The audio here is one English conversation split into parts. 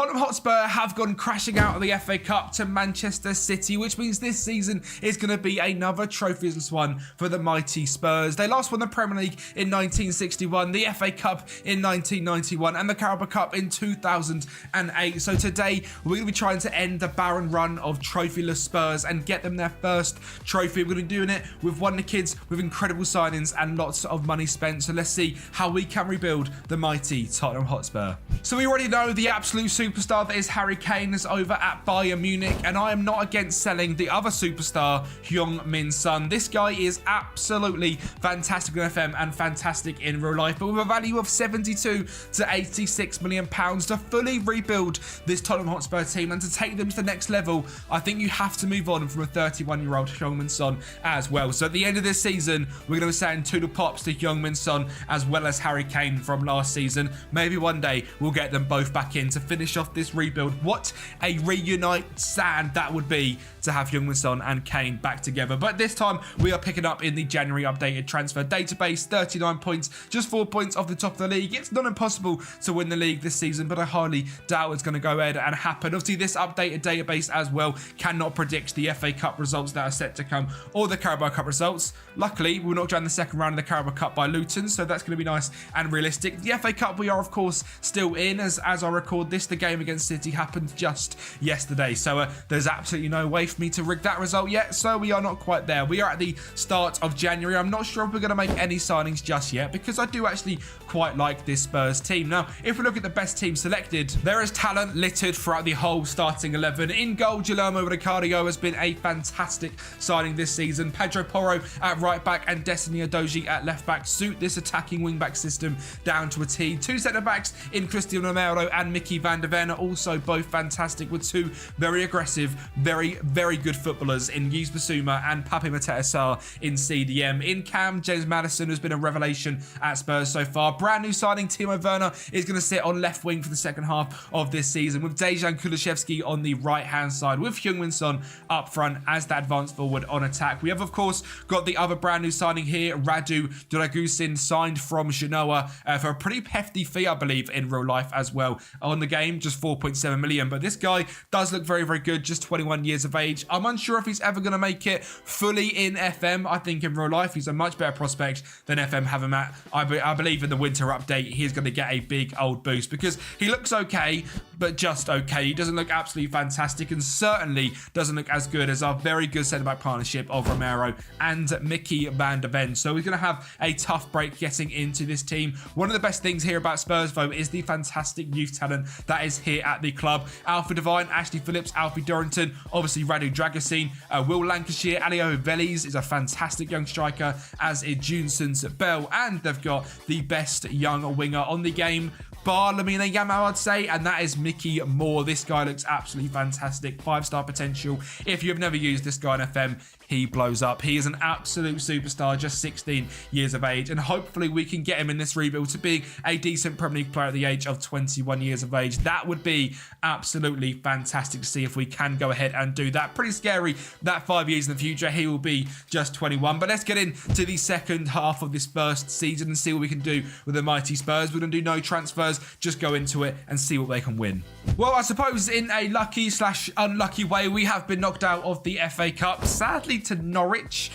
Tottenham Hotspur have gone crashing out of the FA Cup to Manchester City, which means this season is going to be another trophyless one for the mighty Spurs. They last won the Premier League in 1961, the FA Cup in 1991, and the Carabao Cup in 2008. So today, we're going to be trying to end the barren run of trophyless Spurs and get them their first trophy. We're going to be doing it with one of the kids with incredible signings and lots of money spent. So let's see how we can rebuild the mighty Tottenham Hotspur. So we already know the absolute superstar that is Harry Kane is over at Bayern Munich, and I am not against selling the other superstar, Heung-min Son. This guy is absolutely fantastic on FM and fantastic in real life, but with a value of 72 to 86 million pounds to fully rebuild this Tottenham Hotspur team and to take them to the next level, I think you have to move on from a 31-year-old Heung-min Son as well. So at the end of this season, we're going to be saying toodle pops to Heung-min Son as well as Harry Kane from last season. Maybe one day we'll get them both back in to finish off this rebuild. What a reunite stand that would be to have Heung-min Son and Kane back together. But this time we are picking up in the January updated transfer database. 39 points, just 4 points off the top of the league. It's not impossible to win the league this season, but I highly doubt it's going to go ahead and happen. Obviously, this updated database as well cannot predict the FA Cup results that are set to come or the Carabao Cup results. Luckily, we were knocked down the second round of the Carabao Cup by Luton, so that's going to be nice and realistic. The FA Cup we are, of course, still in. As I record this, the game against City happened just yesterday, so there's absolutely no way for me to rig that result yet, so we are not quite there. We are at the start of January. I'm not sure if we're going to make any signings just yet, because I do actually quite like this Spurs team. Now, if we look at the best team selected, there is talent littered throughout the whole starting 11. In goal, Guillermo Ricardo has been a fantastic signing this season. Pedro Porro at right back and Destiny Udogie at left back suit this attacking wing back system down to a T. Two centre backs in Cristian Romero and Mickey van der Ven are also both fantastic, with two very aggressive, very good footballers in Yves Bissouma and Pape Matar Sarr in CDM. In Cam, James Maddison has been a revelation at Spurs so far. Brand new signing Timo Werner is going to sit on left wing for the second half of this season, with Dejan Kulusevski on the right hand side, with Heung-min Son up front as the advanced forward on attack. We have, of course, got the other brand new signing here, Radu Dragusin, signed from Genoa for a pretty hefty fee, I believe, in real life as well. On the game, just 4.7 million, but this guy does look very good, just 21 years of age. I'm unsure if he's ever going to make it fully in FM. I think in real life, he's a much better prospect than FM have him at. I believe in the winter update, he's going to get a big old boost, because he looks okay, but just okay. He doesn't look absolutely fantastic, and certainly doesn't look as good as our very good centre-back partnership of Romero and Mickey van der Ven. So we're going to have a tough break getting into this team. One of the best things here about Spurs, though, is the fantastic youth talent that is here at the club. Alfie Devine, Ashley Phillips, Alfie Dorrington, obviously Radu Dragusin, Will Lancashire, Alio Velis is a fantastic young striker, as is Junsons Bell, and they've got the best young winger on the game, bar Lamine Yamal, I'd say, and that is Mickey Moore. This guy looks absolutely fantastic, 5-star potential. If you've never used this guy in FM, he blows up. He is an absolute superstar, just 16 years of age, and hopefully we can get him in this rebuild to be a decent Premier League player at the age of 21 years of age. That would be absolutely fantastic to see if we can go ahead and do that. Pretty scary that 5 years in the future he will be just 21. But let's get into the second half of this first season and see what we can do with the mighty Spurs. We're going to do no transfers, just go into it and see what they can win. Well, I suppose in a lucky/unlucky way, we have been knocked out of the FA Cup, sadly to Norwich,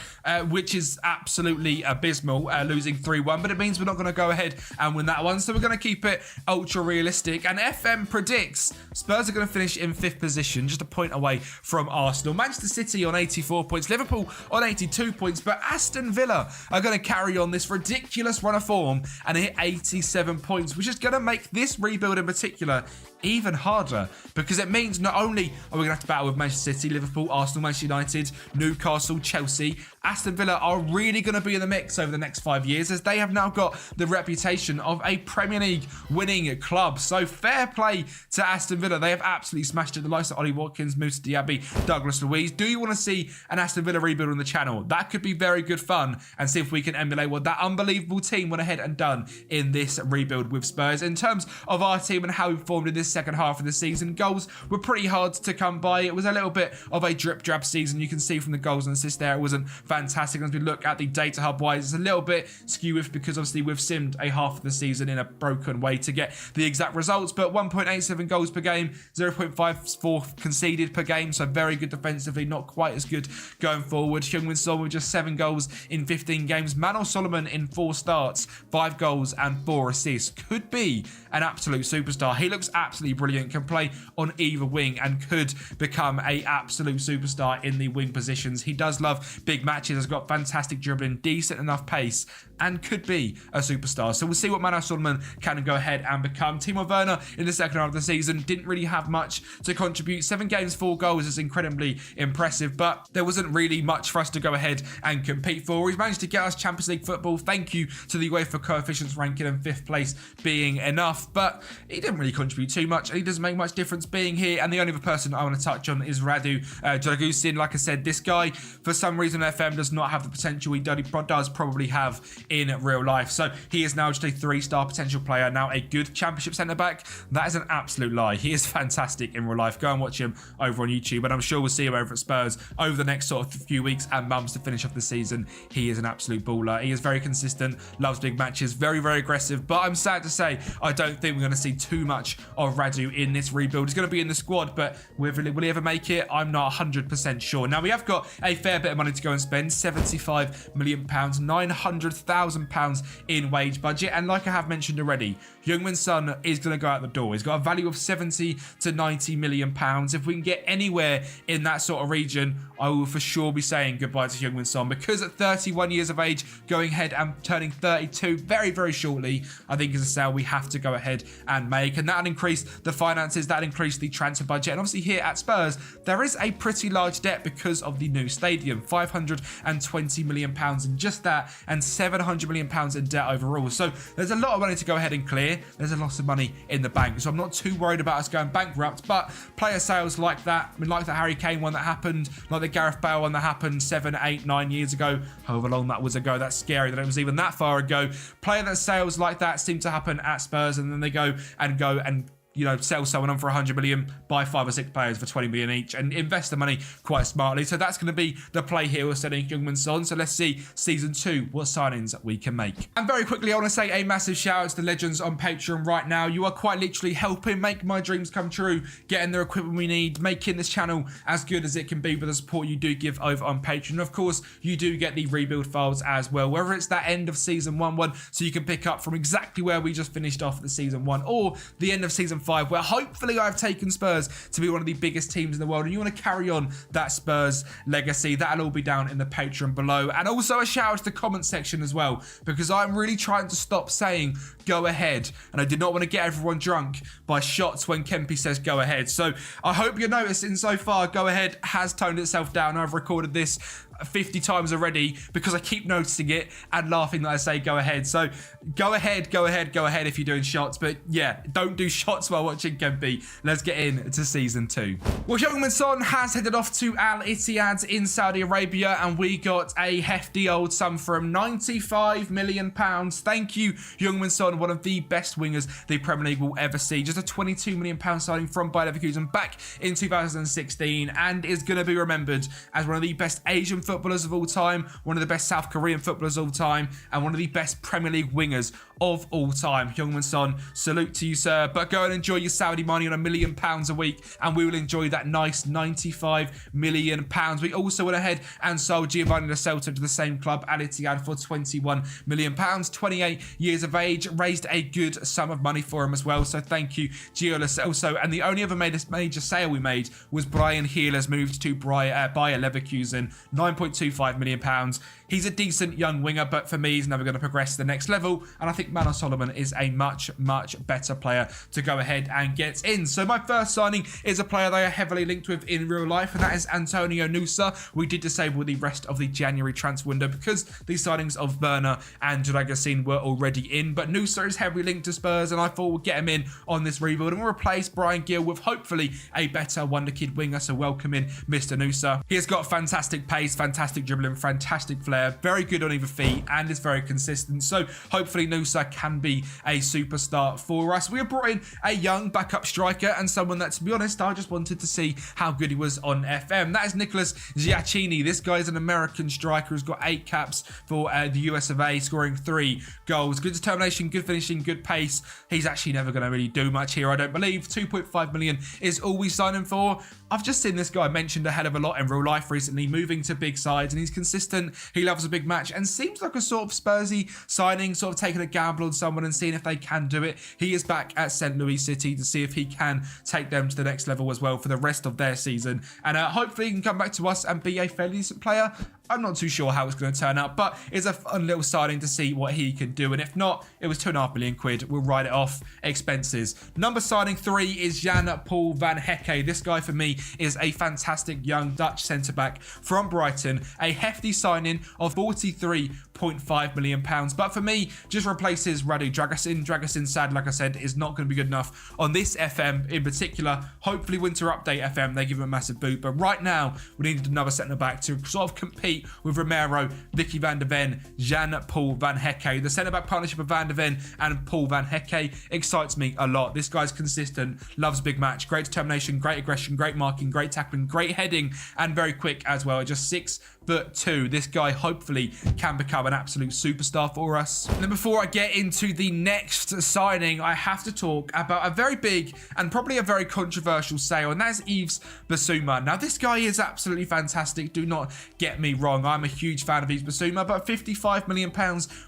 which is absolutely abysmal, losing 3-1, but it means we're not going to go ahead and win that one, so we're going to keep it ultra realistic. And FM predicts Spurs are going to finish in 5th position, just a point away from Arsenal. Manchester City on 84 points, Liverpool on 82 points, but Aston Villa are going to carry on this ridiculous run of form and hit 87 points, which is going to make this rebuild in particular even harder, because it means not only are we going to have to battle with Manchester City, Liverpool, Arsenal, Manchester United, Newcastle, Chelsea, Aston Villa are really going to be in the mix over the next 5 years, as they have now got the reputation of a Premier League winning club. So fair play to Aston Villa. They have absolutely smashed it. The likes of Ollie Watkins, Moussa Diaby, Douglas Luiz. Do you want to see an Aston Villa rebuild on the channel? That could be very good fun, and see if we can emulate what that unbelievable team went ahead and done in this rebuild with Spurs. In terms of our team and how we performed in this second half of the season. Goals were pretty hard to come by. It was a little bit of a drip-drab season. You can see from the goals and assists there, it wasn't fantastic. As we look at the data hub-wise, it's a little bit skewed because obviously we've simmed a half of the season in a broken way to get the exact results, but 1.87 goals per game, 0.54 conceded per game, so very good defensively, not quite as good going forward. Heung-min Son with just 7 goals in 15 games. Manor Solomon in 4 starts, 5 goals and 4 assists. Could be an absolute superstar. He looks absolutely brilliant, can play on either wing and could become a absolute superstar in the wing positions. He does love big matches, has got fantastic dribbling, decent enough pace, and could be a superstar. So we'll see what Manor Solomon can go ahead and become. Timo Werner in the second half of the season didn't really have much to contribute. 7 games, 4 goals is incredibly impressive, but there wasn't really much for us to go ahead and compete for. He's managed to get us Champions League football. Thank you to the UEFA coefficients ranking and 5th place being enough, but he didn't really contribute too much. He doesn't make much difference being here, and the only other person I want to touch on is Radu Dragusin. Like I said, this guy, for some reason, FM does not have the potential he does probably have in real life. So he is now just a 3-star potential player, now a good championship centre-back. That is an absolute lie. He is fantastic in real life. Go and watch him over on YouTube, and I'm sure we'll see him over at Spurs over the next sort of few weeks and months to finish off the season. He is an absolute baller. He is very consistent, loves big matches, very, very aggressive, but I'm sad to say I don't think we're going to see too much of Radu in this rebuild. He's going to be in the squad, but will he ever make it? I'm not 100% sure. Now, we have got a fair bit of money to go and spend, £75 million, £900,000 in wage budget, and like I have mentioned already, Heung-min Son is going to go out the door. He's got a value of 70 to 90 million pounds. If we can get anywhere in that sort of region, I will for sure be saying goodbye to Heung-min Son, because at 31 years of age, going ahead and turning 32 very, very shortly, I think is a sale we have to go ahead and make, and that'll increase the finances, that'll increase the transfer budget, and obviously here at Spurs, there is a pretty large debt because of the new stadium, £520 million in just that, and £700 million in debt overall. So there's a lot of money to go ahead and clear. There's a lot of money in the bank, so I'm not too worried about us going bankrupt, but player sales like that, I mean, like the Harry Kane one that happened, like the Gareth Bale one that happened 7, 8, 9 years ago, however long that was ago, that's scary that it was even that far ago. Player sales like that seem to happen at Spurs, and then they go and you know, sell someone on for 100 million, buy 5 or 6 players for 20 million each, and invest the money quite smartly. So that's going to be the play here. We're selling Heung-min Son. So let's see season 2 what signings we can make. And very quickly, I want to say a massive shout out to the legends on Patreon right now. You are quite literally helping make my dreams come true, getting the equipment we need, making this channel as good as it can be with the support you do give over on Patreon. Of course, you do get the rebuild files as well, whether it's that end of season 1, so you can pick up from exactly where we just finished off the season 1, or the end of season 5, where hopefully I've taken Spurs to be one of the biggest teams in the world, and you want to carry on that Spurs legacy. That'll all be down in the Patreon below. And also a shout out to the comment section as well, because I'm really trying to stop saying go ahead, and I did not want to get everyone drunk by shots when Kempi says go ahead. So I hope you're noticing so far go ahead has toned itself down. I've recorded this 50 times already because I keep noticing it and laughing that I say go ahead. So go ahead if you're doing shots, but yeah, don't do shots while watching Kempi. Let's get into season 2. Well, Heung-min Son has headed off to Al Ittihad in Saudi Arabia, and we got a hefty old sum for him, £95 million. Thank you, Heung-min Son, one of the best wingers the Premier League will ever see. Just a £22 million signing from Bayer Leverkusen back in 2016, and is going to be remembered as one of the best Asian footballers of all time, one of the best South Korean footballers of all time, and one of the best Premier League wingers of all time. Heung-min Son, salute to you, sir. But go and enjoy your Saudi money on £1 million a week, and we will enjoy that nice £95 million. We also went ahead and sold Giovanni Lo Celso to the same club, Al Ittihad, for £21 million. 28 years of age, raised a good sum of money for him as well. So thank you, Gio Lo Celso. And the only other major sale we made was Brian Healer's moved to Bayer Leverkusen, £9.25 million. He's a decent young winger, but for me, he's never going to progress to the next level. And I think Manor Solomon is a much, much better player to go ahead and get in. So my first signing is a player they are heavily linked with in real life, and that is Antonio Nusa. We did disable the rest of the January transfer window because the signings of Werner and Dragusin were already in. But Nusa is heavily linked to Spurs, and I thought we'll get him in on this rebuild, and we'll replace Brian Gill with hopefully a better wonder kid winger. So welcome in Mr. Nusa. He has got fantastic pace, fantastic dribbling, fantastic flair, very good on either feet, and is very consistent. So hopefully Nusa can be a superstar for us. We have brought in a young backup striker and someone that, to be honest, I just wanted to see how good he was on FM. That is Nicholas Giacchini. This guy is an American striker who's got 8 caps for the US of A, scoring 3 goals. Good determination, good finishing, good pace. He's actually never going to really do much here, I don't believe. 2.5 million is all we sign him for. I've just seen this guy mentioned a hell of a lot in real life recently, moving to big sides, and he's consistent. He loves a big match and seems like a sort of Spursy signing, sort of taking a gamble on someone and seeing if they can do it. He is back at St. Louis City to see if he can take them to the next level as well for the rest of their season. And hopefully he can come back to us and be a fairly decent player. I'm not too sure how it's going to turn out, but it's a fun little signing to see what he can do. And if not, it was £2.5 million. We'll write it off expenses. Number signing 3 is Jan-Paul van Hecke. This guy for me is a fantastic young Dutch centre-back from Brighton. A hefty signing of £43.5 million. But for me, just replaces Radu Dragusin. Dragusin, sad, like I said, is not going to be good enough on this FM in particular. Hopefully Winter Update FM, they give him a massive boot. But right now, we needed another centre-back to sort of compete with Romero, Vicky van der Ven, Jan-Paul van Hecke. The centre-back partnership of Van der Ven and Paul van Hecke excites me a lot. This guy's consistent, loves a big match, great determination, great aggression, great marking, great tackling, great heading, and very quick as well. Just 6'2". This guy hopefully can become an absolute superstar for us. And then before I get into the next signing, I have to talk about a very big and probably a very controversial sale, and that's Yves Bissouma. Now, this guy is absolutely fantastic. Do not get me wrong. I'm a huge fan of Yves Bissouma, but £55 million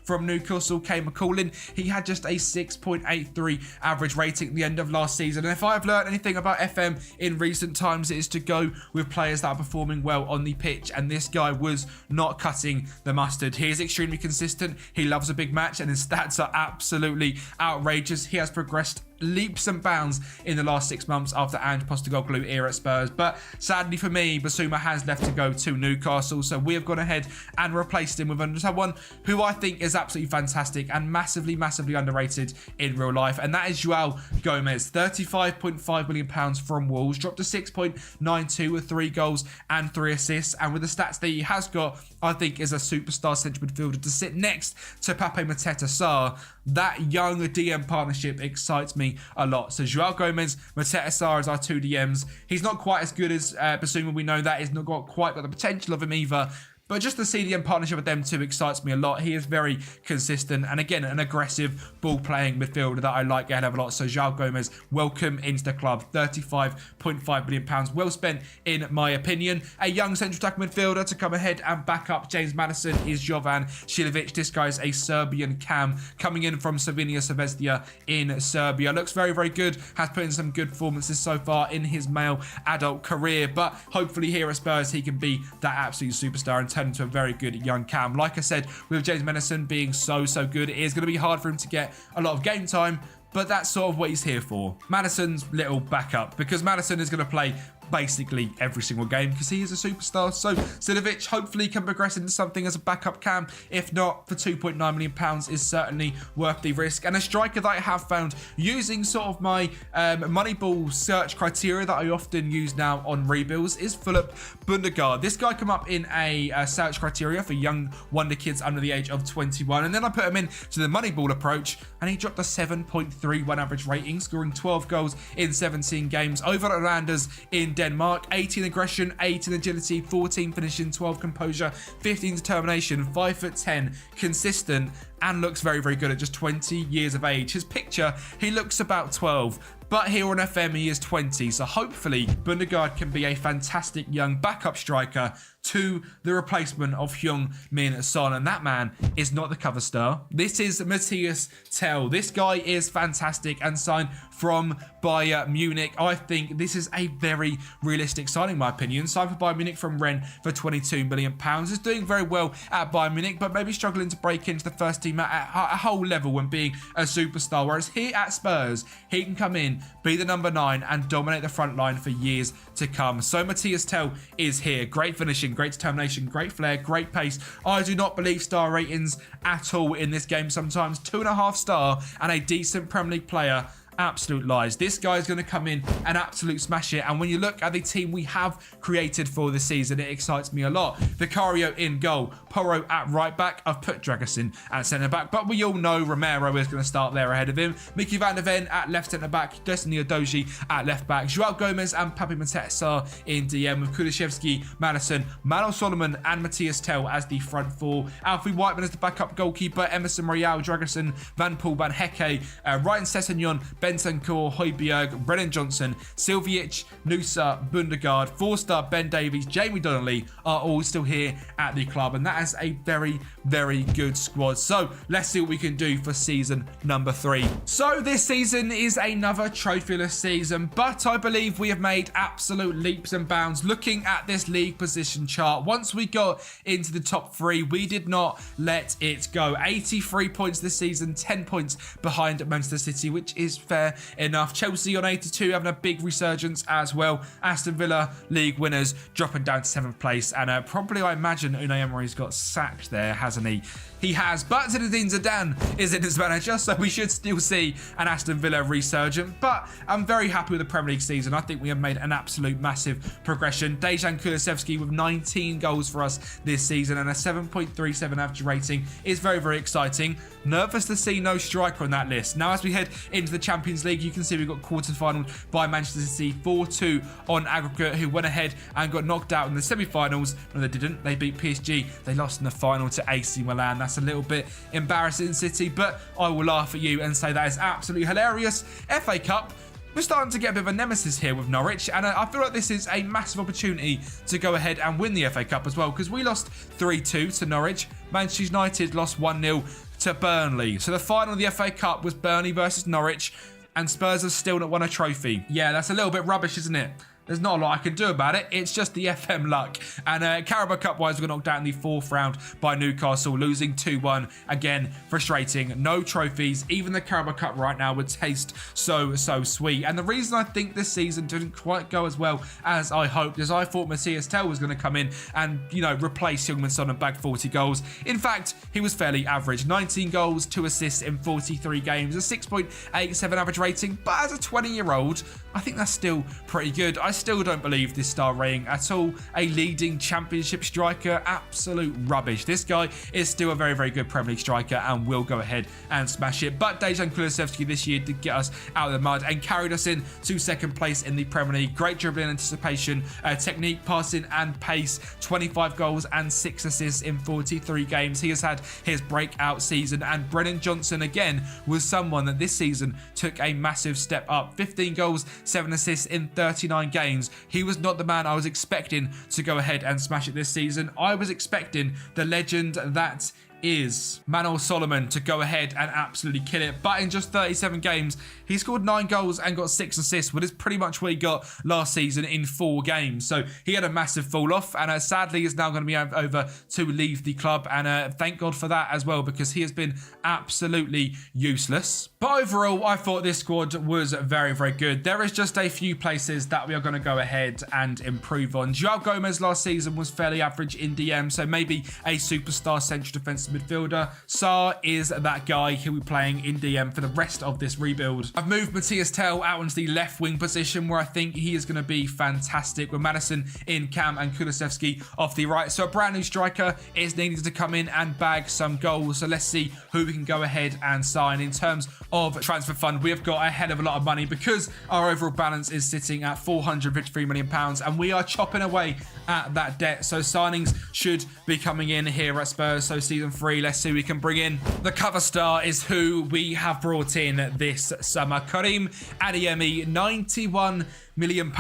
from Newcastle came a-calling. He had just a 6.83 average rating at the end of last season. And if I've learned anything about FM in recent times, it is to go with players that are performing well on the pitch. And this guy was not cutting the mustard. He is extremely consistent. He loves a big match, and his stats are absolutely outrageous. He has progressed leaps and bounds in the last 6 months after Ange Postecoglou era at Spurs. But sadly for me, Bissouma has left to go to Newcastle, so we have gone ahead and replaced him with someone who I think is absolutely fantastic and massively underrated in real life, and that is João Gomez. £35.5 million from Wolves, dropped to 6.92 with 3 goals and 3 assists, and with the stats that he has got, I think is a superstar central midfielder to sit next to Pape Mateta Sarr. That young DM partnership excites me a lot. So João Gomez, Mateta Sarr as our 2 DMs. He's not quite as good as Bissouma, we know that. He's not quite got the potential of him either. But just the CDM partnership with them two excites me a lot. He is very consistent and, again, an aggressive ball-playing midfielder that I like a hell of a lot. So João Gomez, welcome into the club. £35.5 million. Well spent, in my opinion. A young central attack midfielder to come ahead and back up James Maddison is Jovan Šilević. This guy is a Serbian cam coming in from Crvena Zvezda in Serbia. Looks very good. Has put in some good performances so far in his male adult career. But hopefully here at Spurs, he can be that absolute superstar and turn into a very good young cam. Like I said, with James Maddison being so good, it is going to be hard for him to get a lot of game time, but that's sort of what he's here for. Maddison's little backup, because Maddison is going to play basically every single game because he is a superstar. So Šilević hopefully can progress into something as a backup cam. If not, for £2.9 million is certainly worth the risk. And a striker that I have found using sort of my Moneyball search criteria that I often use now on rebuilds is Philip Bundegaard. This guy come up in a search criteria for young wonder kids under the age of 21, and then I put him in to the Moneyball approach, and he dropped a 7.31 average rating, scoring 12 goals in 17 games over at Randers in Denmark. 18 aggression, 18 agility, 14 finishing, 12 composure, 15 determination, 5'10", consistent, and looks very good at just 20 years of age. His picture, he looks about 12, but here on FM he is 20, so hopefully Bundegaard can be a fantastic young backup striker to the replacement of Heung-min Son, and that man is not the cover star. This is Matthias Tell. This guy is fantastic and signed from Bayern Munich. I think this is a very realistic signing, in my opinion. Signed for Bayern Munich from Rennes for £22 million. Is doing very well at Bayern Munich, but maybe struggling to break into the first team at a whole level when being a superstar. Whereas here at Spurs, he can come in, be the number 9, and dominate the front line for years to come. So Matthias Tell is here. Great finishing, great determination, great flair, great pace. I do not believe star ratings at all in this game sometimes. 2.5 star and a decent Premier League player. absolute lies. This guy is going to come in and absolute smash it. And when you look at the team we have created for the season, it excites me a lot. Vicario in goal, Porro at right back. I've put Dragusin at centre back, but we all know Romero is going to start there ahead of him. Mickey van der Ven at left centre back, Destiny Odoji at left back, Joao Gomez and Papi Mateta in DM, with Kulusevski, Madison, Manuel Solomon and Matthias Tell as the front four, Alfie Whiteman as the backup goalkeeper, Emerson Royale, Dragusin, Van Poel, Van Hecke, Ryan Sessegnon, Bentancur, Højbjerg, Brennan Johnson, Silvic, Nusa, Bundegaard, Forster, Ben Davies, Jamie Donnelly are all still here at the club, and that is a very, very good squad. So let's see what we can do for season number 3. So this season is another trophyless season, but I believe we have made absolute leaps and bounds looking at this league position chart. Once we got into the top 3, we did not let it go. 83 points this season, 10 points behind Manchester City, which is fair enough. Chelsea on 82 having a big resurgence as well. Aston Villa, league winners, dropping down to 7th place, and probably I imagine Unai Emery's got sacked there, hasn't he? He has, but Zinedine Zidane is in his manager, so we should still see an Aston Villa resurgent. But I'm very happy with the Premier League season. I think we have made an absolute massive progression. Dejan Kulusevski with 19 goals for us this season and a 7.37 average rating is very, very exciting. Nervous to see no striker on that list. Now, as we head into the Champions League, you can see we've got quarterfinals by Manchester City, 4-2 on aggregate, who went ahead and got knocked out in the semi-finals. No, they didn't. They beat PSG. They lost in the final to AC Milan. That's a little bit embarrassing, City, but I will laugh at you and say that is absolutely hilarious. FA Cup, we're starting to get a bit of a nemesis here with Norwich, and I feel like this is a massive opportunity to go ahead and win the FA Cup as well, because we lost 3-2 to Norwich. Manchester United lost 1-0 to Burnley. So the final of the FA Cup was Burnley versus Norwich, and Spurs have still not won a trophy. Yeah, that's a little bit rubbish, isn't it? There's not a lot I can do about it. It's just the FM luck. And Carabao Cup-wise, we got knocked out in the 4th round by Newcastle, losing 2-1. Again, frustrating. No trophies. Even the Carabao Cup right now would taste so sweet. And the reason I think this season didn't quite go as well as I hoped is I thought Matthias Tell was going to come in and, you know, replace Heung-min Son and bag 40 goals. In fact, he was fairly average. 19 goals, 2 assists in 43 games, a 6.87 average rating. But as a 20-year-old, I think that's still pretty good. I still don't believe this star rating at all. A leading championship striker, absolute rubbish. This guy is still a very, very good Premier League striker and will go ahead and smash it. But Dejan Kulusevski this year did get us out of the mud and carried us in to 2nd place in the Premier League. Great dribbling, anticipation, technique, passing and pace. 25 goals and 6 assists in 43 games. He has had his breakout season, and Brennan Johnson again was someone that this season took a massive step up. 15 goals, 7 assists in 39 games. He was not the man I was expecting to go ahead and smash it this season. I was expecting the legend that is Manuel Solomon to go ahead and absolutely kill it, but in just 37 games he scored 9 goals and got 6 assists, which is pretty much what he got last season in 4 games. So he had a massive fall off, and sadly is now going to be over to leave the club, and thank God for that as well, because he has been absolutely useless. But overall, I thought this squad was very, very good. There is just a few places that we are going to go ahead and improve on. Joao Gomez last season was fairly average in DM, so maybe a superstar central defensive midfielder. Sarr is that guy who will be playing in DM for the rest of this rebuild. I've moved Matthias Tell out into the left wing position, where I think he is going to be fantastic, with Madison in cam and Kulusevski off the right. So a brand new striker is needed to come in and bag some goals. So let's see who we can go ahead and sign. In terms of transfer fund, we have got a hell of a lot of money because our overall balance is sitting at £453 million, and we are chopping away at that debt. So signings should be coming in here at Spurs. So season 3, let's see who we can bring in. The cover star is who we have brought in this summer. Karim Adeyemi, £91 million.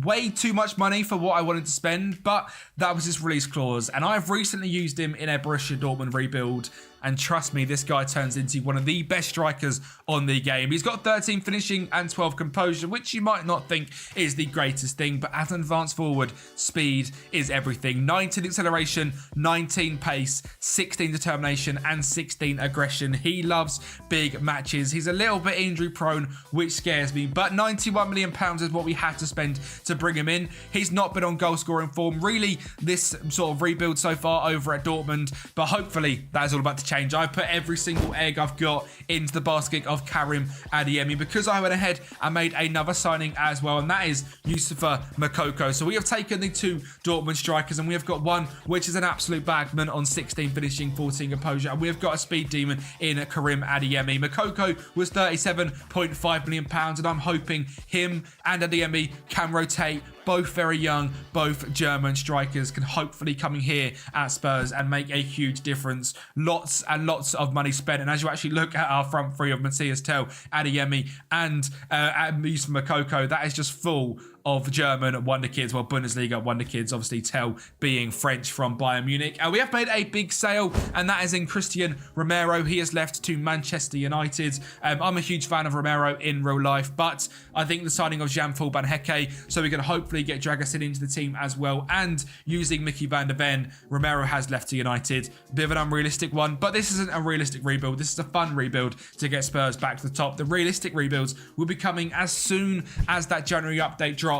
Way too much money for what I wanted to spend, but that was his release clause, and I've recently used him in a Borussia Dortmund rebuild. And trust me, this guy turns into one of the best strikers on the game. He's got 13 finishing and 12 composure, which you might not think is the greatest thing, but as an advanced forward, speed is everything. 19 acceleration, 19 pace, 16 determination, and 16 aggression. He loves big matches. He's a little bit injury prone, which scares me, but £91 million is what we had to spend to bring him in. He's not been on goal scoring form really this sort of rebuild so far over at Dortmund, but hopefully that is all about to change. I've put every single egg I've got into the basket of Karim Adeyemi because I went ahead and made another signing as well, and that is Youssoufa Moukoko. So we have taken the two Dortmund strikers, and we have got one which is an absolute bagman on 16 finishing, 14 composure, and we have got a speed demon in Karim Adeyemi. Moukoko was £37.5 million, and I'm hoping him and Adeyemi can rotate. Both very young, both German strikers can hopefully come in here at Spurs and make a huge difference. Lots and lots of money spent. And as you actually look at our front three of Matthias Tell, Adeyemi, and Youssoufa Moukoko, that is just full of German wonder kids, well, Bundesliga wonder kids, obviously Tell being French from Bayern Munich. We have made a big sale, and that is in Christian Romero. He has left to Manchester United. I'm a huge fan of Romero in real life, but I think the signing of Jan-Paul Van Hecke, so we can hopefully get Dragusin into the team as well, and using Mickey van der Ven, Romero has left to United. Bit of an unrealistic one, but this isn't a realistic rebuild. This is a fun rebuild to get Spurs back to the top. The realistic rebuilds will be coming as soon as that January update drops.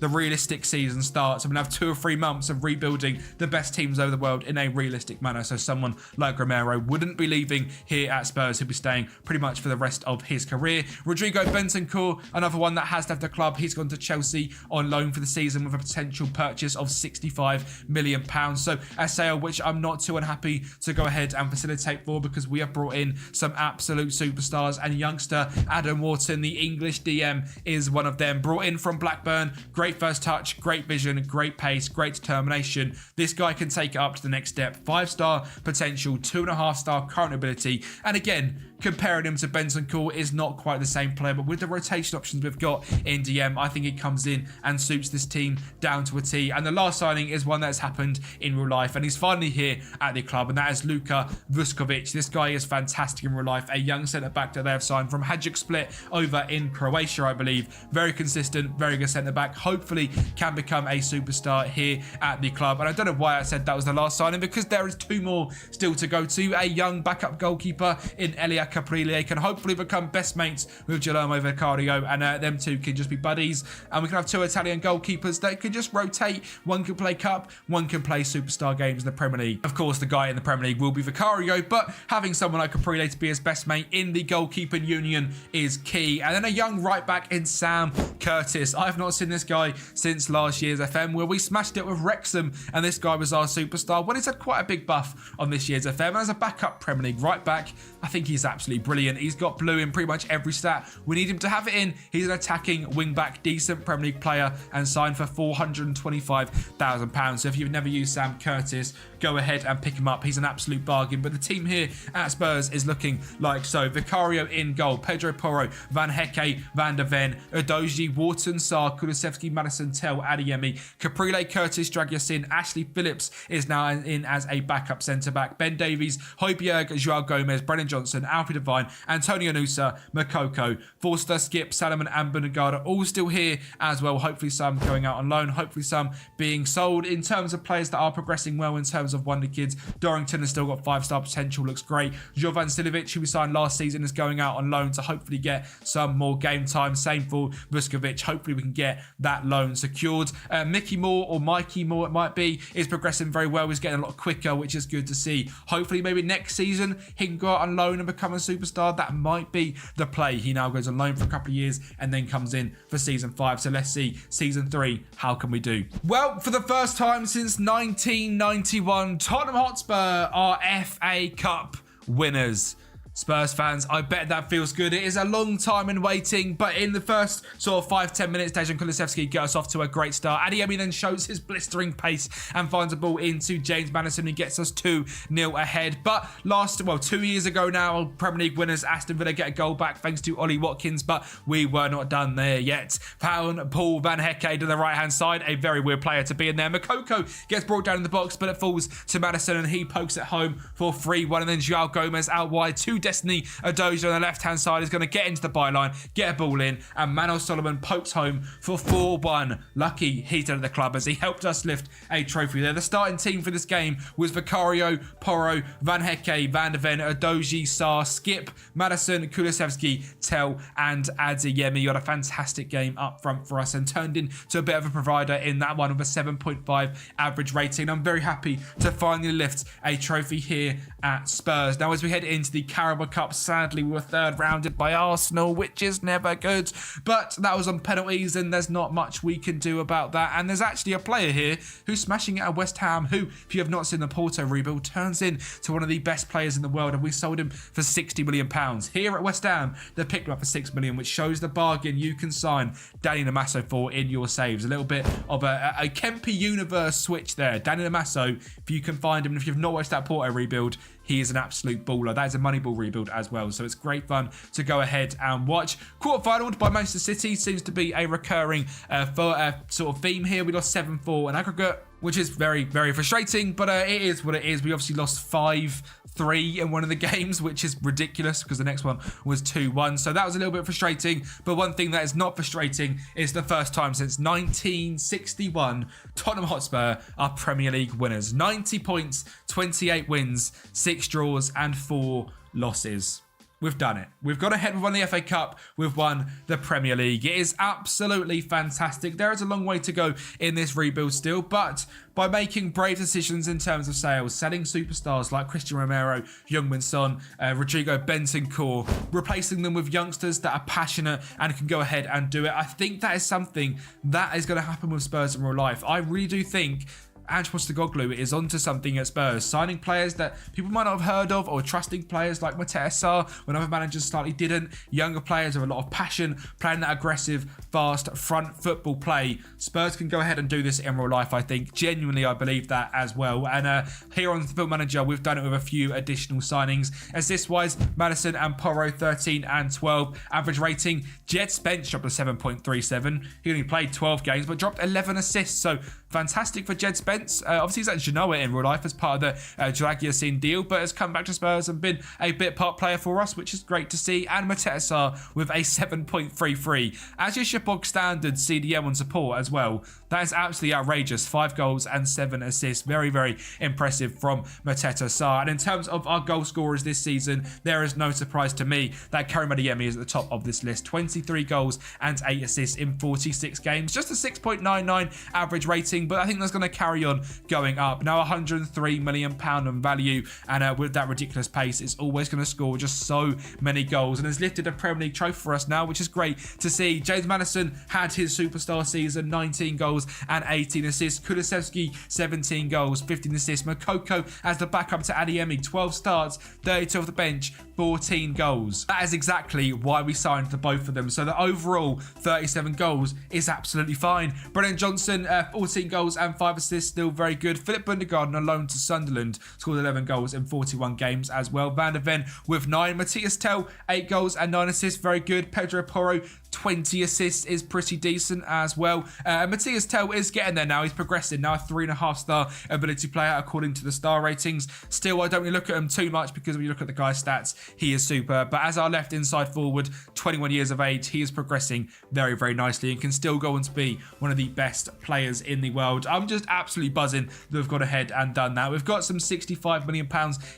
The realistic season starts. I'm going to have 2 or 3 months of rebuilding the best teams over the world in a realistic manner. So someone like Romero wouldn't be leaving here at Spurs. He'll be staying pretty much for the rest of his career. Rodrigo Bentancur, another one that has left the club. He's gone to Chelsea on loan for the season with a potential purchase of £65 million. So a sale which I'm not too unhappy to go ahead and facilitate for, because we have brought in some absolute superstars, and youngster Adam Wharton, the English DM, is one of them. Brought in from Blackburn. Great first touch, great vision, great pace, great determination. This guy can take it up to the next step. 5-star potential, 2.5-star current ability. And again, comparing him to Bentancur is not quite the same player, but with the rotation options we've got in DM, I think it comes in and suits this team down to a T. And the last signing is one that's happened in real life, and he's finally here at the club, and that is Luka Vuskovic. This guy is fantastic in real life, a young centre-back that they have signed from Hajduk Split over in Croatia, I believe. Very consistent, very good centre-back. Hopefully can become a superstar here at the club. And I don't know why I said that was the last signing, because there is 2 more still to go to. A young backup goalkeeper in Elia Caprile can hopefully become best mates with Guillermo Vicario, and them two can just be buddies. And we can have 2 Italian goalkeepers that can just rotate. One can play cup, one can play superstar games in the Premier League. Of course, the guy in the Premier League will be Vicario, but having someone like Caprile to be his best mate in the goalkeeping union is key. And then a young right back in Sam Curtis. I have not seen this guy since last year's FM, where we smashed it with Wrexham, and this guy was our superstar. Well, he's had quite a big buff on this year's FM, and as a backup Premier League right back, I think he's absolutely brilliant. He's got blue in pretty much every stat. We need him to have it in. He's an attacking wing-back, decent Premier League player, and signed for £425,000. So if you've never used Sam Curtis, go ahead and pick him up. He's an absolute bargain. But the team here at Spurs is looking like so. Vicario in goal, Pedro Porro, Van Hecke, Van der Ven, Udogie, Wharton, Sarr, Kulusevski, Madison, Tell, Adeyemi, Caprile, Curtis, Dragusin, Ashley Phillips is now in as a backup centre-back. Ben Davies, Højbjerg, Joao Gomez, Brennan Johnson, Alfie Devine, Antonio Nusa, Moukoko, Forster, Skip, Salomon and Bunagada all still here as well. Hopefully some going out on loan, hopefully some being sold. In terms of players that are progressing well in terms of wonder kids, Dorrington has still got 5-star potential, looks great. Jovan Silovic, who we signed last season, is going out on loan to hopefully get some more game time. Same for Vuskovic. Hopefully we can get that loan secured. Mickey Moore, or Mikey Moore it might be, is progressing very well. He's getting a lot quicker, which is good to see. Hopefully maybe next season he can go out on loan and become a superstar. That might be the play. He now goes on loan for a couple of years and then comes in for season 5. So let's see season 3, how can we do? Well, for the first time since 1991, Tottenham Hotspur are FA Cup winners. Spurs fans, I bet that feels good. It is a long time in waiting, but in the first sort of 5-10 minutes, Dejan Kulusevski gets us off to a great start. Adeyemi then shows his blistering pace and finds a ball into James Maddison, who gets us 2-0 ahead. But 2 years ago now, Premier League winners Aston Villa get a goal back thanks to Ollie Watkins, but we were not done there yet. Paul Van Hecke to the right-hand side, a very weird player to be in there. Moukoko gets brought down in the box, but it falls to Maddison, and he pokes it home for 3-1. And then Joao Gomez out wide to Destiny Udogie on the left-hand side is going to get into the byline, get a ball in, and Manuel Solomon pokes home for 4-1. Lucky he's done at the club as he helped us lift a trophy there. The starting team for this game was Vicario, Porro, Van Hecke, Van de Ven, Udogie, Sarr, Skip, Madison, Kulusevski, Tell, and Adeyemi. Got a fantastic game up front for us and turned into a bit of a provider in that one with a 7.5 average rating. I'm very happy to finally lift a trophy here at Spurs. Now, as we head into the Carabao Cup, sadly, we were third rounded by Arsenal, which is never good, but that was on penalties and there's not much we can do about that. And there's actually a player here who's smashing it at West Ham, who, if you have not seen the Porto rebuild, turns into one of the best players in the world, and we sold him for £60 million. Here at West Ham, they picked him up for £6 million, which shows the bargain you can sign Danny Namaso for in your saves. A little bit of a Kempi universe switch there. Danny Namaso, if you can find him, and if you've not watched that Porto rebuild, he is an absolute baller. That is a Moneyball rebuild as well, so it's great fun to go ahead and watch. Quarter-final by Manchester City seems to be a recurring sort of theme here. We lost 7-4 in aggregate, which is very, very frustrating, but it is what it is. We obviously lost 5-3 in one of the games, which is ridiculous because the next one was 2-1. So that was a little bit frustrating, but one thing that is not frustrating is the first time since 1961, Tottenham Hotspur are Premier League winners. 90 points, 28 wins, 6 draws and 4 losses. We've done it. We've got ahead. We've won the FA Cup. We've won the Premier League. It is absolutely fantastic. There is a long way to go in this rebuild still, but by making brave decisions in terms of sales, selling superstars like Christian Romero, Heung-min Son, Rodrigo Bentancur, replacing them with youngsters that are passionate and can go ahead and do it, I think that is something that is going to happen with Spurs in real life. I really do think Ange Postecoglou is onto something at Spurs, signing players that people might not have heard of, or trusting players like Mateta Sarr when other managers slightly didn't. Younger players with a lot of passion, playing that aggressive, fast, front football play. Spurs can go ahead and do this in real life, I think. Genuinely, I believe that as well. And here on the Football Manager, we've done it with a few additional signings. Assist-wise, Madison and Porro, 13 and 12. Average rating, Jed Spence dropped to 7.37. He only played 12 games, but dropped 11 assists. So fantastic for Jed Spence. Obviously, he's at Genoa in real life as part of the Jalagyasin deal, but has come back to Spurs and been a bit part player for us, which is great to see. And Mateta Sarr with a 7.33. As your Shipbog standard CDM on support as well. That is absolutely outrageous. 5 goals and 7 assists. Very, very impressive from Mateta Sarr. And in terms of our goal scorers this season, there is no surprise to me that Karim Adeyemi is at the top of this list. 23 goals and 8 assists in 46 games. Just a 6.99 average rating, but I think that's going to carry on going up. Now £103 million in value, and with that ridiculous pace, it's always going to score just so many goals, and has lifted a Premier League trophy for us now, which is great to see. James Maddison had his superstar season, 19 goals and 18 assists. Kulusevski, 17 goals, 15 assists. Moukoko as the backup to Adeyemi, 12 starts, 32 off the bench, 14 goals. That is exactly why we signed the both of them. So the overall 37 goals is absolutely fine. Brennan Johnson, 14 goals and 5 assists, still very good. Philip Bundegaard on loan to Sunderland, scored 11 goals in 41 games as well. Van de Ven with 9. Matthias Tell, 8 goals and 9 assists, very good. Pedro Porro, 20 assists is pretty decent as well. Matthias Tell is getting there now. He's progressing now, a 3.5 star ability player according to the star ratings. Still, I don't really look at him too much because when you look at the guy's stats, he is superb. But as our left inside forward, 21 years of age, he is progressing very, very nicely and can still go on to be one of the best players in the world. I'm just absolutely buzzing that we've got ahead and done that. We've got some £65 million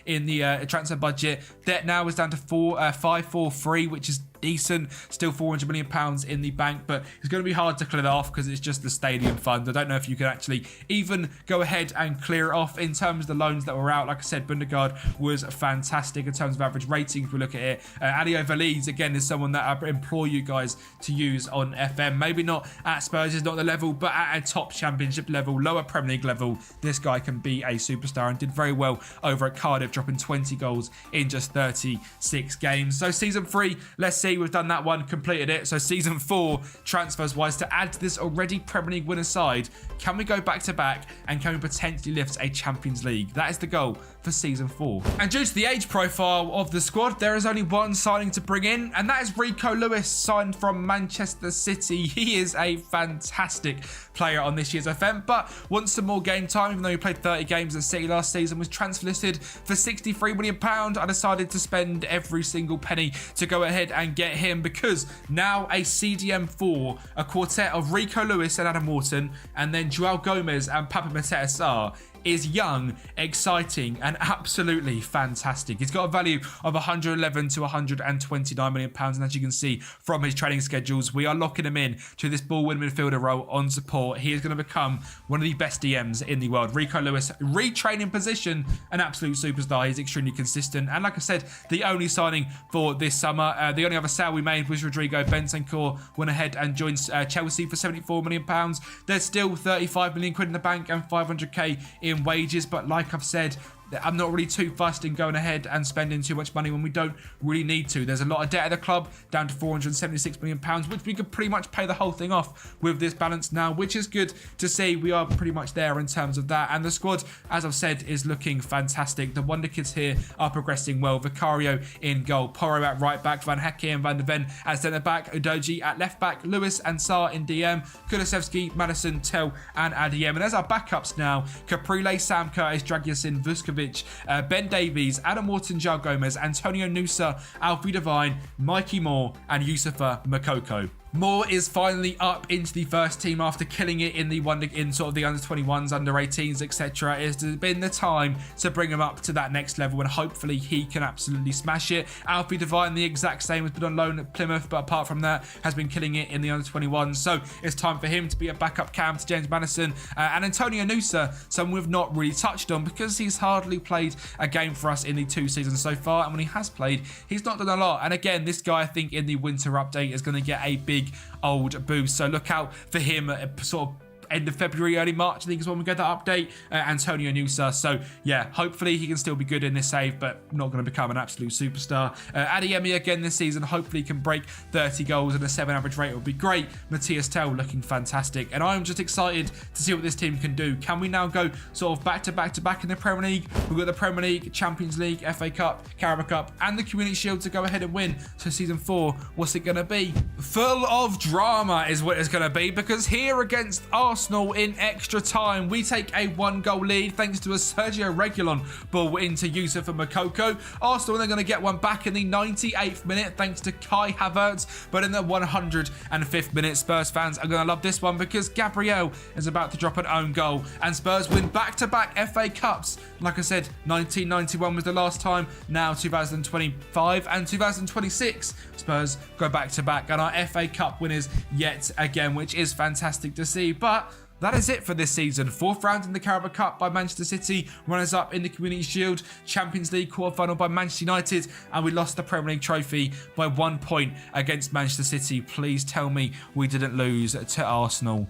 in the transfer budget. Debt now is down to 543, which is decent. Still £400 million in the bank, but it's going to be hard to clear that off because it's just the stadium fund. I don't know if you can actually even go ahead and clear it off. In terms of the loans that were out, like I said, Bundegaard was fantastic in terms of average rating. If we look at it, Alio Valiz again is someone that I implore you guys to use on FM. Maybe not at Spurs, is not the level, but at a top championship level, lower Premier League level, this guy can be a superstar and did very well over at Cardiff, dropping 20 goals in just 36 games. So season 3, let's see see, we've done that one, completed it. So season 4, transfers-wise, to add to this already Premier League winner side, can we go back-to-back and can we potentially lift a Champions League? That is the goal for season 4. And due to the age profile of the squad, there is only one signing to bring in, and that is Rico Lewis, signed from Manchester City. He is a fantastic player on this year's FM, but wants some more game time, even though he played 30 games at City last season, was transfer listed for £63 million. I decided to spend every single penny to go ahead and get him, because now a CDM4, a quartet of Rico Lewis and Adam Wharton, and then Joao Gomez and Papa Mateta Sarr, is young, exciting, and absolutely fantastic. He's got a value of 111 to 129 million pounds, and as you can see from his training schedules, we are locking him in to this ball-winning midfielder role on support. He is going to become one of the best DMs in the world. Rico Lewis, retraining position, an absolute superstar. He's extremely consistent, and like I said, the only signing for this summer, the only other sale we made was Rodrigo Bentancur. Went ahead and joined Chelsea for 74 million pounds. There's still 35 million quid in the bank and 500k in wages, but like I've said, I'm not really too fussed in going ahead and spending too much money when we don't really need to. There's a lot of debt at the club, down to £476 million, which we could pretty much pay the whole thing off with this balance now, which is good to see. We are pretty much there in terms of that. And the squad, as I've said, is looking fantastic. The Wonder Kids here are progressing well. Vicario in goal, Porro at right back, Van Hecke and Van de Ven at centre back, Udogie at left back, Lewis and Sarr in DM, Kulusevski, Madison, Tell and Adiem. And as our backups now, Caprile, Sam Curtis, Dragusin, Vuskovic, Ben Davies, Adam Wharton, Joao Gomez, Antonio Nusa, Alfie Devine, Mikey Moore, and Yusufa Makoko. Moore is finally up into the first team after killing it in sort of the under-21s, under-18s, etc. It's been the time to bring him up to that next level, and hopefully he can absolutely smash it. Alfie Devine, the exact same, has been on loan at Plymouth, but apart from that, has been killing it in the under-21s. So it's time for him to be a backup cam to James Madison. And Antonio Nusa, someone we've not really touched on because he's hardly played a game for us in the 2 seasons so far, and when he has played, he's not done a lot. And again, this guy, I think, in the winter update is going to get a big old boost, so look out for him sort of end of February, early March, I think is when we get that update. Antonio Nusa. So yeah, hopefully he can still be good in this save, but not going to become an absolute superstar. Adeyemi again this season, hopefully he can break 30 goals and a 7 average rate. It would be great. Matthias Tell looking fantastic, and I'm just excited to see what this team can do. Can we now go sort of back to back in the Premier League? We've got the Premier League, Champions League, FA Cup, Carabao Cup, and the Community Shield to go ahead and win. So season 4, what's it going to be? Full of drama is what it's going to be, because here against Arsenal in extra time, we take a 1-goal lead thanks to a Sergio Reguilon ball into Yusufa Makoko. Arsenal, they're going to get one back in the 98th minute thanks to Kai Havertz, but in the 105th minute, Spurs fans are going to love this one because Gabriel is about to drop an own goal, and Spurs win back-to-back FA Cups. Like I said, 1991 was the last time, now 2025 and 2026. Spurs go back-to-back and our FA Cup winners yet again, which is fantastic to see. But that is it for this season. 4th round in the Carabao Cup by Manchester City, runners-up in the Community Shield, Champions League quarter-final by Manchester United, and we lost the Premier League trophy by 1 point against Manchester City. Please tell me we didn't lose to Arsenal.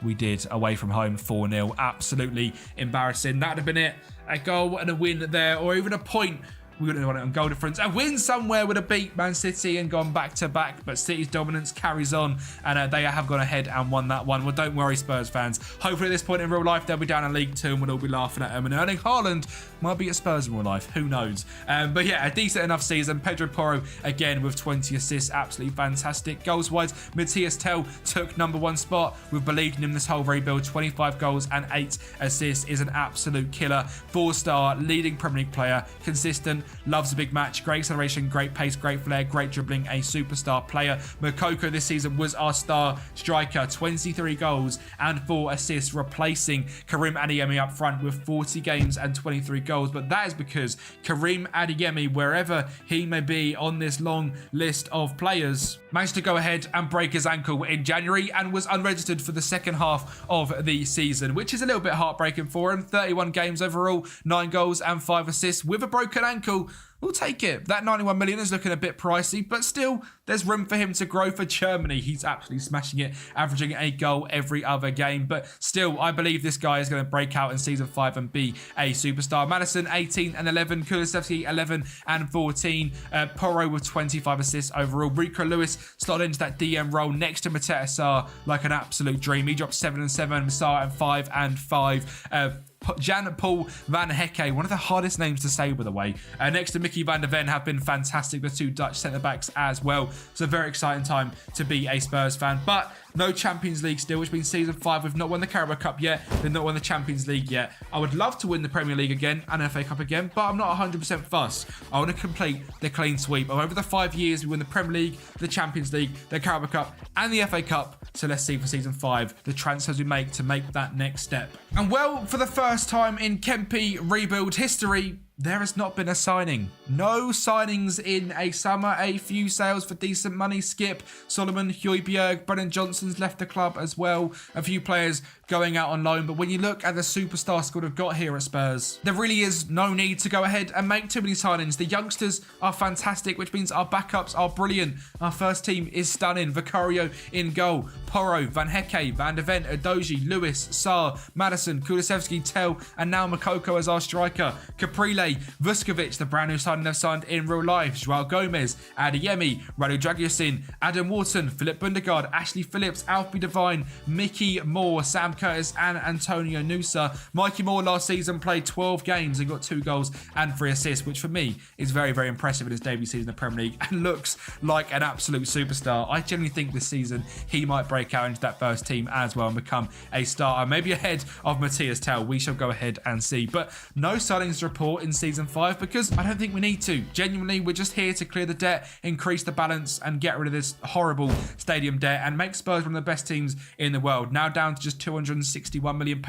We did, away from home, 4-0. Absolutely embarrassing. That would have been it. A goal and a win there, or even a point. We wouldn't have won it on goal difference. A win somewhere would have beat Man City and gone back-to-back, but City's dominance carries on, and they have gone ahead and won that one. Well, don't worry, Spurs fans. Hopefully at this point in real life, they'll be down in League 2 and we'll all be laughing at them. And Erling Haaland might be at Spurs in real life. Who knows? But yeah, a decent enough season. Pedro Porro, again, with 20 assists. Absolutely fantastic. Goals-wise, Matthias Tell took #1 spot. We've believed in him this whole rebuild. 25 goals and 8 assists is an absolute killer. 4-star, leading Premier League player. Consistent. Loves a big match, great acceleration, great pace, great flair, great dribbling, a superstar player. Makoko this season was our star striker, 23 goals and 4 assists, replacing Karim Adeyemi up front with 40 games and 23 goals. But that is because Karim Adeyemi, wherever he may be on this long list of players, managed to go ahead and break his ankle in January and was unregistered for the second half of the season, which is a little bit heartbreaking for him. 31 games overall, 9 goals and 5 assists with a broken ankle. cool. We'll take it. That 91 million is looking a bit pricey, but still, there's room for him to grow for Germany. He's absolutely smashing it, averaging a goal every other game. But still, I believe this guy is going to break out in Season 5 and be a superstar. Madison, 18 and 11. Kulusevski, 11 and 14. Porro with 25 assists overall. Rico Lewis slotted into that DM role next to Mateta Sarr like an absolute dream. He dropped 7 and 7. Sarr and 5 and 5. Jan-Paul van Hecke, one of the hardest names to say, by the way. Next to Mickey van der Ven have been fantastic, the two Dutch centre-backs as well. It's a very exciting time to be a Spurs fan. But no Champions League still, which means Season 5. We've not won the Carabao Cup yet. We've not won the Champions League yet. I would love to win the Premier League again and FA Cup again, but I'm not 100% fussed. I want to complete the clean sweep. Over the 5 years, we win the Premier League, the Champions League, the Carabao Cup, and the FA Cup. So let's see for Season 5 the transfers we make to make that next step. And well, for the first time in Kempi Rebuild history, there has not been a signing. No signings in a summer. A few sales for decent money. Skip, Solomon, Højbjerg, Brennan Johnson's left the club as well. A few players going out on loan. But when you look at the superstar squad we've got here at Spurs, there really is no need to go ahead and make too many signings. The youngsters are fantastic, which means our backups are brilliant. Our first team is stunning. Vicario in goal. Porro, Van Hecke, Van der Ven, Udogie, Lewis, Sarr, Madison, Kulusevski, Tell, and now Makoko as our striker. Caprile, Vuskovic, the brand new signing they've signed in real life. Joao Gomez, Adeyemi, Radu Dragusin, Adam Wharton, Philip Bundegaard, Ashley Phillips, Alfie Devine, Mickey Moore, Sam Curtis, and Antonio Nusa. Mikey Moore last season played 12 games and got 2 goals and 3 assists, which for me is very, very impressive in his debut season in the Premier League and looks like an absolute superstar. I genuinely think this season he might break out into that first team as well and become a starter, maybe ahead of Matthias Tell. We shall go ahead and see. But no signings to report in Season 5 because I don't think we need to. Genuinely, we're just here to clear the debt, increase the balance, and get rid of this horrible stadium debt and make Spurs one of the best teams in the world. Now down to just £261 million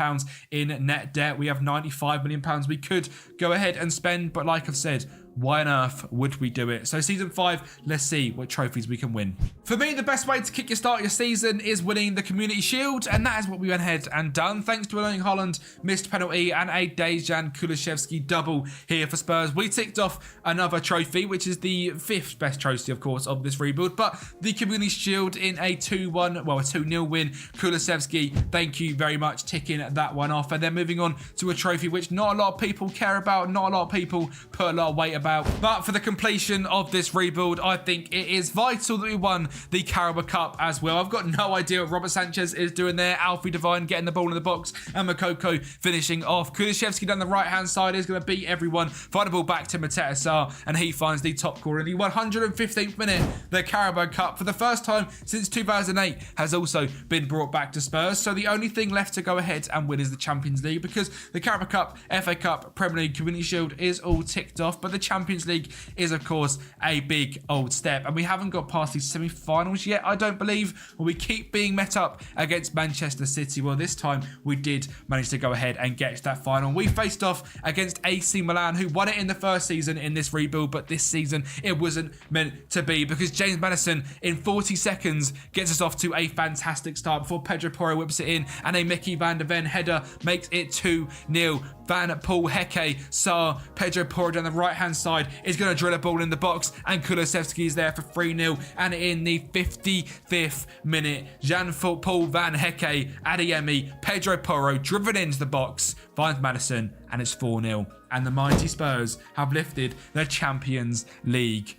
in net debt. We have £95 million we could go ahead and spend, but like I've said, why on earth would we do it? So Season 5, let's see what trophies we can win. For me, the best way to kickstart your season is winning the Community Shield, and that is what we went ahead and done. Thanks to Erling Haaland, missed penalty, and a Dejan Kulusevski double here for Spurs. We ticked off another trophy, which is the 5th best trophy, of course, of this rebuild, but the Community Shield in a 2-0 win. Kulusevski, thank you very much, ticking that one off. And then moving on to a trophy which not a lot of people care about, not a lot of people put a lot of weight about. But for the completion of this rebuild, I think it is vital that we won the Carabao Cup as well. I've got no idea what Robert Sanchez is doing there. Alfie Devine getting the ball in the box and Makoko finishing off. Kulusevski down the right-hand side is going to beat everyone. Find the ball back to Mateta Sarr and he finds the top corner in the 115th minute. The Carabao Cup, for the first time since 2008, has also been brought back to Spurs. So the only thing left to go ahead and win is the Champions League because the Carabao Cup, FA Cup, Premier League, Community Shield is all ticked off. But the Champions League is, of course, a big old step. And we haven't got past these semi-finals yet, I don't believe. We keep being met up against Manchester City. Well, this time we did manage to go ahead and get to that final. We faced off against AC Milan, who won it in the first season in this rebuild, but this season it wasn't meant to be because James Maddison in 40 seconds gets us off to a fantastic start before Pedro Porro whips it in and a Mickey van der Ven header makes it 2-0. Van Paul Hecke, Sarr, Pedro Porro down the right-hand side is going to drill a ball in the box and Kulusevski is there for 3-0. And in the 55th minute, Jan-Paul van Hecke, Adeyemi, Pedro Porro driven into the box, finds Madison and it's 4-0. And the mighty Spurs have lifted the Champions League.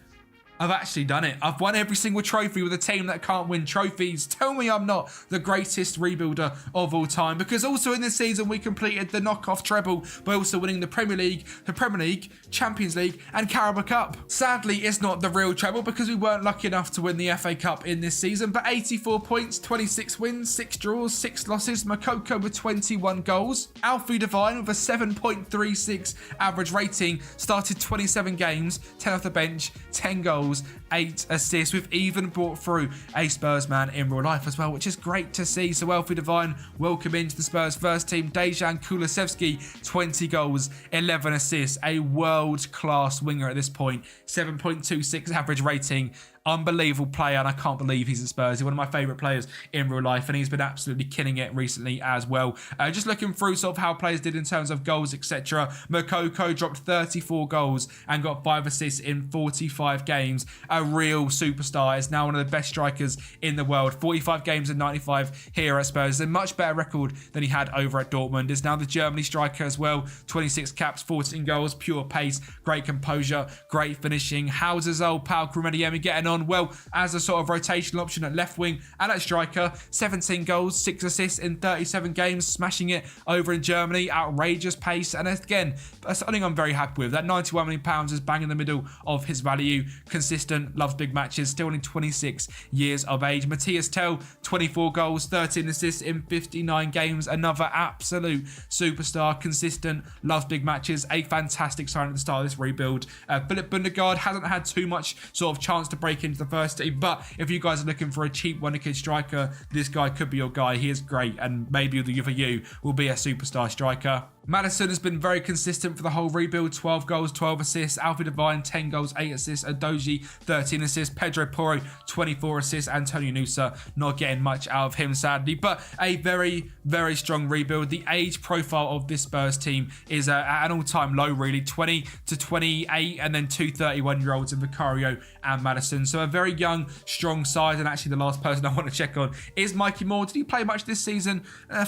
I've actually done it. I've won every single trophy with a team that can't win trophies. Tell me I'm not the greatest rebuilder of all time, because also in this season we completed the knockoff treble by also winning the Premier League, Champions League and Carabao Cup. Sadly, it's not the real treble because we weren't lucky enough to win the FA Cup in this season, but 84 points, 26 wins, 6 draws, 6 losses. Makoko with 21 goals. Alfie Devine with a 7.36 average rating, started 27 games, 10 off the bench, 10 goals, 8 assists. We've even brought through a Spurs man in real life as well, which is great to see. So Alfie Devine, welcome into the Spurs first team. Dejan Kulusevski, 20 goals, 11 assists, a world-class winger at this point, 7.26 average rating. unbelievable player, and I can't believe he's at Spurs. He's one of my favourite players in real life, and he's been absolutely killing it recently as well. Just looking through sort of how players did in terms of goals, etc. Moukoko dropped 34 goals and got 5 assists in 45 games. A real superstar. Is now one of the best strikers in the world. 45 games and 95 here at Spurs. A much better record than he had over at Dortmund. Is now the Germany striker as well. 26 caps, 14 goals, pure pace, great composure, great finishing. How's his old pal Krumediemi getting on? Well, as a sort of rotational option at left wing and at striker, 17 goals, 6 assists in 37 games, smashing it over in Germany. Outrageous pace, and again, something I'm very happy with. That £91 million is bang in the middle of his value. Consistent, loves big matches, still only 26 years of age. Matthias Tell, 24 goals, 13 assists in 59 games. Another absolute superstar, consistent, loves big matches. A fantastic sign at the start of this rebuild. Philip Bundegaard hasn't had too much sort of chance to break into the first team, but if you guys are looking for a cheap wonder-kid striker, this guy could be your guy. He is great, and maybe for you will be a superstar striker. Maddison has been very consistent for the whole rebuild. 12 goals, 12 assists. Alfie Devine, 10 goals, 8 assists. Adoji, 13 assists. Pedro Porro, 24 assists. Antonio Nusa, not getting much out of him, sadly. But a very, very strong rebuild. The age profile of this Spurs team is at an all-time low, really. 20 to 28, and then two 31-year-olds in Vicario and Maddison. So a very young, strong side. And actually, the last person I want to check on is Mikey Moore. Did he play much this season?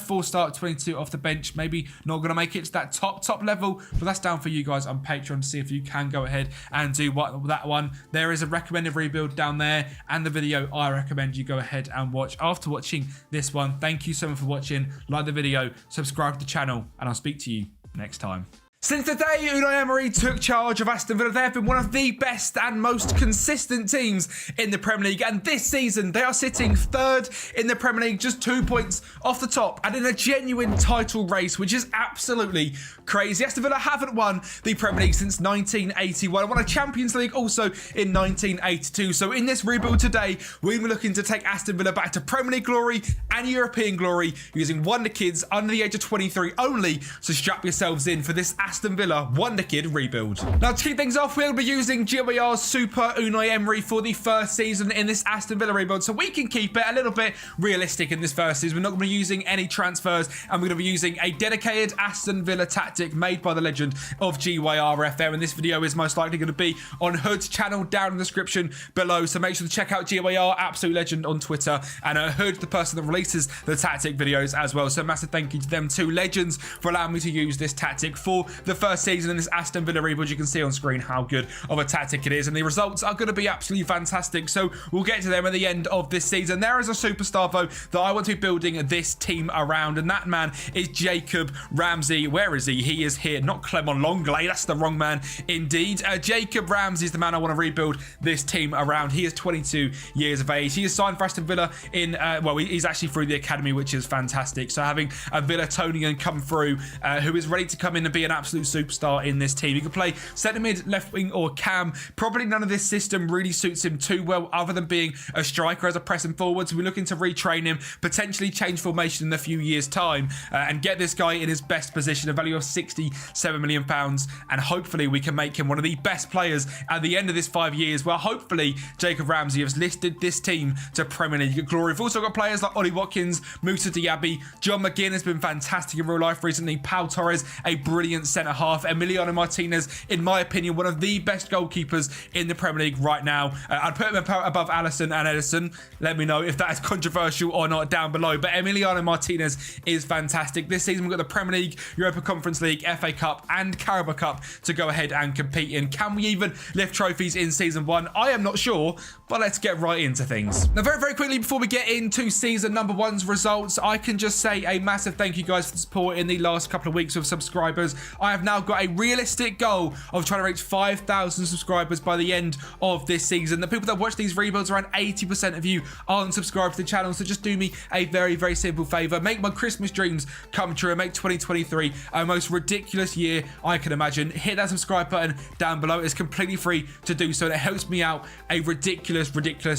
4 start, 22 off the bench. Maybe not going to make it to that top level, but that's down for you guys on Patreon to see if you can go ahead and do that one. There is a recommended rebuild down there, and the video I recommend you go ahead and watch after watching this one. Thank you so much for watching. Like the video, subscribe to the channel, and I'll speak to you next time. Since the day Unai Emery took charge of Aston Villa, they have been one of the best and most consistent teams in the Premier League. And this season, they are sitting 3rd in the Premier League, just 2 points off the top, and in a genuine title race, which is absolutely crazy. Aston Villa haven't won the Premier League since 1981. Won a Champions League also in 1982. So in this rebuild today, we're looking to take Aston Villa back to Premier League glory and European glory using wonder kids under the age of 23 only. So strap yourselves in for this Aston Villa wonder kid rebuild. Now, to kick things off, we'll be using GWR's Super Unai Emery for the first season in this Aston Villa rebuild, so we can keep it a little bit realistic in this first season. We're not going to be using any transfers, and we're going to be using a dedicated Aston Villa tactic made by the legend of GYR FM, and this video is most likely going to be on Hood's channel down in the description below, so make sure to check out GYR, absolute legend on Twitter, and Hood, the person that releases the tactic videos as well. So massive thank you to them two legends for allowing me to use this tactic for the first season in this Aston Villa rebuild. You can see on screen how good of a tactic it is, and the results are going to be absolutely fantastic, so we'll get to them at the end of this season. There is a superstar though that I want to be building this team around, and that man is Jacob Ramsey. Where is he? He is here, not Clement Longley, that's the wrong man indeed. Jacob Ramsey is the man I want to rebuild this team around. He is 22 years of age. He is signed for Aston Villa in well, he's actually through the academy, which is fantastic. So having a Villatonian come through who is ready to come in and be an absolute superstar in this team. He can play centre mid, left wing or cam. Probably none of this system really suits him too well other than being a striker as a pressing forward. So we're looking to retrain him, potentially change formation in a few years time and get this guy in his best position, a value of £67 million, and hopefully we can make him one of the best players at the end of this 5 years. Well, hopefully Jacob Ramsey has lifted this team to Premier League glory. We've also got players like Ollie Watkins, Moussa Diaby, John McGinn has been fantastic in real life recently, Pau Torres, a brilliant centre half, Emiliano Martinez, in my opinion, one of the best goalkeepers in the Premier League right now. I'd put him above Alisson and Edison. Let me know if that is controversial or not down below. But Emiliano Martinez is fantastic. This season, we've got the Premier League, Europa Conference League, FA Cup, and Carabao Cup to go ahead and compete in. Can we even lift trophies in Season 1? I am not sure, but let's get right into things. Now, very, very quickly, before we get into Season number 1's results, I can just say a massive thank you guys for the support in the last couple of weeks with subscribers. I have now got a realistic goal of trying to reach 5,000 subscribers by the end of this season. The people that watch these rebuilds, around 80% of you aren't subscribed to the channel, so just do me a very, very simple favor. Make my Christmas dreams come true and make 2023 our most ridiculous year I can imagine. Hit that subscribe button down below. It's completely free to do so, and it helps me out a ridiculous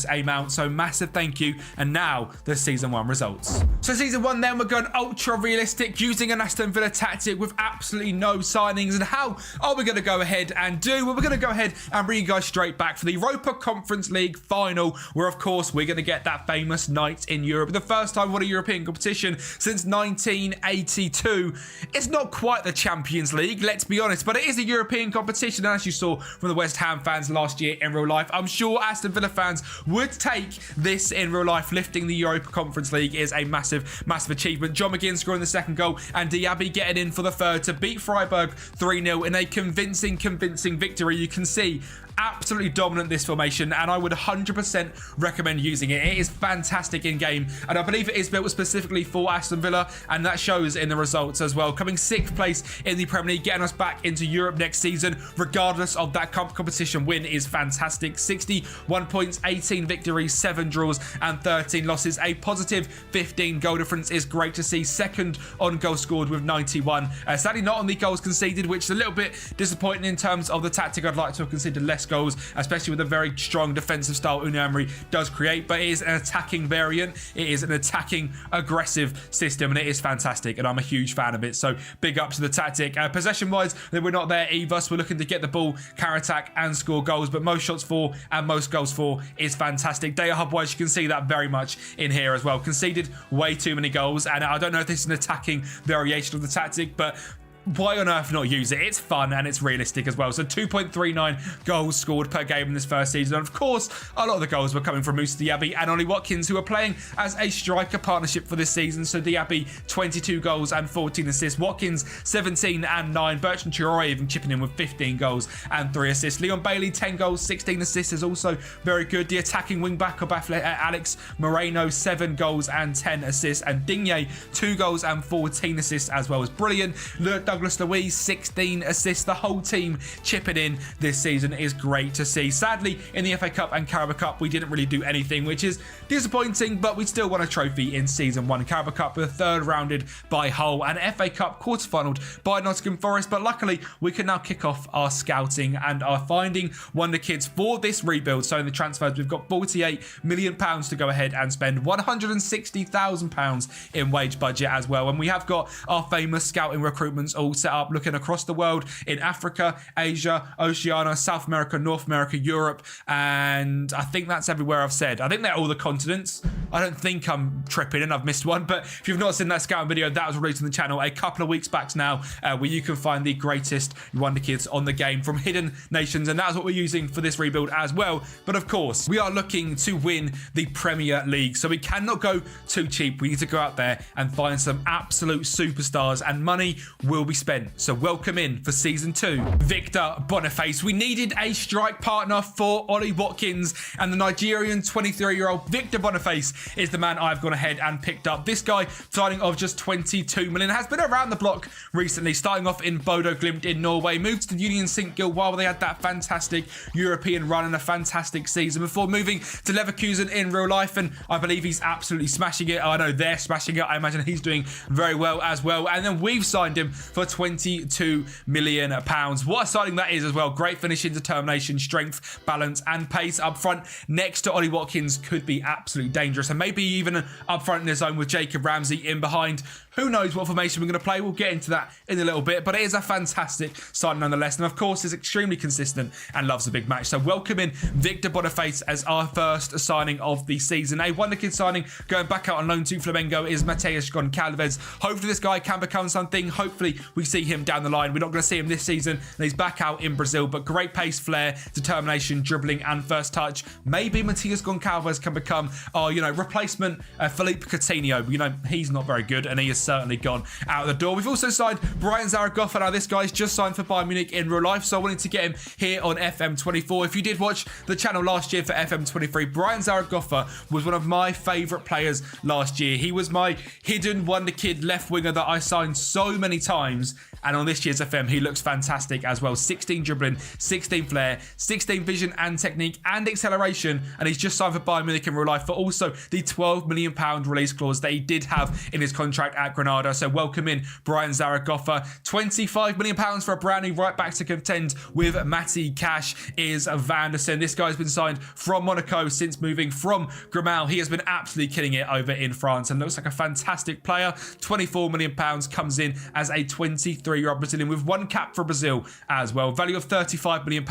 amount. So massive thank you. And now the Season 1 results. So Season 1 then, we're going ultra realistic using an Aston Villa tactic with absolutely no those signings and how are we going to go ahead and do? Well, we're going to go ahead and bring you guys straight back for the Europa Conference League final, where of course we're going to get that famous night in Europe. The first time we won a European competition since 1982. It's not quite the Champions League, let's be honest, but it is a European competition, and as you saw from the West Ham fans last year in real life, I'm sure Aston Villa fans would take this in real life. Lifting the Europa Conference League is a massive achievement. John McGinn scoring the second goal and Diaby getting in for the third to beat Freiburg 3-0 in a convincing victory. You can see absolutely dominant this formation, and I would 100% recommend using it. It is fantastic in game, and I believe it is built specifically for Aston Villa, and that shows in the results as well. Coming 6th place in the Premier League, getting us back into Europe next season, regardless of that competition win, is fantastic. 61 points, 18 victories, 7 draws, and 13 losses. A positive 15 goal difference is great to see. Second on goals scored with 91. Sadly, not on the goals conceded, which is a little bit disappointing in terms of the tactic. I'd like to have considered less goals, especially with the very strong defensive style Unai Emery does create, but it is an attacking variant. It is an attacking, aggressive system, and it is fantastic, and I'm a huge fan of it, so big up to the tactic. Possession-wise, we're not there either, so we're looking to get the ball, counter-attack, and score goals, but most shots for and most goals for is fantastic. Data hub-wise, you can see that very much in here as well. Conceded way too many goals, and I don't know if this is an attacking variation of the tactic, but why on earth not use it? It's fun and it's realistic as well. So 2.39 goals scored per game in this first season. And of course, a lot of the goals were coming from Moussa Diaby and Ollie Watkins, who are playing as a striker partnership for this season. So Diaby, 22 goals and 14 assists. Watkins, 17 and 9. Bertrand Traore even chipping in with 15 goals and 3 assists. Leon Bailey, 10 goals, 16 assists is also very good. The attacking wing-back of Alex Moreno, 7 goals and 10 assists. And Digne, 2 goals and 14 assists as well, as brilliant. Douglas Luiz, 16 assists. The whole team chipping in this season is great to see. Sadly, in the FA Cup and Carabao Cup, we didn't really do anything, which is disappointing, but we still won a trophy in Season 1. Carabao Cup, the third rounded by Hull, and FA Cup quarter-finaled by Nottingham Forest, but luckily, we can now kick off our scouting and are finding wonder kids for this rebuild. So in the transfers, we've got £48 million to go ahead and spend, £160,000 in wage budget as well, and we have got our famous scouting recruitments all set up, looking across the world in Africa, Asia, Oceania, South America, North America, Europe, and I think that's everywhere I've said. I think they're all the continents. I don't think I'm tripping and I've missed one, but if you've not seen that scouting video, that was released on the channel a couple of weeks back now, where you can find the greatest wonder kids on the game from hidden nations, and that's what we're using for this rebuild as well. But of course, we are looking to win the Premier League, so we cannot go too cheap. We need to go out there and find some absolute superstars, and money will be spent. So welcome in for Season 2, Victor Boniface. We needed a strike partner for Ollie Watkins, and the Nigerian 23-year-old Victor Boniface is the man I've gone ahead and picked up. This guy, signing of just 22 million, has been around the block recently, starting off in Bodo Glimt in Norway, moved to Union St-Gil while they had that fantastic European run and a fantastic season before moving to Leverkusen in real life, and I believe he's absolutely smashing it. I know they're smashing it. I imagine he's doing very well as well, and then we've signed him for £22 million. What a signing that is as well. Great finishing, determination, strength, balance, and pace up front next to Ollie Watkins could be absolutely dangerous, and maybe even up front in his own with Jacob Ramsey in behind. Who knows what formation we're going to play? We'll get into that in a little bit, but it is a fantastic signing nonetheless, and of course is extremely consistent and loves a big match. So welcome in Victor Boniface as our first signing of the season. A wonder kid signing going back out on loan to Flamengo is Mateus Goncalves. Hopefully this guy can become something. Hopefully we see him down the line. We're not going to see him this season, and he's back out in Brazil, but great pace, flair, determination, dribbling, and first touch. Maybe Mateus Goncalves can become our, replacement Philippe Coutinho. He's not very good, and he is certainly gone out the door. We've also signed Brian Zaragoza. Now, this guy's just signed for Bayern Munich in real life, so I wanted to get him here on FM24. If you did watch the channel last year for FM23, Brian Zaragoza was one of my favourite players last year. He was my hidden wonder kid left winger that I signed so many times, and on this year's FM, he looks fantastic as well. 16 dribbling, 16 flair, 16 vision and technique and acceleration, and he's just signed for Bayern Munich in real life for also the £12 million release clause that he did have in his contract at Granada. So welcome in Brian Zaragoza. £25 million for a brand new right back to contend with Matty Cash is Vanderson. This guy's been signed from Monaco since moving from Gramel. He has been absolutely killing it over in France and looks like a fantastic player. £24 million comes in as a 23-year-old Brazilian with one cap for Brazil as well. Value of £35 million,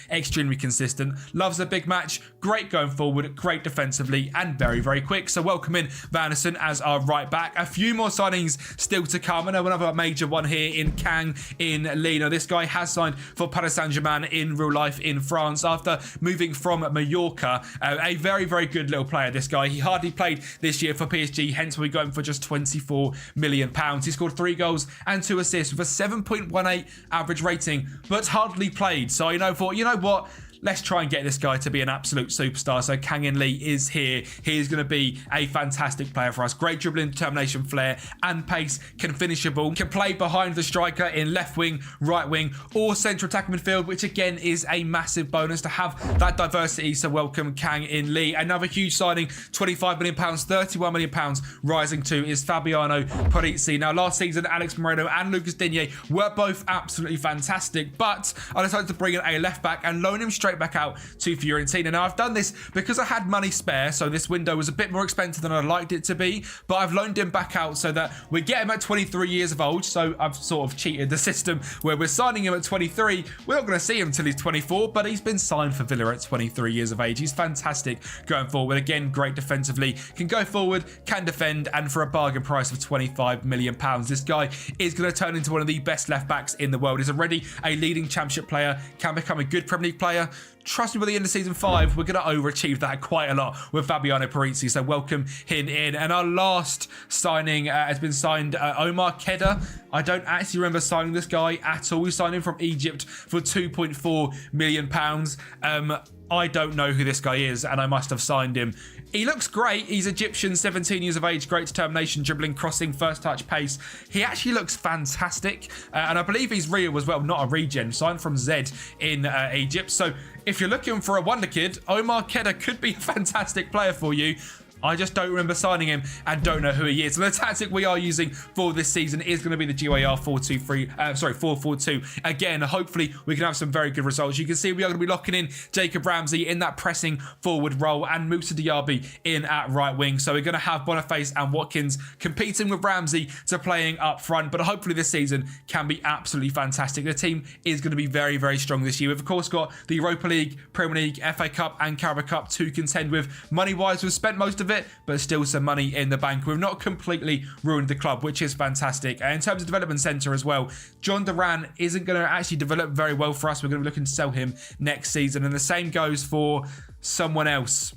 extremely consistent. Loves a big match, great going forward, great defensively, and very, very quick. So welcome in Vanderson as our right back. A few more signings still to come. I know another major one here in Kang in Lille. Now, this guy has signed for Paris Saint-Germain in real life in France after moving from Mallorca. A very, very good little player, this guy. He hardly played this year for PSG, hence we got him for just £24 million. He scored 3 goals and 2 assists with a 7.18 average rating, but hardly played. So I thought, you know what? Let's try and get this guy to be an absolute superstar. So Kang In Lee is here. He is going to be a fantastic player for us. Great dribbling, determination, flair, and pace. Can finish a ball. Can play behind the striker in left wing, right wing, or central attacking midfield, which again is a massive bonus to have that diversity. So welcome Kang In Lee. Another huge signing, £25 million, £31 million rising to is Fabiano Parisi. Now, last season, Alex Moreno and Lucas Digne were both absolutely fantastic, but I decided to bring in a left back and loan him straight back out to Fiorentina. Now, I've done this because I had money spare, so this window was a bit more expensive than I liked it to be, but I've loaned him back out so that we get him at 23 years of age. So I've sort of cheated the system where we're signing him at 23. We're not going to see him until he's 24, but he's been signed for Villa at 23 years of age. He's fantastic going forward. Again, great defensively, can go forward, can defend, and for a bargain price of £25 million, this guy is going to turn into one of the best left backs in the world. He's already a leading championship player, can become a good Premier League player. Trust me, by the end of season 5, we're going to overachieve that quite a lot with Fabiano Parisi. So welcome him in. And our last signing has been signed, Omar Keda. I don't actually remember signing this guy at all. We signed him from Egypt for £2.4 million. I don't know who this guy is, and I must have signed him. He looks great. He's Egyptian, 17 years of age, great determination, dribbling, crossing, first touch, pace. He actually looks fantastic, and I believe he's real as well, not a regen, signed from Z in Egypt. So if you're looking for a wonder kid, Omar Keda could be a fantastic player for you. I just don't remember signing him and don't know who he is. So the tactic we are using for this season is going to be the GYR 4-4-2. Again, hopefully we can have some very good results. You can see we are going to be locking in Jacob Ramsey in that pressing forward role and Moussa Diaby in at right wing. So we're going to have Boniface and Watkins competing with Ramsey to playing up front. But hopefully this season can be absolutely fantastic. The team is going to be very, very strong this year. We've of course got the Europa League, Premier League, FA Cup and Carabao Cup to contend with. Money-wise, we've spent most of it, but still some money in the bank. We've not completely ruined the club, which is fantastic. And in terms of development centre as well, John Duran isn't going to actually develop very well for us. We're going to be looking to sell him next season, and the same goes for someone else.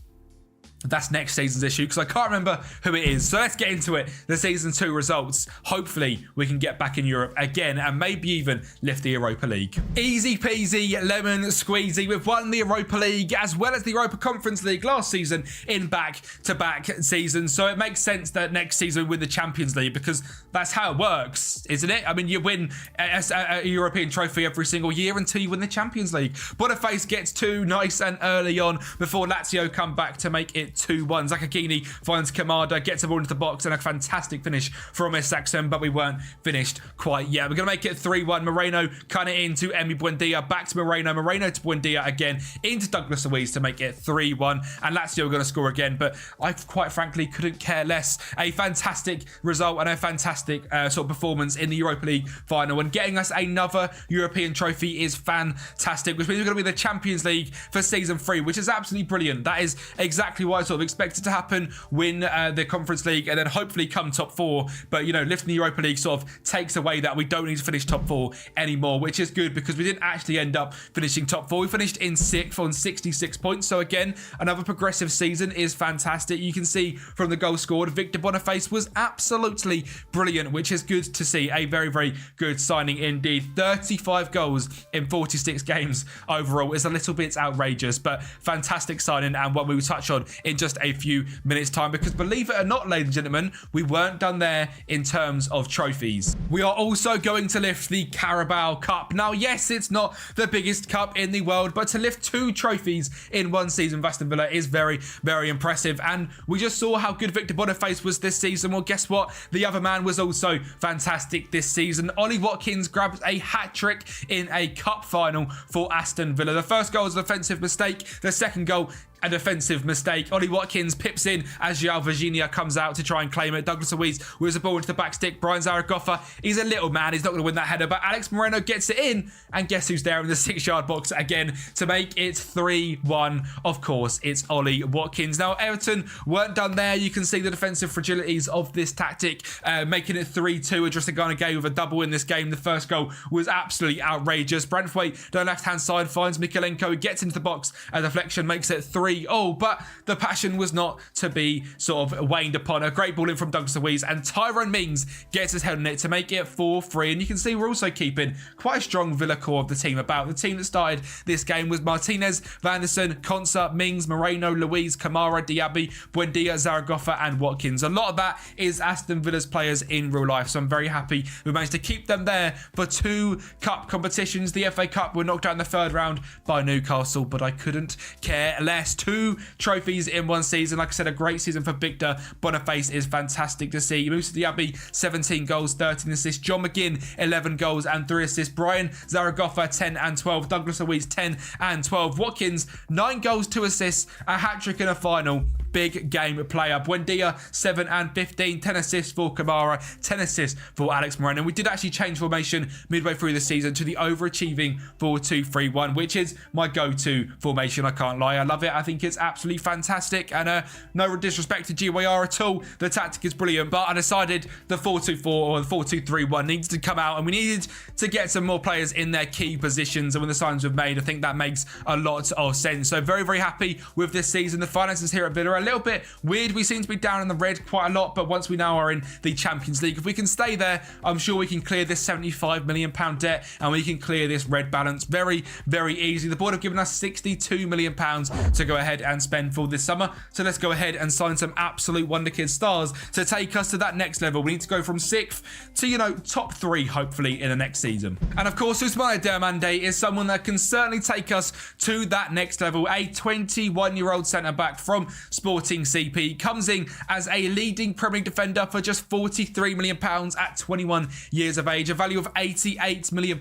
That's next season's issue because I can't remember who it is. So let's get into it. The season 2 results. Hopefully we can get back in Europe again and maybe even lift the Europa League. Easy peasy lemon squeezy. We've won the Europa League as well as the Europa Conference League last season in back-to-back seasons. So it makes sense that next season we win the Champions League because that's how it works, isn't it? I mean, you win a European trophy every single year until you win the Champions League. Boniface gets 2 nice and early on before Lazio come back to make it 2-1. Zakagini finds Kamada, gets the ball into the box, and a fantastic finish from Saxon, but we weren't finished quite yet. We're going to make it 3-1. Moreno cut it into Emi Buendia, back to Moreno to Buendia again, into Douglas Luiz to make it 3-1, and Lazio are going to score again, but I quite frankly couldn't care less. A fantastic result and a fantastic sort of performance in the Europa League final, and getting us another European trophy is fantastic, which means we're going to be the Champions League for season 3, which is absolutely brilliant. That is exactly what I sort of expected to happen, win the Conference League and then hopefully come top 4, but you know, lifting the Europa League sort of takes away that we don't need to finish top 4 anymore, which is good because we didn't actually end up finishing top 4. We finished in 6th on 66 points, so again, another progressive season is fantastic. You can see from the goals scored, Victor Boniface was absolutely brilliant, which is good to see. A very, very good signing indeed. 35 goals in 46 games overall is a little bit outrageous, but fantastic signing and one we will touch on in just a few minutes time, because believe it or not, ladies and gentlemen, we weren't done there in terms of trophies. We are also going to lift the Carabao Cup. Now, yes, it's not the biggest cup in the world, but to lift 2 trophies in one season for Aston Villa is very, very impressive. And we just saw how good Victor Boniface was this season. Well, guess what? The other man was also fantastic this season. Ollie Watkins grabbed a hat-trick in a cup final for Aston Villa. The first goal was an offensive mistake. The second goal, a defensive mistake. Ollie Watkins pips in as João Virginia comes out to try and claim it. Douglas Luiz wheels the ball into the back stick. Brian Zaragoza, he's a little man. He's not going to win that header, but Alex Moreno gets it in. And guess who's there in the 6-yard box again to make it 3-1? Of course, it's Ollie Watkins. Now, Everton weren't done there. You can see the defensive fragilities of this tactic, making it 3-2. Adrissa Gana Gay with a double in this game. The first goal was absolutely outrageous. Branthwaite down the left-hand side finds Mikalenko, gets into the box. A deflection makes it 3-0, but the passion was not to be sort of waned upon. A great ball in from Douglas Luiz, and Tyrone Mings gets his head on it to make it 4-3. And you can see we're also keeping quite a strong Villa core of the team about. The team that started this game was Martinez, Vanderson, Konsa, Mings, Moreno, Luiz, Kamara, Diaby, Buendia, Zaragoza and Watkins. A lot of that is Aston Villa's players in real life, so I'm very happy we managed to keep them there for 2 cup competitions. The FA Cup were knocked out in the 3rd round by Newcastle, but I couldn't care less. 2 trophies in one season. Like I said, a great season for Victor Boniface is fantastic to see. Moussa Diaby, 17 goals, 13 assists. John McGinn, 11 goals and 3 assists. Brian Zaragoza, 10 and 12. Douglas Luiz, 10 and 12. Watkins, 9 goals, 2 assists, a hat-trick in a final. Big game player. Buendia, 7 and 15. 10 assists for Kamara, 10 assists for Alex Moreno. We did actually change formation midway through the season to the overachieving 4-2-3-1, which is my go-to formation. I can't lie. I love it. I think it's absolutely fantastic. And no disrespect to GYR at all. The tactic is brilliant. But I decided the 4-2-4 or the 4-2-3-1 needs to come out. And we needed to get some more players in their key positions. And when the signs were made, I think that makes a lot of sense. So very, very happy with this season. The finances here at Villa are a little bit weird. We seem to be down in the red quite a lot, but once we now are in the Champions League, if we can stay there, I'm sure we can clear this £75 million debt and we can clear this red balance very, very easy. The board have given us £62 million to go ahead and spend for this summer. So let's go ahead and sign some absolute wonderkid stars to take us to that next level. We need to go from 6th to, top 3, hopefully, in the next season. And of course, Ousmane Diomande is someone that can certainly take us to that next level. A 21-year-old centre-back from Sporting CP comes in as a leading Premier League defender for just £43 million at 21 years of age, a value of £88 million.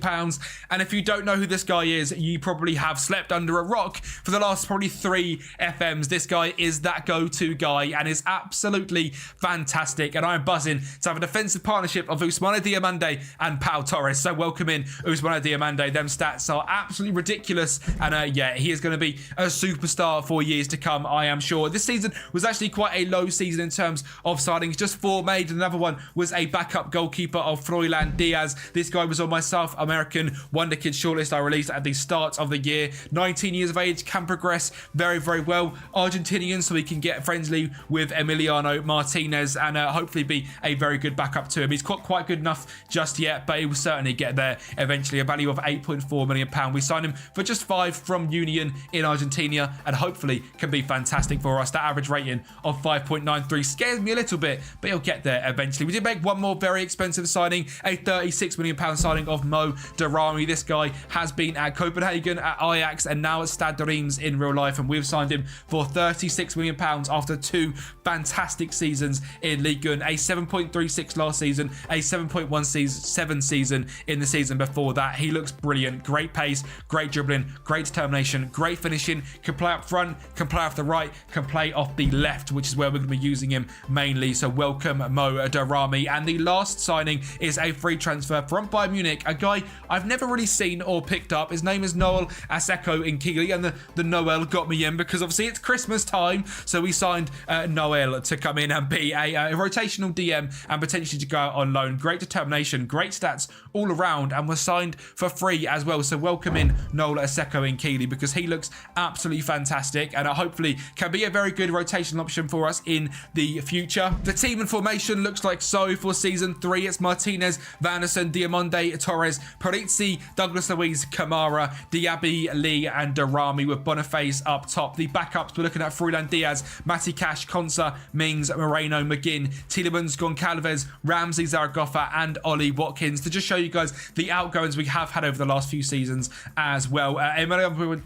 And if you don't know who this guy is, you probably have slept under a rock for the last probably 3 FMs. This guy is that go-to guy and is absolutely fantastic. And I'm buzzing to have a defensive partnership of Ousmane Diomande and Pau Torres. So welcome in Ousmane Diomande. Them stats are absolutely ridiculous. And yeah, he is going to be a superstar for years to come, I am sure. This season was actually quite a low season in terms of signings. Just 4 made. Another one was a backup goalkeeper of Froilan Diaz. This guy was on my South American Wonder Kid shortlist I released at the start of the year. 19 years of age, can progress very, very well. Argentinian, so he can get friendly with Emiliano Martinez and hopefully be a very good backup to him. He's not quite good enough just yet, but he will certainly get there eventually. A value of £8.4 million. We signed him for just 5 from Union in Argentina and hopefully can be fantastic for us. That average rating of 5.93 scares me a little bit, but he'll get there eventually. We did make one more very expensive signing, a £36 million signing of Mo Darami. This guy has been at Copenhagen, at Ajax, and now at Stade Reims in real life, and we've signed him for £36 million after 2 fantastic seasons in Ligue 1, a 7.36 last season, a 7.17 season in the season before that. He looks brilliant. Great pace, great dribbling, great determination, great finishing, can play up front, can play off the right, can play off the left, which is where we're going to be using him mainly. So welcome Mo Darami. And the last signing is a free transfer from Bayern Munich, a guy I've never really seen or picked up. His name is Noel Aseko in Keighley, and the Noel got me in because obviously it's Christmas time, so we signed Noel to come in and be a rotational DM and potentially to go out on loan. Great determination, great stats all around, and was signed for free as well. So welcome in Noel Aseko in Keighley because he looks absolutely fantastic and hopefully can be a very good good rotation option for us in the future. The team and formation looks like so for season 3. It's Martinez, Vanderson, Diamonde, Torres, Parisi, Douglas Luiz, Kamara, Diaby, Lee, and Darami with Boniface up top. The backups, we're looking at Froilan Diaz, Matty Cash, Konsa, Mings, Moreno, McGinn, Tielemans, Goncalves, Ramsey, Zaragoza, and Ollie Watkins, to just show you guys the outgoings we have had over the last few seasons as well. Emiliano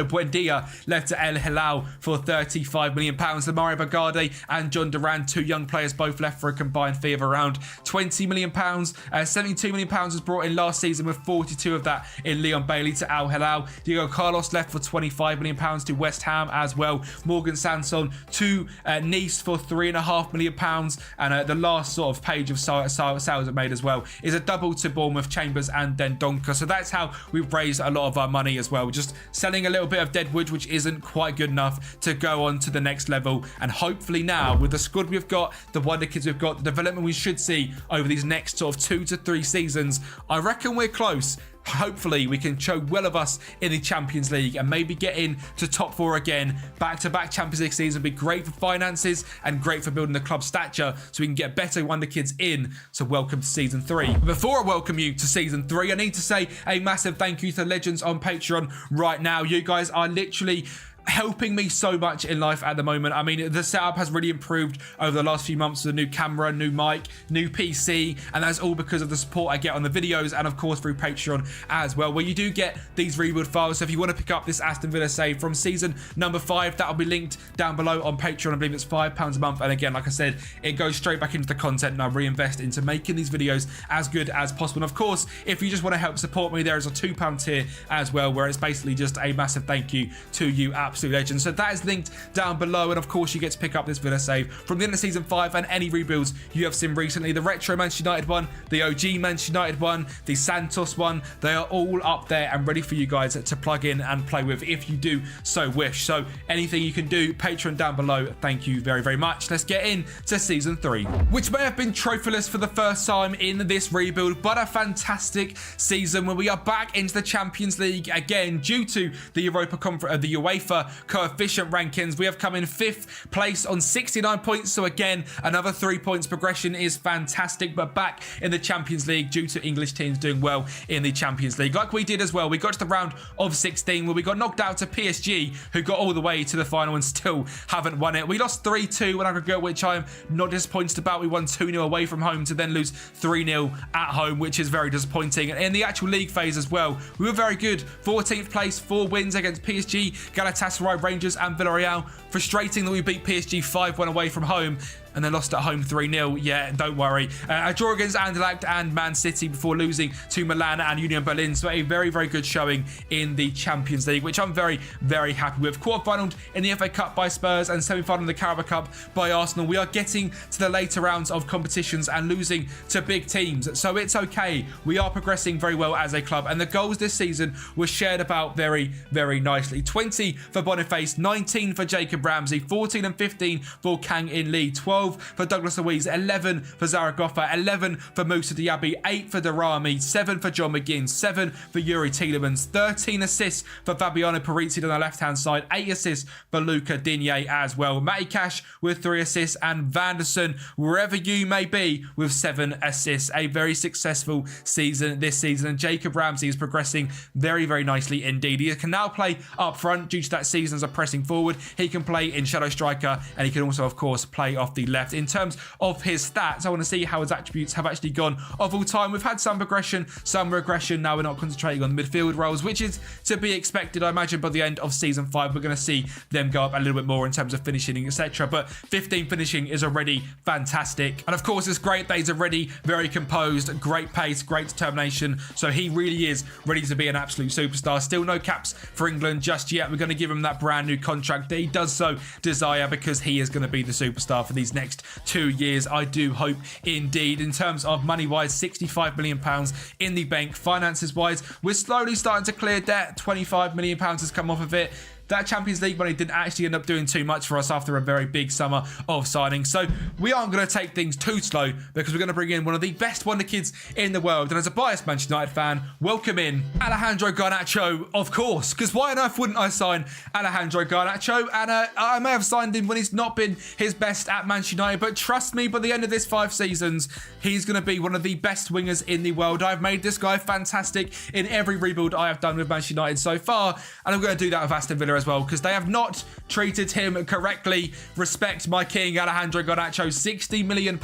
Buendia left to El Hilal for £35 million. Lamari Bagade and John Duran, 2 young players, both left for a combined fee of around £20 million. £72 million was brought in last season, with 42 of that in Leon Bailey to Al Hilal. Diego Carlos left for £25 million to West Ham as well. Morgan Sanson to Nice for £3.5 million. And the last sort of page of sales it made as well is a double to Bournemouth, Chambers, and then Donker. So that's how we've raised a lot of our money as well. Just selling a little bit of Deadwood, which isn't quite good enough to go on to the next level. And hopefully now, with the squad we've got, the wonder kids we've got, the development we should see over these next sort of 2 to 3 seasons, I reckon we're close. Hopefully we can show well of us in the Champions League and maybe get in to top 4 again. Back-to-back Champions League season would be great for finances and great for building the club stature, so we can get better wonder kids in. So welcome to season 3. Before I welcome you to season 3, I need to say a massive thank you to the legends on Patreon right now. You guys are literally helping me so much in life at the moment. I mean, the setup has really improved over the last few months with a new camera, new mic, new PC, and that's all because of the support I get on the videos and of course through Patreon as well, where you do get these rebuild files. So if you want to pick up this Aston Villa save from season number 5, that'll be linked down below on Patreon. I believe it's £5 a month, and again, like I said, it goes straight back into the content and I reinvest into making these videos as good as possible. And of course, if you just want to help support me, there is a £2 tier as well, where it's basically just a massive thank you to you absolute legends. So that is linked down below, and of course you get to pick up this Villa save from the end of season 5 and any rebuilds you have seen recently. The retro Manchester United one, the OG Manchester United one, the Santos one, they are all up there and ready for you guys to plug in and play with if you do so wish. So anything you can do, Patreon down below. Thank you very, very much. Let's get in to season 3, which may have been trophyless for the first time in this rebuild, but a fantastic season where we are back into the Champions League again due to the Europa Conference, the UEFA coefficient rankings. We have come in 5th place on 69 points, so again another 3 points progression is fantastic, but back in the Champions League due to English teams doing well in the Champions League, like we did as well. We got to the round of 16 where we got knocked out to PSG, who got all the way to the final and still haven't won it. We lost 3-2 in aggregate, which I'm not disappointed about. We won 2-0 away from home to then lose 3-0 at home, which is very disappointing. And in the actual league phase as well, we were very good. 14th place, 4 wins against PSG, Galatasaray, Rangers and Villarreal. Frustrating that we beat PSG 5-1 away from home and then lost at home 3-0. Yeah, don't worry. A draw against Anderlecht and Man City before losing to Milan and Union Berlin. So a very, very good showing in the Champions League, which I'm very, very happy with. Quarter-final in the FA Cup by Spurs and semi-final in the Carabao Cup by Arsenal. We are getting to the later rounds of competitions and losing to big teams. So it's okay. We are progressing very well as a club. And the goals this season were shared about very, very nicely. 20 for Boniface, 19 for Jacob Ramsey, 14 and 15 for Kang In Lee, 12 for Douglas Luiz, 11 for Zaragoza, 11 for Moussa Diaby, 8 for Darami, 7 for John McGinn, 7 for Yuri Tielemans, 13 assists for Fabiano Parisi on the left-hand side, 8 assists for Luca Digne as well. Matty Cash with 3 assists, and Vanderson, wherever you may be, with 7 assists. A very successful season this season, and Jacob Ramsey is progressing very, very nicely indeed. He can now play up front due to that season as a pressing forward. He can play in shadow striker, and he can also, of course, play off the left. In terms of his stats, I want to see how his attributes have actually gone of all time. We've had some progression, some regression. Now we're not concentrating on the midfield roles, which is to be expected. I imagine by the end of season 5, we're going to see them go up a little bit more in terms of finishing, etc. But 15 finishing is already fantastic. And of course, it's great that he's already very composed, great pace, great determination. So he really is ready to be an absolute superstar. Still no caps for England just yet. We're going to give him that brand new contract that he does so desire, because he is going to be the superstar for these next 2 years, I do hope indeed. In terms of money wise, £65 million in the bank. Finances wise, we're slowly starting to clear debt. £25 million has come off of it. that Champions League money didn't actually end up doing too much for us after a very big summer of signings. So we aren't going to take things too slow because we're going to bring in one of the best wonder kids in the world. And as a biased Manchester United fan, welcome in Alejandro Garnacho, of course, because why on earth wouldn't I sign Alejandro Garnacho? And I may have signed him when he's not been his best at Manchester United, but trust me, by the end of this 5 seasons, he's going to be one of the best wingers in the world. I've made this guy fantastic in every rebuild I have done with Manchester United so far, and I'm going to do that with Aston Villa as well, because they have not treated him correctly. Respect my king, Alejandro Garnacho. £60 million,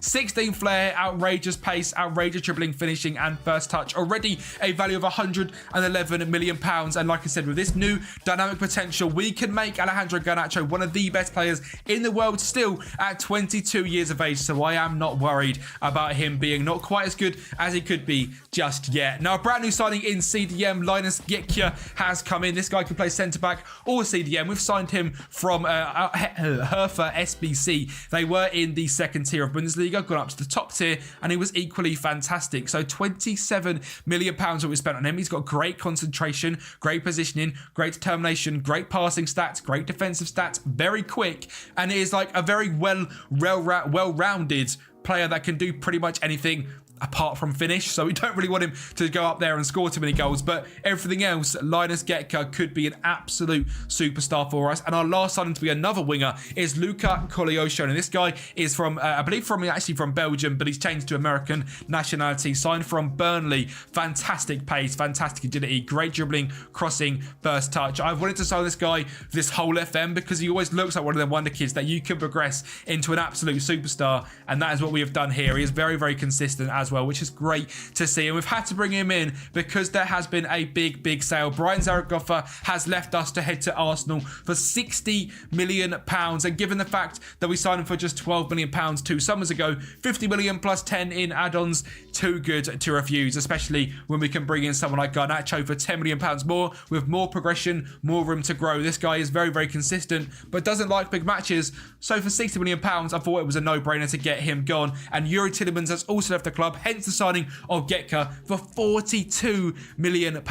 16 flair, outrageous pace, outrageous dribbling, finishing, and first touch. Already a value of £111 million. And like I said, with this new dynamic potential, we can make Alejandro Garnacho one of the best players in the world still at 22 years of age. So I am not worried about him being not quite as good as he could be just yet. Now, a brand new signing in CDM, Linus Gekja, has come in. This guy can play centre-back or CDM. We've signed him from Hertha SBC. They were in the second tier of Bundesliga, gone up to the top tier, and he was equally fantastic. So £27 million what we spent on him. He's got great concentration, great positioning, great determination, great passing stats, great defensive stats, very quick, and is like a very well-rounded player that can do pretty much anything apart from finish. So we don't really want him to go up there and score too many goals, but everything else, Linus Gekja could be an absolute superstar for us. And our last signing to be another winger is Luka Koleosho, and this guy is from I believe actually from Belgium, but he's changed to American nationality. Signed from Burnley. Fantastic pace, fantastic agility, great dribbling, crossing, first touch. I've wanted to sign this guy this whole FM because he always looks like one of the wonder kids that you can progress into an absolute superstar, and that is what we have done here. He is very, very consistent as well, which is great to see. And we've had to bring him in because there has been a big sale. Brian Zaragoza has left us to head to Arsenal for £60 million. And given the fact that we signed him for just £12 million 2 summers ago, 50 million plus 10 in add-ons, too good to refuse, especially when we can bring in someone like Garnacho for £10 million more with more progression, more room to grow. This guy is very, very consistent, but doesn't like big matches. So for £60 million, I thought it was a no-brainer to get him gone. And Yuri Tillemans has also left the club, hence the signing of Gekja for £42 million.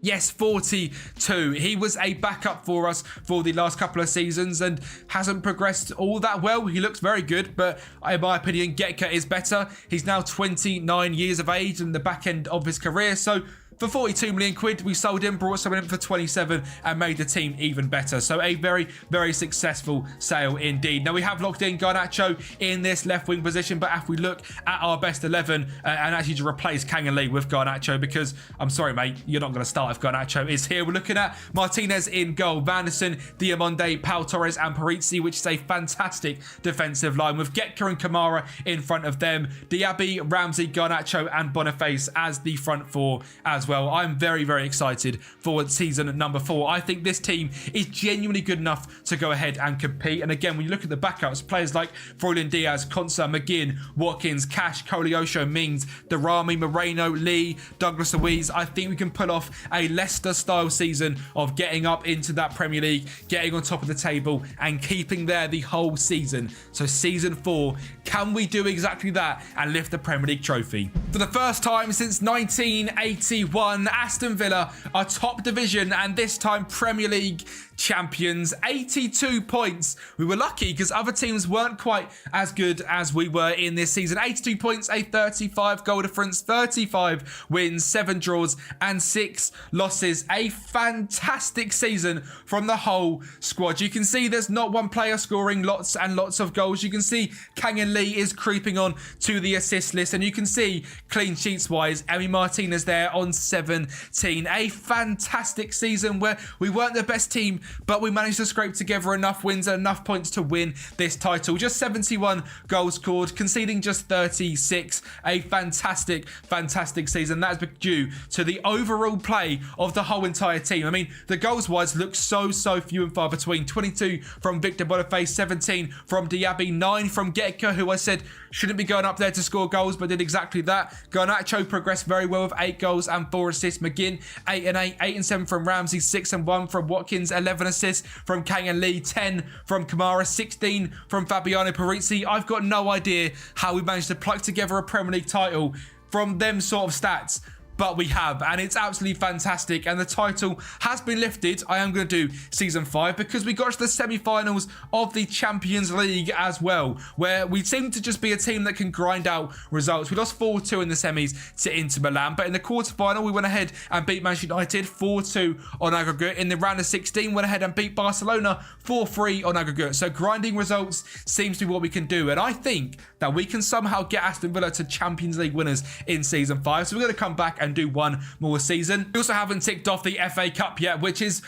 Yes, 42. He was a backup for us for the last couple of seasons and hasn't progressed all that well. He looks very good, but in my opinion, Gekja is better. He's now 29 years of age and the back end of his career, so for 42 million quid, we sold him, brought someone in for 27 and made the team even better. So a very, very successful sale indeed. Now we have locked in Garnacho in this left wing position, but if we look at our best 11 and actually to replace Kang and Lee with Garnacho, because I'm sorry, mate, you're not going to start if Garnacho is here. We're looking at Martinez in goal, Vanderson, Diamonde, Pau Torres and Parizzi, which is a fantastic defensive line with Gekja and Kamara in front of them, Diaby, Ramsey, Garnacho and Boniface as the front four as well. I'm very, very excited for season number 4. I think this team is genuinely good enough to go ahead and compete. And again, when you look at the backups, players like Froylan Diaz, Konsa, McGinn, Watkins, Cash, Koleosho, Mings, Darami, Moreno, Lee, Douglas Luiz, I think we can pull off a Leicester-style season of getting up into that Premier League, getting on top of the table and keeping there the whole season. So season 4, can we do exactly that and lift the Premier League trophy? For the first time since 1981, Aston Villa are top division and this time Premier League champions. 82 points. We were lucky because other teams weren't quite as good as we were in this season. 82 points, a 35 goal difference, 35 wins, 7 draws and 6 losses. A fantastic season from the whole squad. You can see there's not one player scoring lots and lots of goals. You can see Kang and Lee is creeping on to the assist list, and you can see clean sheets wise, Emi Martinez there on 17. A fantastic season where we weren't the best team, but we managed to scrape together enough wins and enough points to win this title. Just 71 goals scored, conceding just 36. A fantastic, fantastic season. That is due to the overall play of the whole entire team. I mean, the goals-wise look so few and far between. 22 from Victor Boniface, 17 from Diaby, 9 from Gekja, who I said shouldn't be going up there to score goals, but did exactly that. Garnacho progressed very well with 8 goals and 4 assists. McGinn, 8 and 8, 8 and 7 from Ramsey, 6 and 1 from Watkins, 11 assists from Kang and Lee, 10 from Kamara, 16 from Fabiano Parizzi. I've got no idea how we managed to pluck together a Premier League title from them sort of stats. but we have, and it's absolutely fantastic. And the title has been lifted. I am going to do season 5 because we got to the semi-finals of the Champions League as well, where we seem to just be a team that can grind out results. We lost 4-2 in the semis to Inter Milan, but in the quarter-final we went ahead and beat Manchester United 4-2 on aggregate. In the round of 16 went ahead and beat Barcelona 4-3 on aggregate. So grinding results seems to be what we can do, and I think that we can somehow get Aston Villa to Champions League winners in season 5. So we're going to come back and do one more season. We also haven't ticked off the FA Cup yet, which is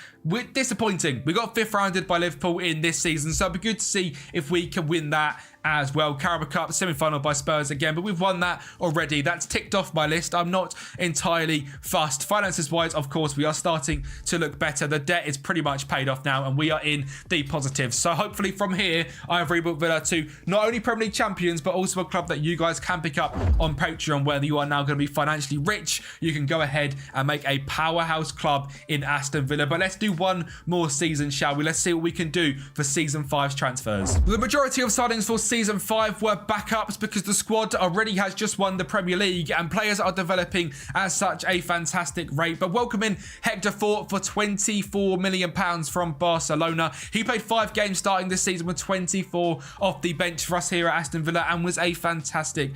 disappointing. We got 5th rounded by Liverpool in this season, so it'd be good to see if we can win that as well. Carabao Cup semi-final by Spurs again, but we've won that already. That's ticked off my list. I'm not entirely fussed. Finances wise, of course, we are starting to look better. The debt is pretty much paid off now, and we are in the positives. So hopefully from here, I have rebuilt Villa to not only Premier League champions, but also a club that you guys can pick up on Patreon, where you are now going to be financially rich. You can go ahead and make a powerhouse club in Aston Villa. But let's do one more season, shall we? Let's see what we can do for season 5's transfers. The majority of signings for season 5 were backups because the squad already has just won the Premier League and players are developing at such a fantastic rate. But welcoming Hector Fort for £24 million from Barcelona. He played 5 games starting this season with 24 off the bench for us here at Aston Villa and was a fantastic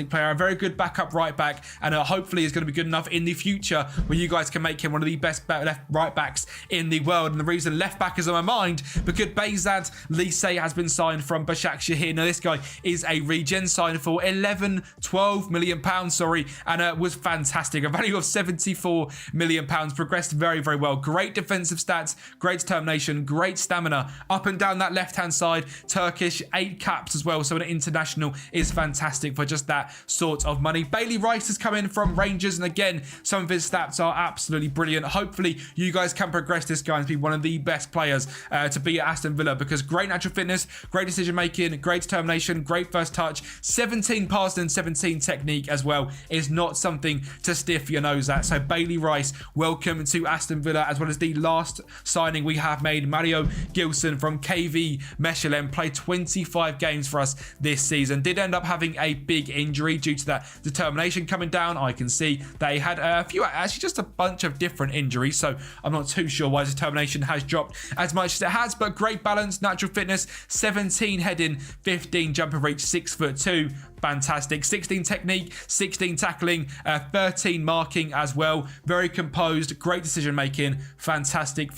player. A very good backup right back, and hopefully is going to be good enough in the future where you guys can make him one of the best left right backs in the world. And the reason left back is on my mind because Behzad Lise has been signed from Başakşehir. Now this guy is a regen sign for £12 million, and was fantastic. A value of £74 million. Progressed very well. Great defensive stats, great determination, great stamina up and down that left hand side. Turkish, 8 caps as well, so an international is fantastic for just that sort of money. Bailey Rice has come in from Rangers, and again some of his stats are absolutely brilliant. Hopefully you guys can progress this guy and be one of the best players to be at Aston Villa, because great natural fitness, great decision making, great determination, great first touch, 17 passing and 17 technique as well is not something to stiff your nose at. So Bailey Rice, welcome to Aston Villa, as well as the last signing we have made, Mario Gilson from KV Mechelen, played 25 games for us this season. Did end up having a big injury due to that determination coming down. I can see that he had a few, actually just a bunch of different injuries, so I'm not too sure why his determination has dropped as much as it has, but great balance, natural fitness, 17 heading, 15 jumper reach, 6'2", fantastic, 16 technique, 16 tackling, 13 marking as well. Very composed, great decision making, fantastic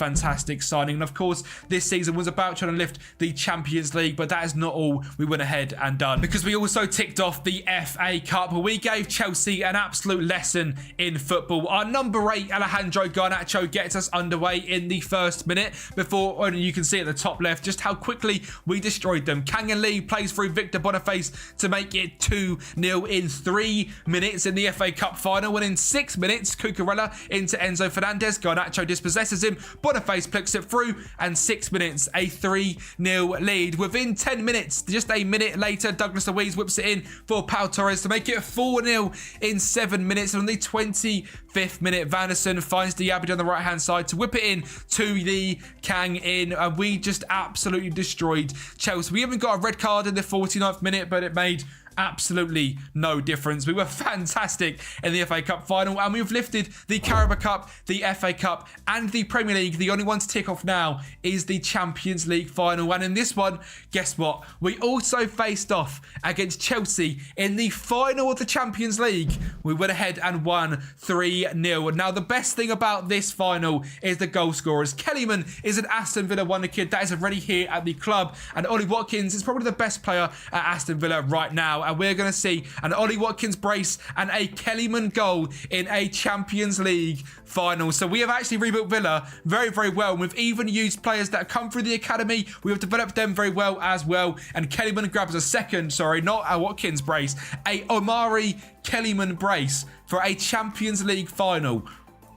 signing. And of course this season was about trying to lift the Champions League, but that is not all we went ahead and done, because we also ticked off the FA Cup, where we gave Chelsea an absolute lesson in football. Our number 8 Alejandro Garnacho gets us underway in the first minute, before, and you can see at the top left just how quickly we destroyed them. Kang and Lee plays through Victor Boniface to make it 2-0 in 3 minutes in the FA Cup final, and in 6 minutes Cucurella into Enzo Fernandez. Garnacho dispossesses him, Boniface flicks it through, and 6 minutes, a 3-0 lead. Within 10 minutes, just a minute later, Douglas Luiz whips it in for Pau Torres to make it 4-0 in 7 minutes. And on the 25th minute, Vanderson finds Diaby on the right hand side to whip it in to the Kang in, and we just absolutely destroyed Chelsea. We even got a red card in the 49th minute, but it made absolutely no difference. We were fantastic in the FA Cup final, and we've lifted the Carabao Cup, the FA Cup, and the Premier League. The only one to tick off now is the Champions League final, and in this one, guess what? We also faced off against Chelsea in the final of the Champions League. We went ahead and won 3-0. Now, the best thing about this final is the goal scorers. Kellyman is an Aston Villa wonder kid that is already here at the club, and Ollie Watkins is probably the best player at Aston Villa right now. And we're going to see an Ollie Watkins brace and a Kellyman goal in a Champions League final. So we have actually rebuilt Villa very well. And we've even used players that have come through the academy. We have developed them very well as well. And Kellyman grabs a second, not a Watkins brace, a Omari Kellyman brace for a Champions League final.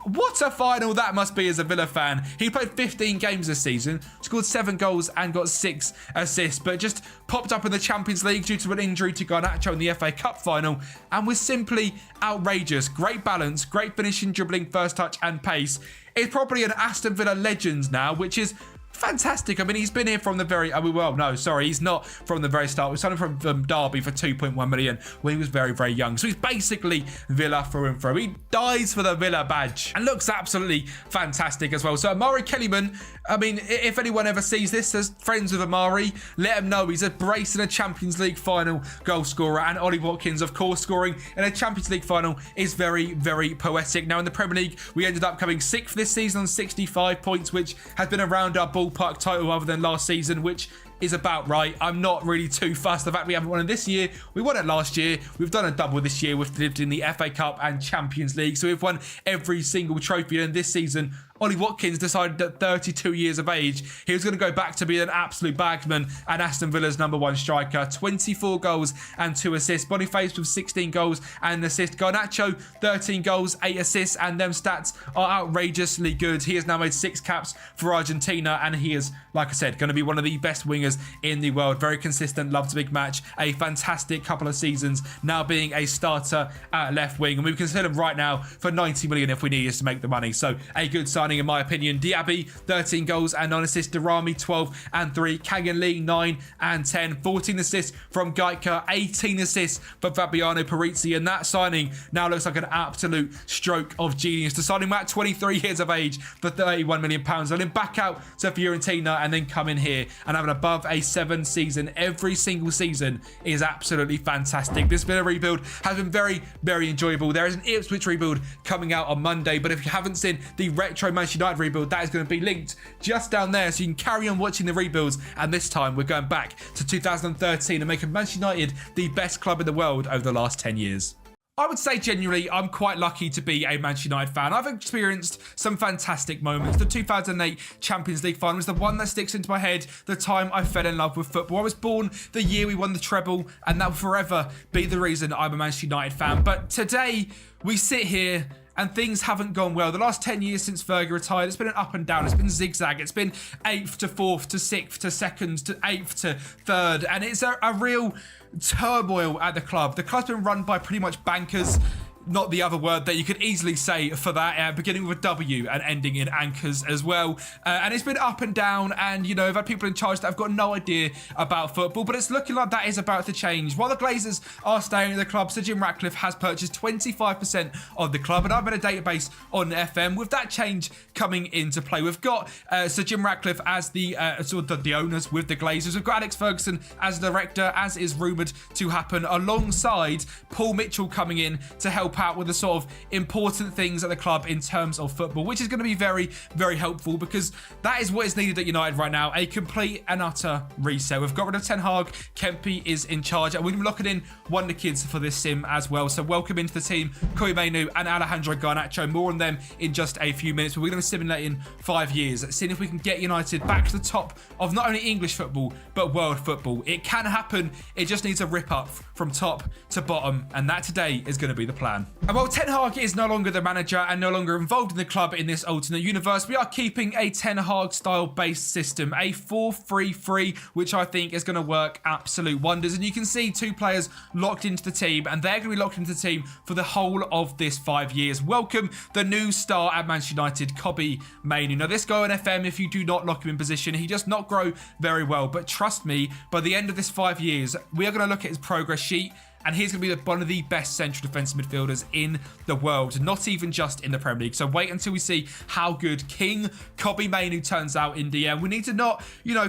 What a final that must be as a Villa fan. He played 15 games this season, scored 7 goals and got 6 assists, but just popped up in the Champions League due to an injury to Garnacho in the FA Cup final, and was simply outrageous. Great balance, great finishing, dribbling, first touch and pace. It's probably an Aston Villa legend now, which is fantastic. I mean, he's been here from the very, he's not from the very start. We signed him from Derby for 2.1 million when he was very, very young. So he's basically Villa through and through. He dies for the Villa badge and looks absolutely fantastic as well. So Amari Kellyman, I mean, if anyone ever sees this as friends with Amari, let him know he's a brace in a Champions League final goal scorer. And Ollie Watkins, of course, scoring in a Champions League final is very, very poetic. Now in the Premier League, we ended up coming 6th this season on 65 points, which has been around our ballpark title other than last season, which is about right. I'm not really too fussed. The fact we haven't won it this year, we won it last year. We've done a double this year. We've lived in the FA Cup and Champions League. So we've won every single trophy. And this season, Ollie Watkins decided at 32 years of age, he was going to go back to be an absolute bagsman and Aston Villa's #1 striker. 24 goals and 2 assists. Boniface with 16 goals and an assist. Garnacho, 13 goals, 8 assists. And them stats are outrageously good. He has now made 6 caps for Argentina. And he is, like I said, going to be one of the best wingers in the world. Very consistent, loves a big match. A fantastic couple of seasons, now being a starter at left wing. And we can sell him right now for 90 million if we need us to make the money. So a good signing in my opinion. Diaby, 13 goals and 9 assists. Darami, 12 and 3. Kagan Lee, 9 and 10. 14 assists from Gaika. 18 assists for Fabiano Parisi. And that signing now looks like an absolute stroke of genius. To sign him at 23 years of age for £31 million. And then back out to Fiorentina and then come in here and have an above a 7 season every single season is absolutely fantastic. This Villa rebuild has been very, very enjoyable. There is an Ipswich rebuild coming out on Monday, but if you haven't seen the retro Manchester United rebuild, that is going to be linked just down there, so you can carry on watching the rebuilds. And this time we're going back to 2013 and making Manchester United the best club in the world over the last 10 years. I would say genuinely, I'm quite lucky to be a Manchester United fan. I've experienced some fantastic moments. The 2008 Champions League final is the one that sticks into my head, the time I fell in love with football. I was born the year we won the treble, and that will forever be the reason I'm a Manchester United fan. But today, we sit here and things haven't gone well. The last 10 years since Fergie retired, it's been an up and down. It's been zigzag. It's been 8th to 4th to 6th to 2nd to 8th to 3rd. And it's a real turmoil at the club. The club's been run by pretty much bankers. Not the other word that you could easily say for that, beginning with a W and ending in anchors as well. And it's been up and down, and you know, I've had people in charge that have got no idea about football, but it's looking like that is about to change. While the Glazers are staying in the club, Sir Jim Ratcliffe has purchased 25% of the club, and I've made a database on FM with that change coming into play. We've got Sir Jim Ratcliffe as the sort of the owners with the Glazers. We've got Alex Ferguson as the director, as is rumoured to happen, alongside Paul Mitchell coming in to help out with the sort of important things at the club in terms of football, which is going to be very, very helpful, because that is what is needed at United right now, a complete and utter reset. We've got rid of Ten Hag, Kempi is in charge, and we're going to be locking in Wonder Kids for this sim as well. So welcome into the team, Kobe Mainu and Alejandro Garnacho. More on them in just a few minutes, but we're going to be simulating 5 years, seeing if we can get United back to the top of not only English football, but world football. It can happen, it just needs a rip up from top to bottom, and that today is going to be the plan. And while Ten Hag is no longer the manager and no longer involved in the club in this alternate universe, we are keeping a Ten Hag style based system, a 4-3-3, which I think is going to work absolute wonders. And you can see 2 players locked into the team, and they're going to be locked into the team for the whole of this 5 years. Welcome the new star at Manchester United, Kobe Mainu. Now this guy on FM, if you do not lock him in position, he does not grow very well, but trust me, by the end of this 5 years, we are going to look at his progress sheet, and he's going to be one of the best central defensive midfielders in the world, not even just in the Premier League. So wait until we see how good King Kobe Mainu turns out in DM. We need to not,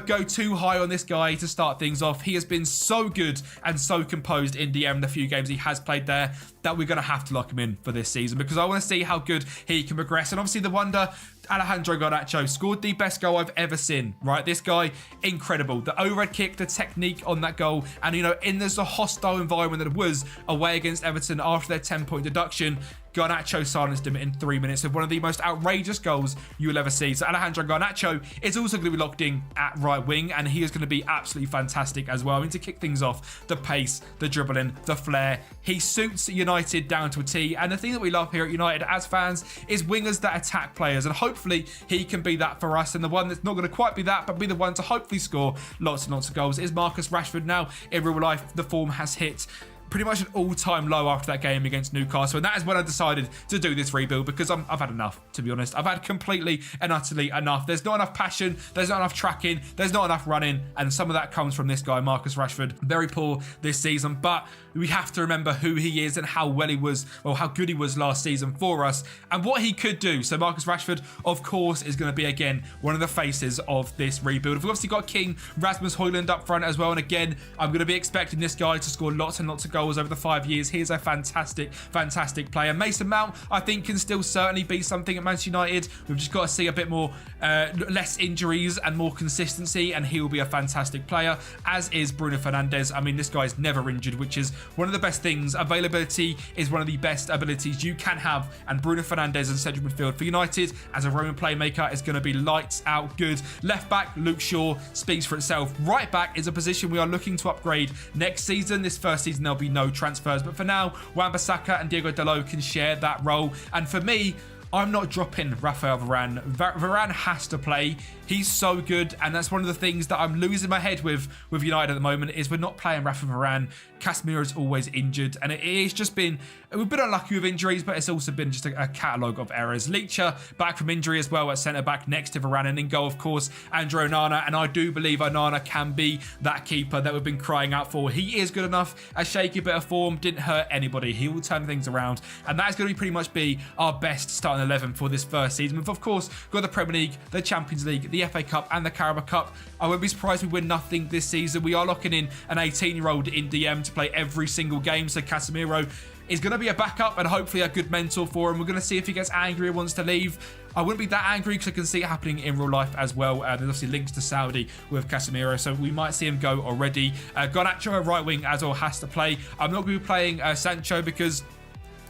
go too high on this guy to start things off. He has been so good and so composed in DM the few games he has played there that we're going to have to lock him in for this season, because I want to see how good he can progress. And obviously the wonder, Alejandro Garnacho, scored the best goal I've ever seen, right? This guy, incredible. The overhead kick, the technique on that goal, and in this hostile environment that it was away against Everton after their 10-point deduction, Garnacho silenced him in 3 minutes of one of the most outrageous goals you will ever see. So Alejandro Garnacho is also going to be locked in at right wing, and he is going to be absolutely fantastic as well. I mean, to kick things off, the pace, the dribbling, the flair, he suits United down to a T. And the thing that we love here at United as fans is wingers that attack players, and hopefully he can be that for us. And the one that's not going to quite be that, but be the one to hopefully score lots and lots of goals is Marcus Rashford. Now in real life, the form has hit pretty much an all-time low after that game against Newcastle, and that is when I decided to do this rebuild, because I've had enough, to be honest. I've had completely and utterly enough. There's not enough passion, there's not enough tracking, there's not enough running, and some of that comes from this guy, Marcus Rashford. Very poor this season, but we have to remember who he is and how well he was, or how good he was last season for us, and what he could do. So Marcus Rashford, of course, is going to be, again, one of the faces of this rebuild. We've obviously got King Rasmus Højlund up front as well, and again, I'm going to be expecting this guy to score lots and lots of goals over the 5 years. He is a fantastic player. Mason Mount, I think, can still certainly be something at Manchester United. We've just got to see a bit more, less injuries and more consistency, and he will be a fantastic player, as is Bruno Fernandes. I mean, this guy is never injured, which is one of the best things. Availability is one of the best abilities you can have, and Bruno Fernandes in central midfield for United as a Roman playmaker is going to be lights out good. Left back, Luke Shaw, speaks for itself. Right back is a position we are looking to upgrade next season. This first season there'll be no transfers, but for now, Wan-Bissaka and Diego Dalot can share that role. And for me, I'm not dropping Rafael Varane. Varane has to play. He's so good, and that's one of the things that I'm losing my head with United at the moment, is we're not playing Rafa Varane. Casemiro is always injured, and it's just been, we've been unlucky with injuries, but it's also been just a catalogue of errors. Leacher back from injury as well at centre-back next to Varane, and in goal, of course, Andrew Onana, and I do believe Onana can be that keeper that we've been crying out for. He is good enough. A shaky bit of form didn't hurt anybody. He will turn things around, and that is going to pretty much be our best starting 11 for this first season. We've, of course, got the Premier League, the Champions League, the FA Cup, and the Carabao Cup. I won't be surprised we win nothing this season. We are locking in an 18-year-old in DM to play every single game, so Casemiro is going to be a backup and hopefully a good mentor for him. We're going to see if he gets angry or wants to leave. I wouldn't be that angry because I can see it happening in real life as well. There's obviously links to Saudi with Casemiro, so we might see him go already. Garnacho, right wing, as well, has to play. I'm not going to be playing Sancho because,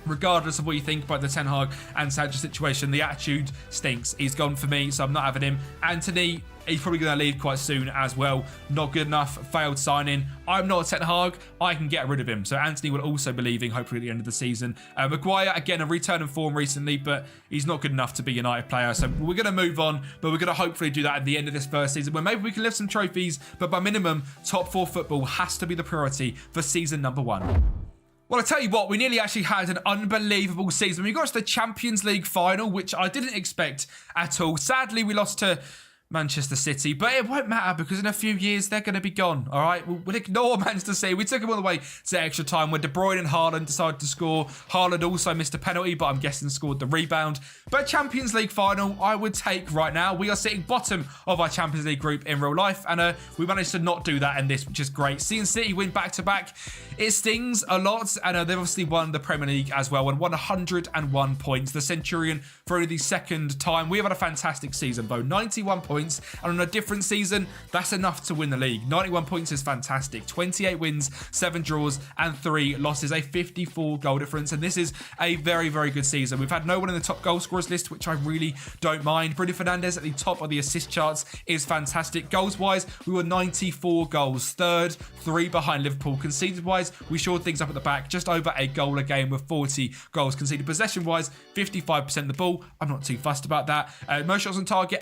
regardless of what you think about the Ten Hag and Sancho situation, the attitude stinks. He's gone for me, so I'm not having him. Anthony, he's probably going to leave quite soon as well. Not good enough, failed signing. I'm not a Ten Hag, I can get rid of him. So Anthony will also be leaving, hopefully at the end of the season. Maguire, again, a return in form recently, but he's not good enough to be a United player. So we're going to move on, but we're going to hopefully do that at the end of this first season, where maybe we can lift some trophies, but by minimum, top 4 football has to be the priority for season number 1. Well, I tell you what, we nearly actually had an unbelievable season. We got to the Champions League final, which I didn't expect at all. Sadly, we lost to Manchester City, but it won't matter because in a few years they're going to be gone. All right, we'll ignore Manchester City. We took them all the way to extra time when De Bruyne and Haaland decided to score. Haaland also missed a penalty, but I'm guessing scored the rebound. But Champions League final, I would take right now. We are sitting bottom of our Champions League group in real life, and we managed to not do that in this, which is great. Seeing City win back-to-back, it stings a lot, and they've obviously won the Premier League as well, and 101 points. The Centurion for only the second time. We have had a fantastic season, though. 91 points. And on a different season, that's enough to win the league. 91 points is fantastic. 28 wins, 7 draws, and 3 losses. A 54 goal difference. And this is a very, very good season. We've had no one in the top goal scorers list, which I really don't mind. Bruno Fernandes at the top of the assist charts is fantastic. Goals-wise, we were 94 goals. Third, 3 behind Liverpool. Conceded-wise, we shored things up at the back. Just over a goal a game with 40 goals conceded. Possession-wise, 55% of the ball. I'm not too fussed about that. Most shots on target,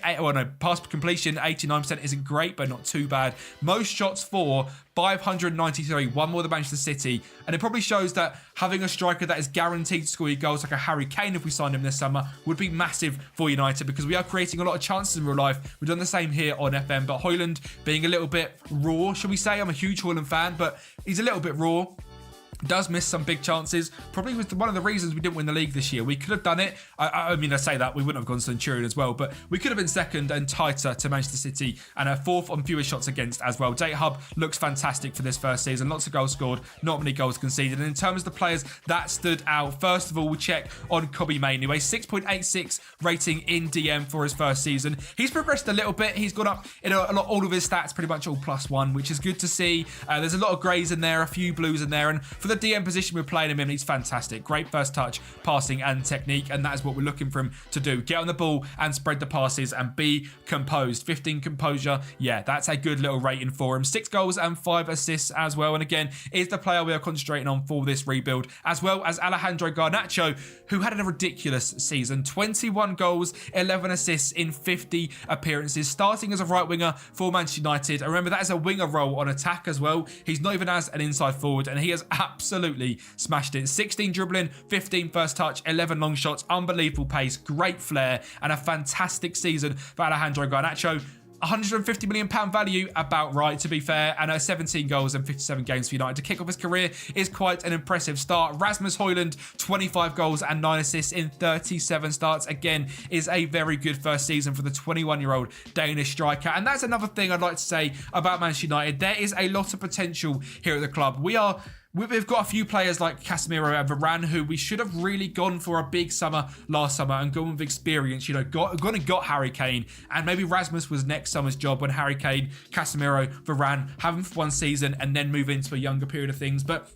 pass completion, 89% isn't great, but not too bad. Most shots for 593, one more than Manchester City. And it probably shows that having a striker that is guaranteed to score your goals, like a Harry Kane if we signed him this summer, would be massive for United because we are creating a lot of chances in real life. We've done the same here on FM, but Højlund being a little bit raw, shall we say. I'm a huge Højlund fan, but he's a little bit raw. Does miss some big chances. Probably was one of the reasons we didn't win the league this year. We could have done it. I mean, I say that. We wouldn't have gone to Centurion as well, but we could have been second and tighter to Manchester City and a 4th on fewer shots against as well. Data Hub looks fantastic for this first season. Lots of goals scored, not many goals conceded. And in terms of the players that stood out, first of all, we'll check on Kobbie Mainoo, a 6.86 rating in DM for his first season. He's progressed a little bit. He's gone up in all of his stats, pretty much all +1, which is good to see. There's a lot of greys in there, a few blues in there, and for the DM position we're playing him in, he's fantastic. Great first touch, passing and technique, and that is what we're looking for him to do. Get on the ball and spread the passes and be composed. 15 composure, yeah, that's a good little rating for him. 6 goals and 5 assists as well, and again, is the player we are concentrating on for this rebuild, as well as Alejandro Garnacho, who had a ridiculous season. 21 goals, 11 assists in 50 appearances, starting as a right winger for Manchester United. And remember, that is a winger role on attack as well. He's not even as an inside forward, and he has absolutely absolutely smashed it. 16 dribbling, 15 first touch, 11 long shots, unbelievable pace, great flair, and a fantastic season for Alejandro Garnacho. £150 million value, about right to be fair, and 17 goals and 57 games for United to kick off his career is quite an impressive start. Rasmus Højlund, 25 goals and 9 assists in 37 starts, again is a very good first season for the 21-year-old Danish striker. And that's another thing I'd like to say about Manchester United. There is a lot of potential here at the club. We've got a few players like Casemiro and Varane who we should have really gone for a big summer last summer and gone with experience. You know, gone and got Harry Kane, and maybe Rasmus was next summer's job when Harry Kane, Casemiro, Varane have him for one season and then move into a younger period of things. But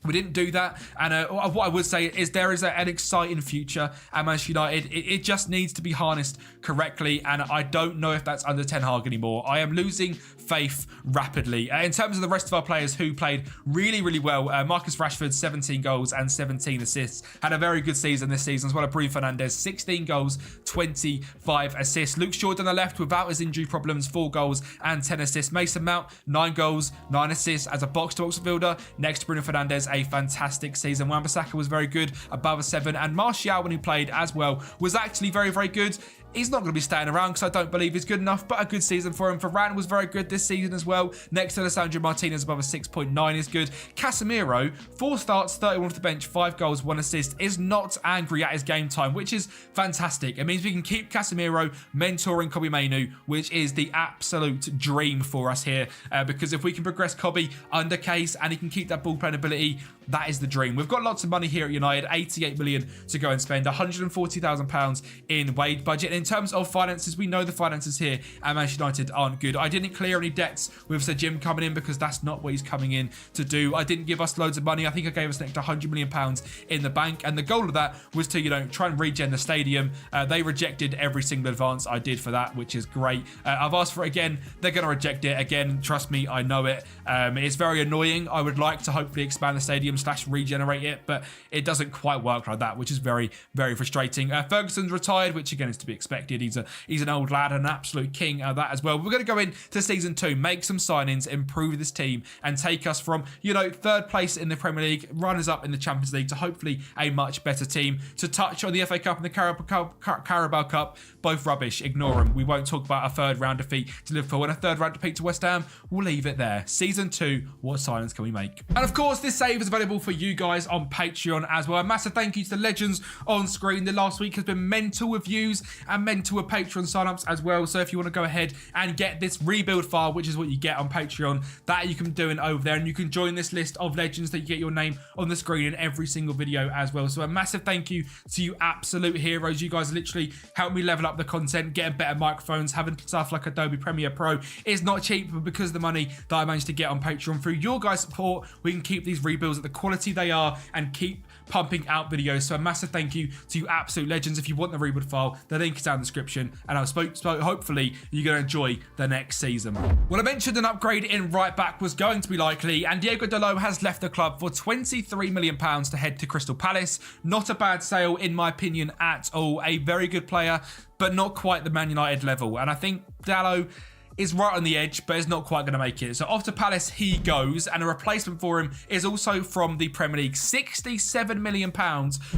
we didn't do that, and what I would say is there is an exciting future at Manchester United. It just needs to be harnessed correctly, and I don't know if that's under Ten Hag anymore. I am losing faith rapidly. In terms of the rest of our players who played really, really well, Marcus Rashford, 17 goals and 17 assists. Had a very good season this season as well. Bruno Fernandes, 16 goals, 25 assists. Luke Shaw on the left without his injury problems, 4 goals and 10 assists. Mason Mount, 9 goals, 9 assists as a box-to-box midfielder. Next to Bruno Fernandes, a fantastic season. Wan-Bissaka was very good, above a 7, and Martial, when he played as well, was actually very, very good. He's not going to be staying around because I don't believe he's good enough, but a good season for him. Varane was very good this season as well. Next to Alessandro Martinez, above a 6.9 is good. Casemiro, 4 starts, 31 off the bench, 5 goals, 1 assist, is not angry at his game time, which is fantastic. It means we can keep Casemiro mentoring Kobbie Mainoo, which is the absolute dream for us here, because if we can progress Kobbie under Case and he can keep that ball playing ability, that is the dream. We've got lots of money here at United, 88 million to go and spend, £140,000 in wage budget. In terms of finances, we know the finances here at Manchester United aren't good. I didn't clear any debts with Sir Jim coming in because that's not what he's coming in to do. I didn't give us loads of money. I think I gave us an extra £100 million in the bank, and the goal of that was to, you know, try and regen the stadium. They rejected every single advance I did for that, which is great. I've asked for it again. They're going to reject it again. Trust me, I know it. It's very annoying. I would like to hopefully expand the stadium / regenerate it, but it doesn't quite work like that, which is very, very frustrating. Ferguson's retired, which again is to be expected. He's an old lad, an absolute king at that as well. We're going to go into season 2, make some signings, improve this team, and take us from, you know, 3rd place in the Premier League, runners up in the Champions League, to hopefully a much better team. To touch on the FA Cup and the Carabao Cup, both rubbish. Ignore them. We won't talk about a 3rd round defeat to Liverpool and a 3rd round defeat to West Ham. We'll leave it there. Season 2, what signings can we make? And of course, this save is available for you guys on Patreon as well. A massive thank you to the legends on screen. The last week has been mental with views and mental with Patreon signups as well. So if you want to go ahead and get this rebuild file, which is what you get on Patreon, that you can be doing over there, and you can join this list of legends that you get your name on the screen in every single video as well. So a massive thank you to you absolute heroes. You guys literally help me level up the content, getting better microphones, having stuff like Adobe Premiere Pro is not cheap, but because of the money that I managed to get on Patreon through your guys' support, we can keep these rebuilds at the quality they are and keep pumping out videos. So a massive thank you to you absolute legends. If you want the rebuild file, the link is down in the description, and hopefully you're going to enjoy the next season. Well, I mentioned an upgrade in right back was going to be likely, and Diego Dalot has left the club for £23 million to head to Crystal Palace. Not a bad sale in my opinion at all. A very good player, but not quite the Man United level, and I think Dalot is right on the edge, but is not quite going to make it. So off to Palace he goes, and a replacement for him is also from the Premier League. £67 million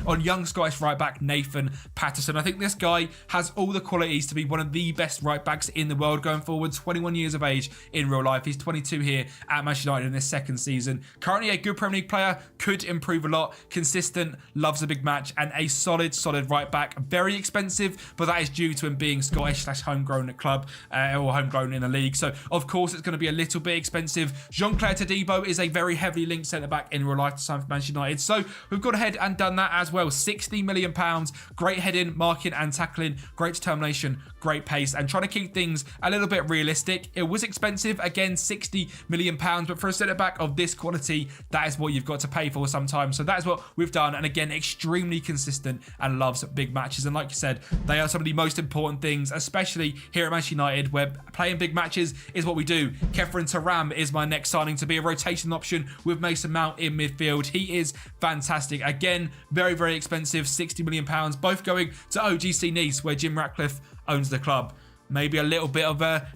on young Scottish right back Nathan Patterson. I think this guy has all the qualities to be one of the best right backs in the world going forward. 21 years of age in real life. He's 22 here at Manchester United in his 2nd season. Currently a good Premier League player, could improve a lot. Consistent, loves a big match, and a solid right back. Very expensive, but that is due to him being Scottish / homegrown at club, or homegrown in the league. So of course it's going to be a little bit expensive. Jean-Claire Todibo is a very heavily linked centre back in real life to sign for Manchester United. So we've gone ahead and done that as well. £60 million. Great heading, marking and tackling. Great determination, great pace, and trying to keep things a little bit realistic. It was expensive, again, £60 million, but for a centre back of this quality, that is what you've got to pay for sometimes. So that is what we've done, and again, extremely consistent and loves big matches. And like you said, they are some of the most important things, especially here at Manchester United, where playing big matches is what we do. Kefren Turam is my next signing to be a rotation option with Mason Mount in midfield. He is fantastic. Again, very, very expensive, £60 million, both going to OGC Nice, where Jim Ratcliffe owns the club. Maybe a little bit of a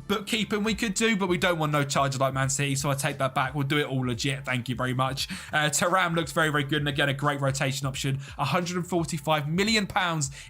bookkeeping we could do, but we don't want no charges like Man City, so I take that back. We'll do it all legit. Thank you very much. Thuram looks very, very good, and again, a great rotation option. £145 million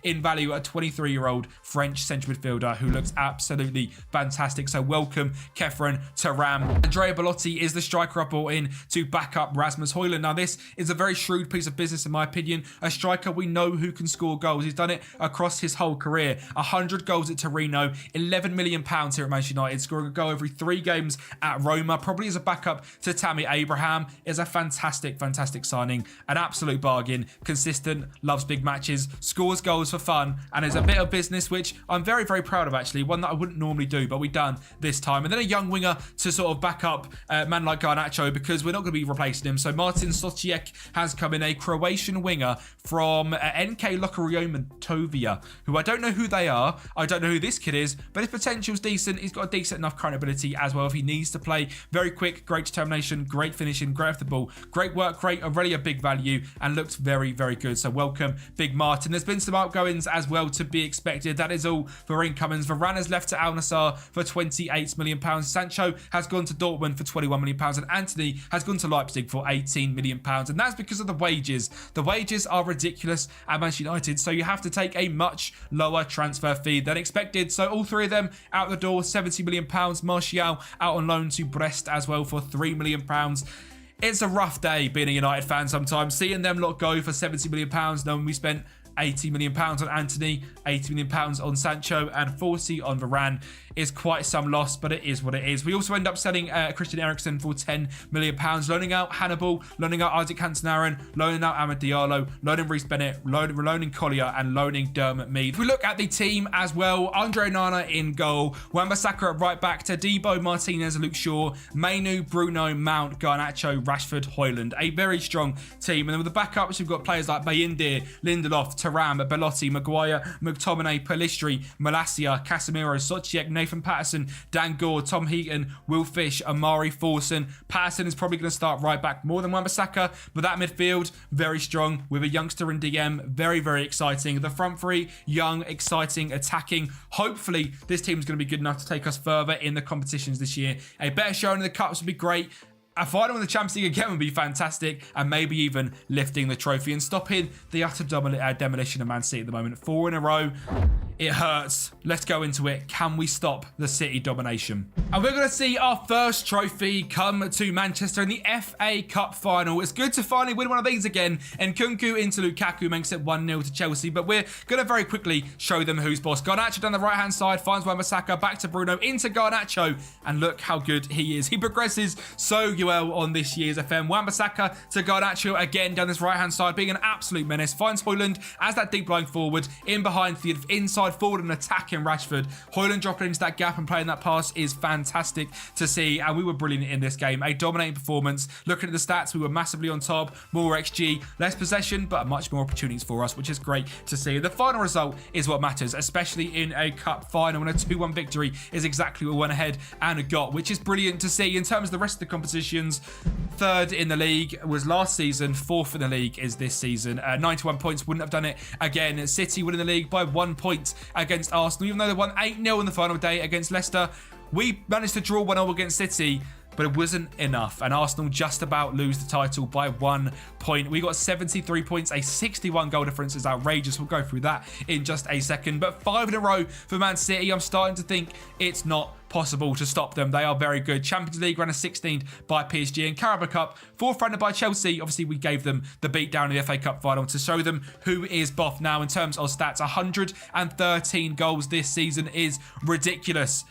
in value at a 23-year-old French central midfielder who looks absolutely fantastic. So welcome, Kefren Thuram. Andrea Belotti is the striker I brought in to back up Rasmus Højlund. Now, this is a very shrewd piece of business, in my opinion. A striker we know who can score goals. He's done it across his whole career. 100 goals at Torino, £11 million here at Manchester United, scoring a goal every 3 games at Roma, probably as a backup to Tammy Abraham. Is a fantastic, fantastic signing. An absolute bargain. Consistent, loves big matches, scores goals for fun, and is a bit of business, which I'm very, very proud of, actually. One that I wouldn't normally do, but we've done this time. And then a young winger to sort of back up a man like Garnacho, because we're not going to be replacing him. So Martin Sociek has come in, a Croatian winger from NK Lokomotivia, who I don't know who they are. I don't know who this kid is, but his potential's decent. He's got a decent enough current ability as well if he needs to play. Very quick, great determination, great finishing, great off the ball, great work rate, already a big value, and looks very, very good. So welcome, Big Martin. There's been some outgoings as well to be expected. That is all for incomings. Varane has left to Al Nassr for £28 million. Sancho has gone to Dortmund for £21 million, and Anthony has gone to Leipzig for £18 million. And that's because of the wages. The wages are ridiculous at Manchester United, so you have to take a much lower transfer fee than expected. So all 3 of them out the door, £70 million. Martial out on loan to Brest as well for £3 million. It's a rough day being a United fan sometimes, seeing them lot go for £70 million, knowing we spent £80 million on Anthony, £80 million on Sancho, and 40 on Varane is quite some loss, but it is what it is. We also end up selling Christian Eriksen for £10 million, loaning out Hannibal, loaning out Isaac Hansen-Aaron, loaning out Amad Diallo, loaning Reece Bennett, loaning Collier, and loaning Dermot Mead. If we look at the team as well, Andre Onana in goal, Wan-Bissaka at right back, Todibo, Martinez, Luke Shaw, Mainu, Bruno, Mount, Garnacho, Rashford, Højlund. A very strong team. And then with the backups, we've got players like Bayindir, Lindelof, Thuram, Belotti, Maguire, McTominay, Pellistri, Malacia, Casemiro, Sociek, Nathan Patterson, Dan Gore, Tom Heaton, Will Fish, Amari Forson. Patterson is probably going to start right back more than Wan-Bissaka, but that midfield, very strong with a youngster in DM. Very, very exciting. The front 3, young, exciting, attacking. Hopefully, this team is going to be good enough to take us further in the competitions this year. A better showing in the Cups would be great. A final in the Champions League again would be fantastic, and maybe even lifting the trophy and stopping the utter demolition of Man City at the moment. 4 in a row. It hurts. Let's go into it. Can we stop the City domination? And we're going to see our first trophy come to Manchester in the FA Cup final. It's good to finally win one of these again. And Nkunku into Lukaku makes it 1-0 to Chelsea. But we're going to very quickly show them who's boss. Garnacho down the right-hand side, finds Wan-Bissaka, back to Bruno, into Garnacho. And look how good he is. He progresses so well on this year's FM. Wan-Bissaka to Garnacho again down this right-hand side, being an absolute menace. Finds Højlund as that deep line forward, in behind the inside forward and attacking Rashford. Højlund dropping into that gap and playing that pass is fantastic to see, and we were brilliant in this game. A dominating performance. Looking at the stats, we were massively on top. More XG, less possession, but much more opportunities for us, which is great to see. The final result is what matters, especially in a cup final, and a 2-1 victory is exactly what we went ahead and got, which is brilliant to see. In terms of the rest of the competitions, 3rd in the league was last season, 4th in the league is this season. 91 points, wouldn't have done it again. City winning the league by 1 point against Arsenal, even though they won 8-0 in the final day against Leicester. We managed to draw 1-0 against City, but it wasn't enough, and Arsenal just about lose the title by 1 point. We got 73 points, a 61 goal difference is outrageous. We'll go through that in just a second, but 5 in a row for Man City. I'm starting to think it's not possible to stop them. They are very good. Champions League ran a 16th by PSG, and Carabao Cup 4th rounded by Chelsea. Obviously, we gave them the beat down in the FA Cup final to show them who is boss. Now, in terms of stats, 113 goals this season is ridiculous.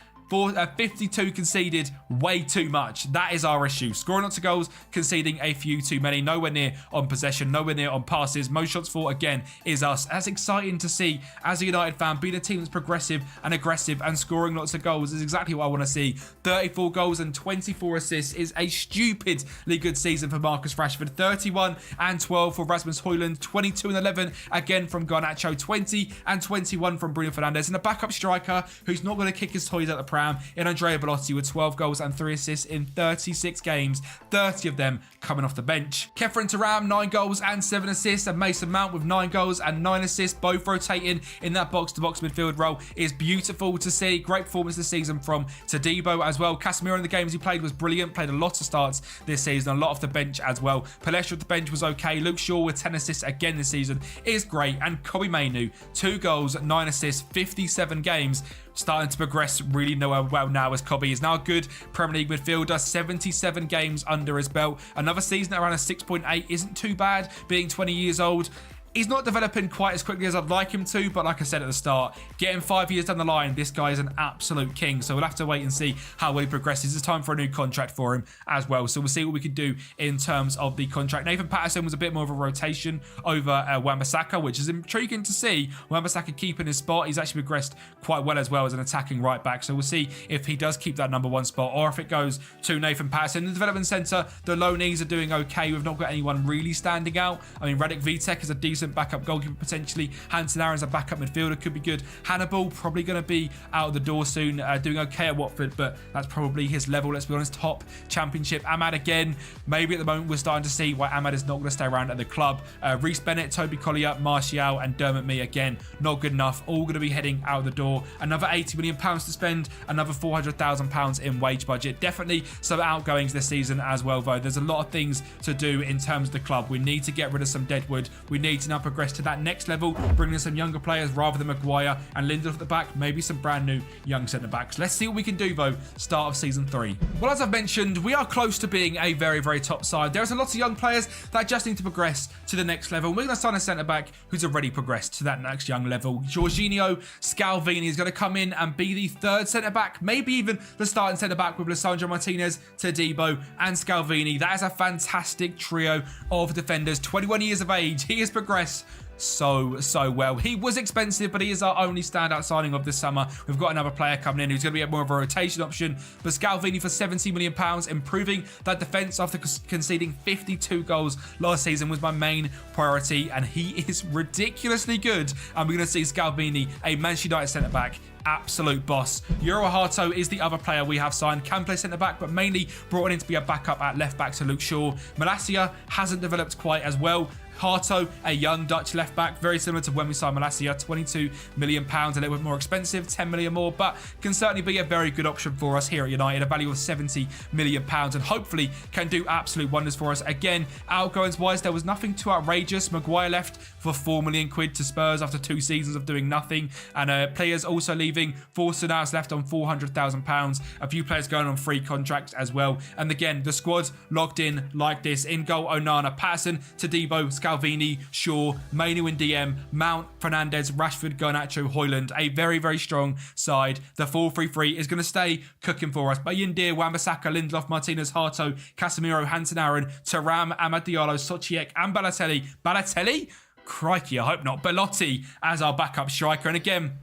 52 conceded, way too much. That is our issue. Scoring lots of goals, conceding a few too many. Nowhere near on possession, nowhere near on passes. Most shots for, again, is us. That's exciting to see as a United fan. Being a team that's progressive and aggressive and scoring lots of goals is exactly what I want to see. 34 goals and 24 assists is a stupidly good season for Marcus Rashford. 31 and 12 for Rasmus Højlund. 22 and 11 again from Garnacho. 20 and 21 from Bruno Fernandes. And a backup striker who's not going to kick his toys out the pram Thuram in Andrea Belotti with 12 goals and 3 assists in 36 games, 30 of them coming off the bench. Kefren Thuram, 9 goals and 7 assists, and Mason Mount with 9 goals and 9 assists, both rotating in that box-to-box midfield role is beautiful to see. Great performance this season from Todibo as well. Casemiro in the games he played was brilliant, played a lot of starts this season, a lot off the bench as well. Palestra at the bench was okay. Luke Shaw with 10 assists again this season is great, and Kobe Mainu, 2 goals, 9 assists, 57 games, starting to progress really well now as Kobe is now a good Premier League midfielder, 77 games under his belt. Another season at around a 6.8 isn't too bad, being 20 years old. He's not developing quite as quickly as I'd like him to, but like I said at the start, getting 5 years down the line, this guy is an absolute king. So we'll have to wait and see how well he progresses. It's time for a new contract for him as well. So we'll see what we can do in terms of the contract. Nathan Patterson was a bit more of a rotation over Wan-Bissaka, which is intriguing to see. Wan-Bissaka keeping his spot. He's actually progressed quite well as well as an attacking right back. So we'll see if he does keep that number 1 spot or if it goes to Nathan Patterson. In the development centre, the loanees are doing okay. We've not got anyone really standing out. I mean, Radek Vitek is a decent backup goalkeeper potentially. Hansen Aaron's a backup midfielder, could be good. Hannibal probably going to be out of the door soon, doing okay at Watford, but that's probably his level, let's be honest. Top Championship. Ahmad again, maybe at the moment we're starting to see why Ahmad is not going to stay around at the club. Reece Bennett, Toby Collier, Martial and Dermot Mee again, not good enough, all going to be heading out of the door. Another £80 million to spend, another £400,000 in wage budget. Definitely some outgoings this season as well, though. There's a lot of things to do in terms of the club. We need to get rid of some deadwood. We need to now progress to that next level, bringing in some younger players rather than Maguire and Lindelof at the back, maybe some brand new young centre backs. Let's see what we can do though, start of season 3. Well, as I've mentioned, we are close to being a very, very top side. There's a lot of young players that just need to progress to the next level. We're going to sign a centre back who's already progressed to that next young level. Jorginho Scalvini is going to come in and be the 3rd centre back, maybe even the starting centre back with Lisandro Martinez, Todibo and Scalvini. That is a fantastic trio of defenders. 21 years of age, he has progressed so well. He was expensive, but he is our only standout signing of this summer. We've got another player coming in who's going to be more of a rotation option, but Scalvini for £70 million, improving that defence after conceding 52 goals last season was my main priority, and he is ridiculously good. And we're going to see Scalvini, a Manchester United centre-back, absolute boss. Yoro Hato is the other player we have signed. Can play centre-back, but mainly brought in to be a backup at left-back to Luke Shaw. Malacia hasn't developed quite as well. Hato, a young Dutch left-back, very similar to when we signed Malacia, £22 million, a little bit more expensive, 10 million more, but can certainly be a very good option for us here at United, a value of £70 million, and hopefully can do absolute wonders for us. Again, outgoings-wise, there was nothing too outrageous. Maguire left for £4 million to Spurs after 2 seasons of doing nothing, and players also leaving. Forsternau's left on £400,000, a few players going on free contracts as well, and again, the squad locked in like this. In goal, Onana, Patterson, Todibo, Scalvini, Shaw, Mainu in DM, Mount, Fernandes, Rashford, Garnacho, Højlund. A very, very strong side. The 4-3-3 is going to stay cooking for us. Bayindir, Wan-Bissaka, Lindelof, Martinez, Hato, Casemiro, Hansen Aaron, Thuram, Amad Diallo, Sochiek and Balotelli. Balotelli? Crikey, I hope not. Belotti as our backup striker. And again,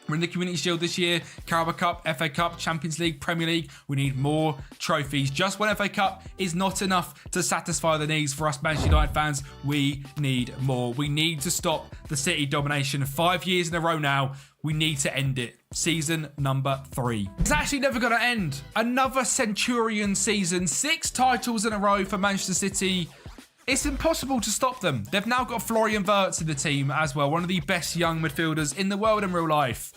we're in the Community Shield this year, Carabao Cup, FA Cup, Champions League, Premier League. We need more trophies. Just one FA Cup is not enough to satisfy the needs for us Manchester United fans. We need more. We need to stop the City domination. 5 years in a row now. We need to end it. Season number 3. It's actually never going to end. Another Centurion season. 6 titles in a row for Manchester City. It's impossible to stop them. They've now got Florian Wirtz in the team as well, one of the best young midfielders in the world in real life.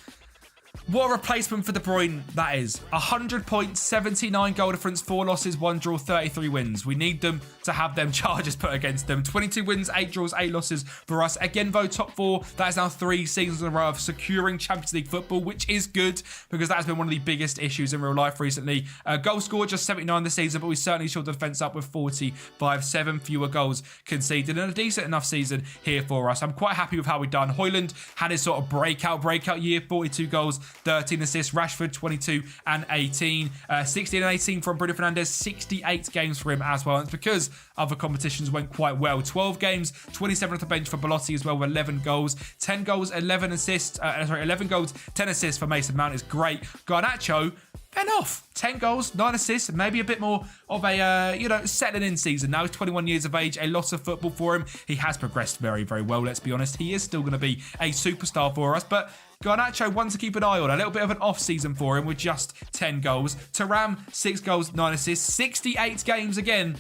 What a replacement for De Bruyne that is. 100 points, 79 goal difference, 4 losses, 1 draw, 33 wins. We need them to have them charges put against them. 22 wins, 8 draws, 8 losses for us. Again, though, top 4. That is now 3 seasons in a row of securing Champions League football, which is good because that has been one of the biggest issues in real life recently. Goal scored just 79 this season, but we certainly showed the defence up with 45, 7 fewer goals conceded, and a decent enough season here for us. I'm quite happy with how we've done. Højlund had his sort of breakout year, 42 goals, 13 assists. Rashford, 22 and 18. 16 and 18 from Bruno Fernandes. 68 games for him as well. And it's because other competitions went quite well. 12 games, 27 off the bench for Belotti as well with 11 goals. 10 goals, 11 assists. 11 goals, 10 assists for Mason Mount is great. Garnacho, then off. 10 goals, 9 assists, maybe a bit more of a, settling in season. Now he's 21 years of age, a lot of football for him. He has progressed very, very well, let's be honest. He is still going to be a superstar for us, but Garnacho, one to keep an eye on. A little bit of an off season for him with just 10 goals. Thuram, 6 goals, 9 assists, 68 games again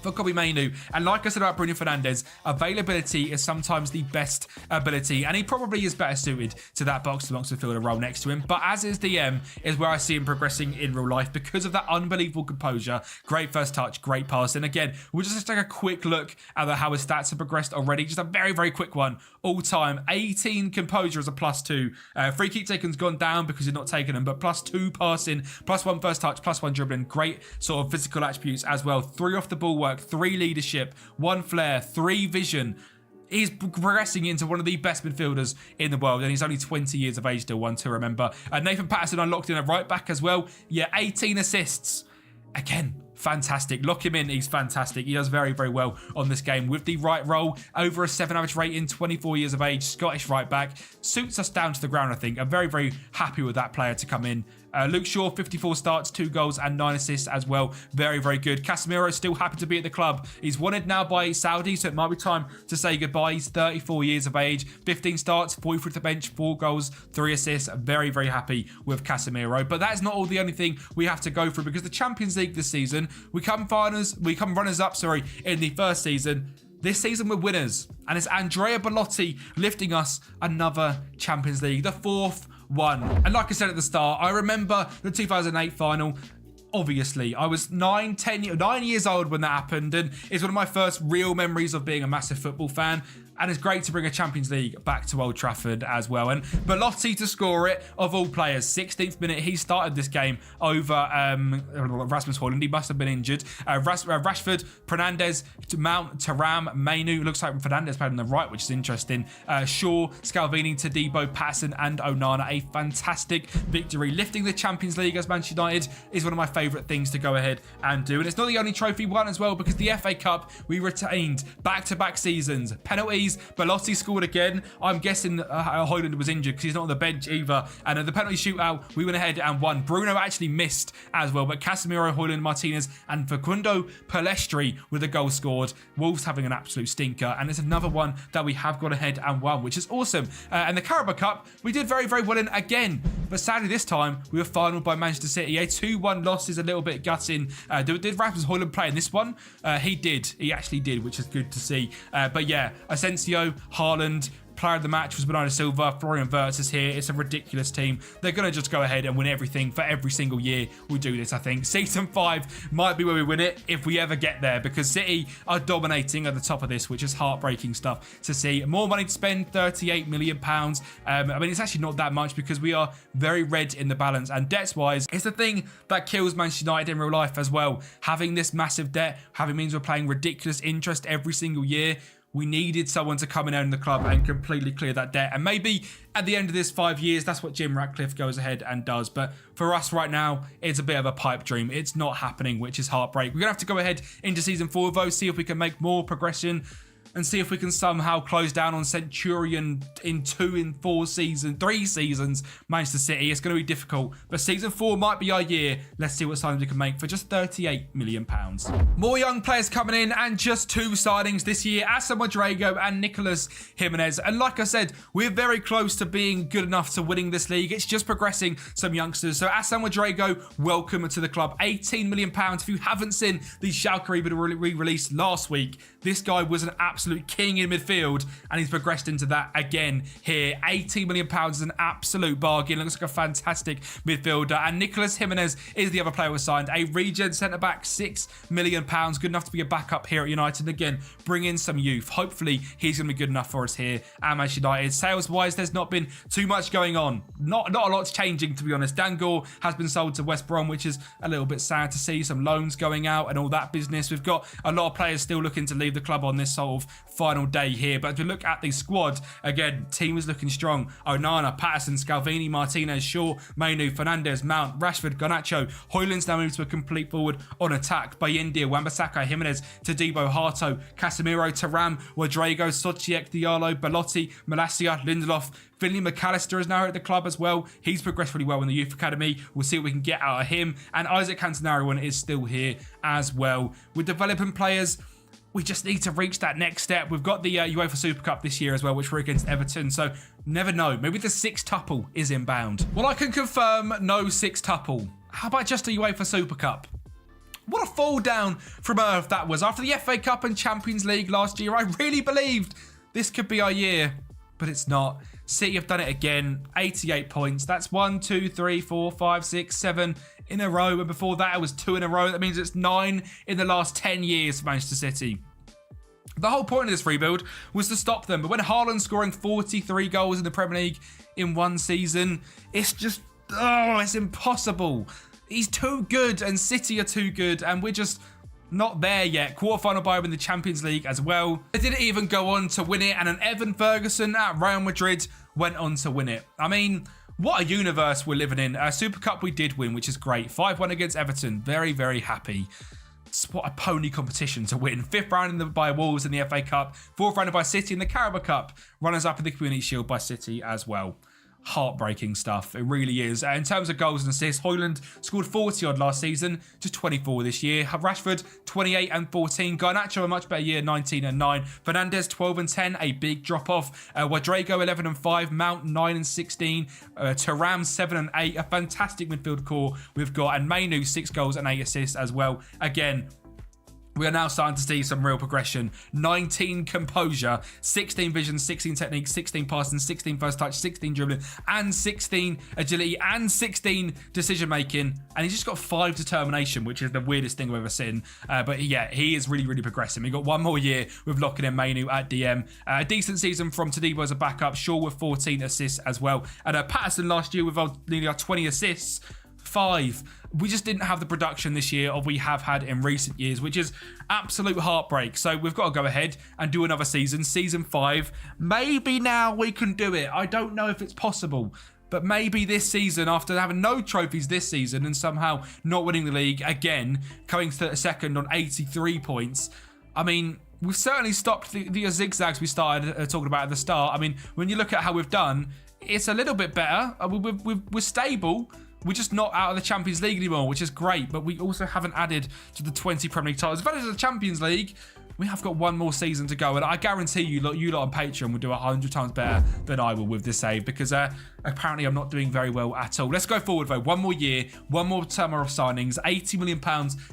for Kobbie Mainoo. And like I said about Bruno Fernandes, availability is sometimes the best ability, and he probably is better suited to that box-to-box midfielder role next to him. But as is DM, is where I see him progressing in real life because of that unbelievable composure, great first touch, great pass. And again, we'll just take a quick look at how his stats have progressed already. Just a very, very quick one. All time, 18 composure as a +2. Free kick taken's gone down because he's not taking them, but +2 passing, +1 first touch, +1 dribbling. Great sort of physical attributes as well. 3 off the ball work, 3 leadership, 1 flair, 3 vision. He's progressing into one of the best midfielders in the world, and he's only 20 years of age still, one to remember. Nathan Patterson unlocked in a right back as well. Yeah, 18 assists. Again, fantastic. Lock him in. He's fantastic. He does very, very well on this game with the right role. Over a 7 average rating, 24 years of age, Scottish right back. Suits us down to the ground, I think. I'm very, very happy with that player to come in. Luke Shaw, 54 starts, 2 goals and 9 assists as well. Very, very good. Casemiro still happy to be at the club. He's wanted now by Saudi, so it might be time to say goodbye. He's 34 years of age, 15 starts, 40 off the bench, 4 goals, 3 assists. Very, very happy with Casemiro. But that is not all the only thing we have to go through, because the Champions League this season, we come runners up, in the first season. This season we're winners, and it's Andrea Belotti lifting us another Champions League, the 4th one. And like I said at the start, I remember the 2008 final. Obviously, I was 9 years old when that happened, and it's one of my first real memories of being a massive football fan. And it's great to bring a Champions League back to Old Trafford as well. And Belotti to score it, of all players, 16th minute. He started this game over Rasmus Højlund. He must have been injured. Rashford, Fernandes, Mount, Thuram, Mainoo. Looks like Fernandes played on the right, which is interesting. Shaw, Scalvini, Todibo, Patterson and Onana. A fantastic victory. Lifting the Champions League as Manchester United is one of my favourite things to go ahead and do. And it's not the only trophy won as well, because the FA Cup, we retained back-to-back seasons. Penalties, Belotti scored again. I'm guessing Højlund was injured because he's not on the bench either. And at the penalty shootout, we went ahead and won. Bruno actually missed as well, but Casemiro, Højlund, Martinez and Facundo Pellistri with the goal scored. Wolves having an absolute stinker, and it's another one that we have gone ahead and won, which is awesome. And the Carabao Cup, we did very, very well in again, but sadly this time we were finalled by Manchester City. A 2-1 loss is a little bit gutting. Did Rasmus Højlund play in this one? He did. He actually did, which is good to see. But yeah, Asensio, Haaland, player of the match was Bernardo Silva. Florian Wirtz is here. It's a ridiculous team. They're going to just go ahead and win everything for every single year we do this, I think. Season 5 might be where we win it if we ever get there, because City are dominating at the top of this, which is heartbreaking stuff to see. More money to spend, £38 million. I mean, it's actually not that much because we are very red in the balance, and debts-wise, it's the thing that kills Manchester United in real life as well. Having this massive debt, means we're paying ridiculous interest every single year. We needed someone to come in and own the club and completely clear that debt. And maybe at the end of this 5 years, that's what Jim Ratcliffe goes ahead and does. But for us right now, it's a bit of a pipe dream. It's not happening, which is heartbreak. We're going to have to go ahead into season 4, though, see if we can make more progression and see if we can somehow close down on Centurion in 3 seasons, Manchester City. It's going to be difficult, but season 4 might be our year. Let's see what signings we can make for just £38 million. More young players coming in, and just 2 signings this year, Asa Modrigo and Nicolas Jimenez. And like I said, we're very close to being good enough to winning this league. It's just progressing some youngsters. So Asa Modrigo, welcome to the club. £18 million. If you haven't seen the Schalke Rebuild re-release last week, this guy was an absolute king in midfield, and he's progressed into that again here. £18 million is an absolute bargain. Looks like a fantastic midfielder. And Nicolas Jimenez is the other player we signed, a regen centre-back, £6 million. Good enough to be a backup here at United. Again, bring in some youth. Hopefully, he's going to be good enough for us here at Manchester United. Sales-wise, there's not been too much going on. Not a lot's changing, to be honest. Dangor has been sold to West Brom, which is a little bit sad to see. Some loans going out and all that business. We've got a lot of players still looking to leave leave the club on this sort of final day here. But to look at the squad, again, team is looking strong. Onana, Patterson, Scalvini, Martinez, Shaw, Mainu, Fernandes, Mount, Rashford, Garnacho. Højlund's now moved to a complete forward on attack. Bayindia, Wan-Bissaka, Jimenez, Todibo, Harto, Casemiro, Thuram, Rodrigo, Sochiek, Diallo, Belotti, Malacia, Lindelof. Finley McAllister is now at the club as well. He's progressed really well in the youth academy. We'll see what we can get out of him. And Isaac Cantona is still here as well. With developing players, we just need to reach that next step. We've got the UEFA Super Cup this year as well, which we're against Everton. So never know. Maybe the six-tuple is inbound. Well, I can confirm no six-tuple. How about just a UEFA Super Cup? What a fall down from earth that was. After the FA Cup and Champions League last year, I really believed this could be our year, but it's not. City have done it again. 88 points. That's 1, 2, 3, 4, 5, 6, 7 in a row. And before that, it was 2 in a row. That means it's 9 in the last 10 years for Manchester City. The whole point of this rebuild was to stop them. But when Haaland's scoring 43 goals in the Premier League in one season, it's just, it's impossible. He's too good and City are too good. And we're just not there yet. Quarterfinal bye in the Champions League as well. They didn't even go on to win it, and an Evan Ferguson at Real Madrid went on to win it. I mean, what a universe we're living in. Super Cup we did win, which is great. 5-1 against Everton. Very, very happy. What a pony competition to win. 5th round by Wolves in the FA Cup. 4th round by City in the Carabao Cup. Runners up in the Community Shield by City as well. Heartbreaking stuff. It really is. In terms of goals and assists, Højlund scored 40 odd last season, just 24 this year. Rashford 28 and 14. Garnacho a much better year, 19 and 9. Fernandes 12 and 10, a big drop off. Rodrigo 11 and 5. Mount 9 and 16. Thuram 7 and 8. A fantastic midfield core we've got, and Mainu 6 goals and 8 assists as well. Again, we are now starting to see some real progression. 19 composure, 16 vision, 16 technique, 16 passing, 16 first touch, 16 dribbling, and 16 agility, and 16 decision making. And he's just got 5 determination, which is the weirdest thing I've ever seen. But yeah, he is really, really progressing. We've got one more year with locking in Mainu at DM. A decent season from Todibo as a backup. Shaw with 14 assists as well. And Patterson last year with nearly 20 assists. 5. We just didn't have the production this year of we have had in recent years, which is absolute heartbreak. So we've got to go ahead and do another season, season 5. Maybe now we can do it. I don't know if it's possible, but maybe this season, after having no trophies this season and somehow not winning the league again, coming second on 83 points. I mean, we've certainly stopped the zigzags we started talking about at the start. I mean, when you look at how we've done, it's a little bit better. We're stable. We're just not out of the Champions League anymore, which is great, but we also haven't added to the 20 Premier League titles. As far as the Champions League, we have got one more season to go, and I guarantee you lot on Patreon will do 100 times better than I will with this save, because apparently I'm not doing very well at all. Let's go forward though. One more year, one more summer of signings, £80 million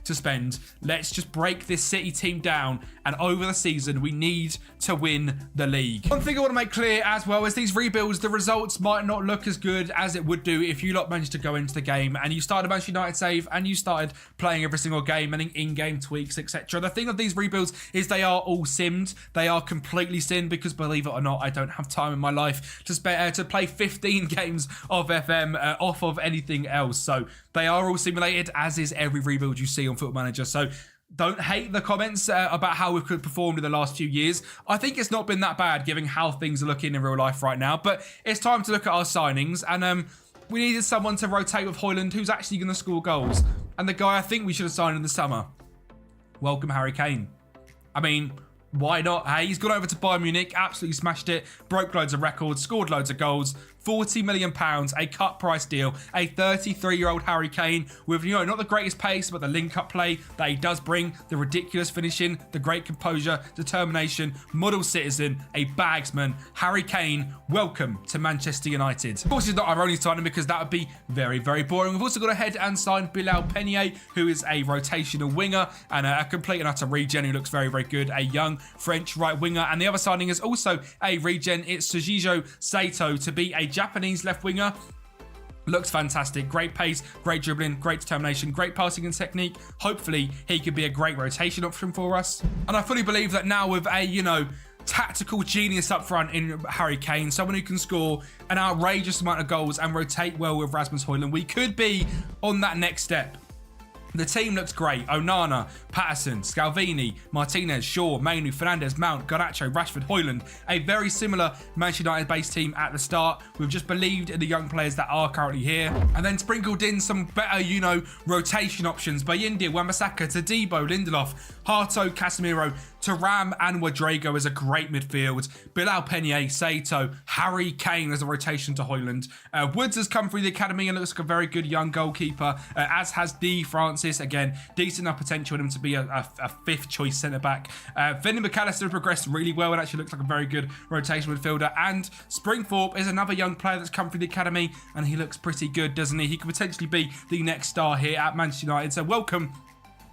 to spend. Let's just break this City team down, and over the season we need to win the league. One thing I want to make clear as well is these rebuilds, the results might not look as good as it would do if you lot managed to go into the game and you started a Manchester United save and you started playing every single game and in-game tweaks, etc. The thing of these rebuilds is they are all simmed. They are completely simmed because, believe it or not, I don't have time in my life to play 15 games of FM off of anything else. So they are all simulated, as is every rebuild you see on Football Manager. So don't hate the comments about how we've performed in the last few years. I think it's not been that bad given how things are looking in real life right now. But it's time to look at our signings. And we needed someone to rotate with Højlund who's actually going to score goals. And the guy I think we should have signed in the summer. Welcome, Harry Kane. I mean, why not? Hey, he's gone over to Bayern Munich, absolutely smashed it, broke loads of records, scored loads of goals. £40 million, a cut price deal, a 33-year-old Harry Kane with, not the greatest pace, but the link-up play that he does bring, the ridiculous finishing, the great composure, determination, model citizen, a bagsman. Harry Kane, welcome to Manchester United. Of course, he's not our only signing because that would be very, very boring. We've also got ahead and signed Bilal Penier, who is a rotational winger and a complete and utter regen who looks very, very good, a young French right winger. And the other signing is also a regen. It's Sujijo Saito to be a Japanese left winger. Looks fantastic. Great pace, great dribbling, great determination, great passing and technique. Hopefully he could be a great rotation option for us. And I fully believe that now with a, tactical genius up front in Harry Kane, someone who can score an outrageous amount of goals and rotate well with Rasmus Højlund, we could be on that next step. The team looks great. Onana, Patterson, Scalvini, Martinez, Shaw, Mainu, Fernandes, Mount, Garnacho, Rashford, Højlund. A very similar Manchester United-based team at the start. We've just believed in the young players that are currently here. And then sprinkled in some better, rotation options by India, Wan-Bissaka, Todibo, Lindelof, Harto, Casemiro, Thuram and Wadrego is a great midfield. Bilal Penier, Sato, Harry Kane as a rotation to Højlund. Woods has come through the academy and looks like a very good young goalkeeper, as has D. Francis. Again, decent enough potential in him to be a fifth choice centre-back. Vinny McAllister progressed really well and actually looks like a very good rotation midfielder. And Springthorpe is another young player that's come through the academy and he looks pretty good, doesn't he? He could potentially be the next star here at Manchester United. So welcome,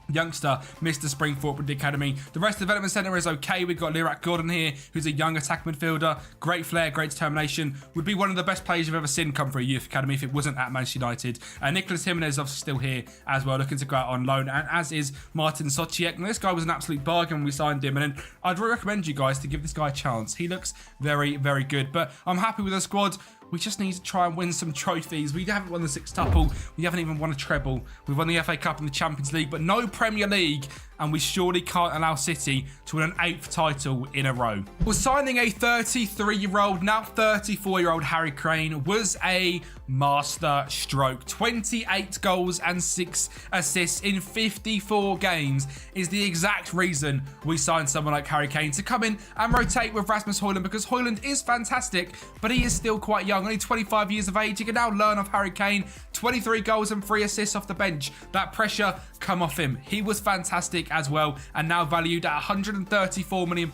youngster Mr. Springthorpe with the academy. The rest of the development centre is okay. We've got Lirak Gordon here, who's a young attack midfielder. Great flair, great determination. Would be one of the best players you've ever seen come through a youth academy if it wasn't at Manchester United. Nicholas Jimenez is obviously still here as well, looking to go out on loan, and as is Martin Sociek. Now, this guy was an absolute bargain when we signed him, and I'd recommend you guys to give this guy a chance. He looks very, very good, but I'm happy with the squad. We just need to try and win some trophies. We haven't won the sextuple. We haven't even won a treble. We've won the FA Cup and the Champions League, but no Premier League. And we surely can't allow City to win an 8th title in a row. Well, signing a 33-year-old, now 34-year-old Harry Kane was a master stroke. 28 goals and 6 assists in 54 games is the exact reason we signed someone like Harry Kane to come in and rotate with Rasmus Højlund, because Højlund is fantastic, but he is still quite young, only 25 years of age. You can now learn off Harry Kane. 23 goals and 3 assists off the bench. That pressure come off him. He was fantastic as well, and now valued at £134 million.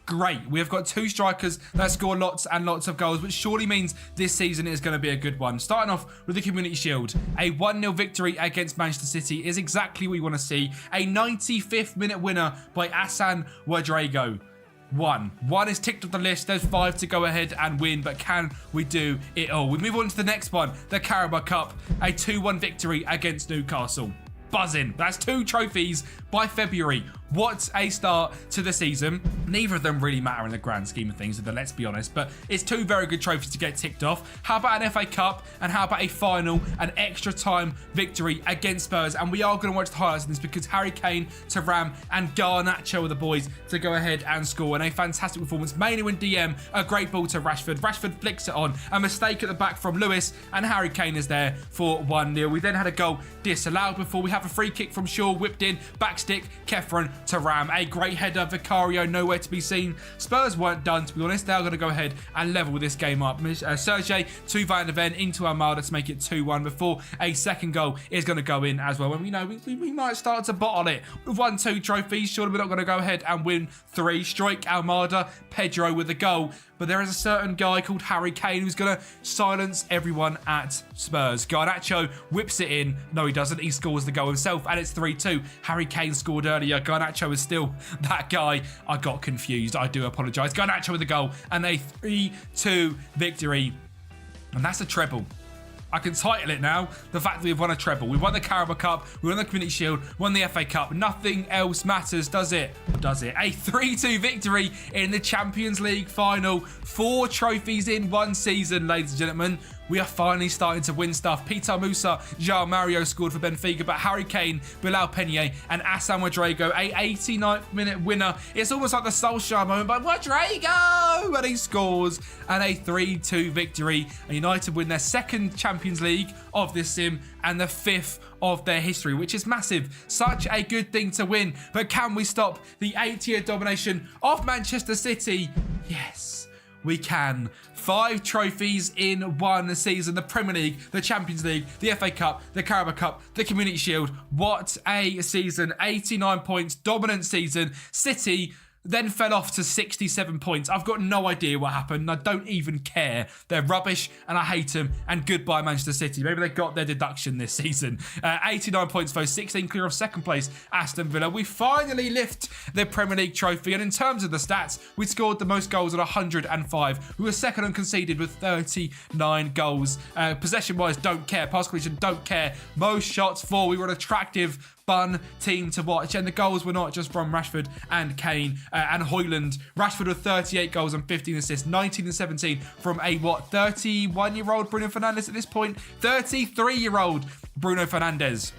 Great. We have got 2 strikers that score lots and lots of goals, which surely means this season is going to be a good one. Starting off with the Community Shield. A 1-0 victory against Manchester City is exactly what we want to see. A 95th minute winner by Hassan Wadrego. One is ticked off the list. There's 5 to go ahead and win, but can we do it all? We move on to the next one, the Carabao Cup. A 2-1 victory against Newcastle. Buzzing. That's 2 trophies by February. What a start to the season. Neither of them really matter in the grand scheme of things, let's be honest, but it's 2 very good trophies to get ticked off. How about an FA Cup, and how about a final, an extra time victory against Spurs? And we are going to watch the highlights of this because Harry Kane, Thuram and Garnacho are the boys to go ahead and score, and a fantastic performance. Mainu and DM, a great ball to Rashford. Rashford flicks it on, a mistake at the back from Lewis, and Harry Kane is there for 1-0. We then had a goal disallowed before we have a free kick from Shaw, whipped in, backstick, Kefren, Thuram, a great header, Vicario nowhere to be seen. Spurs weren't done, to be honest. They're going to go ahead and level this game up. Sergej to Van de Ven into Almada to make it 2-1 before a second goal is going to go in as well. And we might start to bottle it. We've won 2 trophies. Surely we're not going to go ahead and win 3. Strike Almada, Pedro with a goal. But there is a certain guy called Harry Kane who's going to silence everyone at Spurs. Garnacho whips it in. No, he doesn't. He scores the goal himself, and it's 3-2. Harry Kane scored earlier. Garnacho is still that guy. I got confused. I do apologise. Garnacho with the goal, and a 3-2 victory. And that's a treble. I can title it now, the fact that we've won a treble. We won the Carabao Cup, we won the Community Shield, won the FA Cup. Nothing else matters, does it? Does it? A 3-2 victory in the Champions League final. 4 trophies in 1 season, ladies and gentlemen. We are finally starting to win stuff. Peter Musa, João Mario scored for Benfica, but Harry Kane, Bilal Penier, and Hassan Wadrego, a 89th minute winner. It's almost like the Solskjaer moment, but Wadrego! And he scores, and a 3-2 victory. And United win their 2nd Champions League of this sim, and the 5th of their history, which is massive. Such a good thing to win. But can we stop the 8-year domination of Manchester City? Yes, we can. 5 trophies in 1 season. The Premier League, the Champions League, the FA Cup, the Carabao Cup, the Community Shield. What a season. 89 points, dominant season. City then fell off to 67 points. I've got no idea what happened. I don't even care. They're rubbish and I hate them. And goodbye, Manchester City. Maybe they got their deduction this season. 89 points though, 16 clear of 2nd place, Aston Villa. We finally lift the Premier League trophy. And in terms of the stats, we scored the most goals at 105. We were 2nd unconceded with 39 goals. Possession-wise, don't care. Pass completion, don't care. Most shots for. We were an attractive, fun team to watch, and the goals were not just from Rashford and Kane and Højlund. Rashford with 38 goals and 15 assists, 19 and 17 from a 31-year-old Bruno Fernandes at this point, 33-year-old Bruno Fernandes.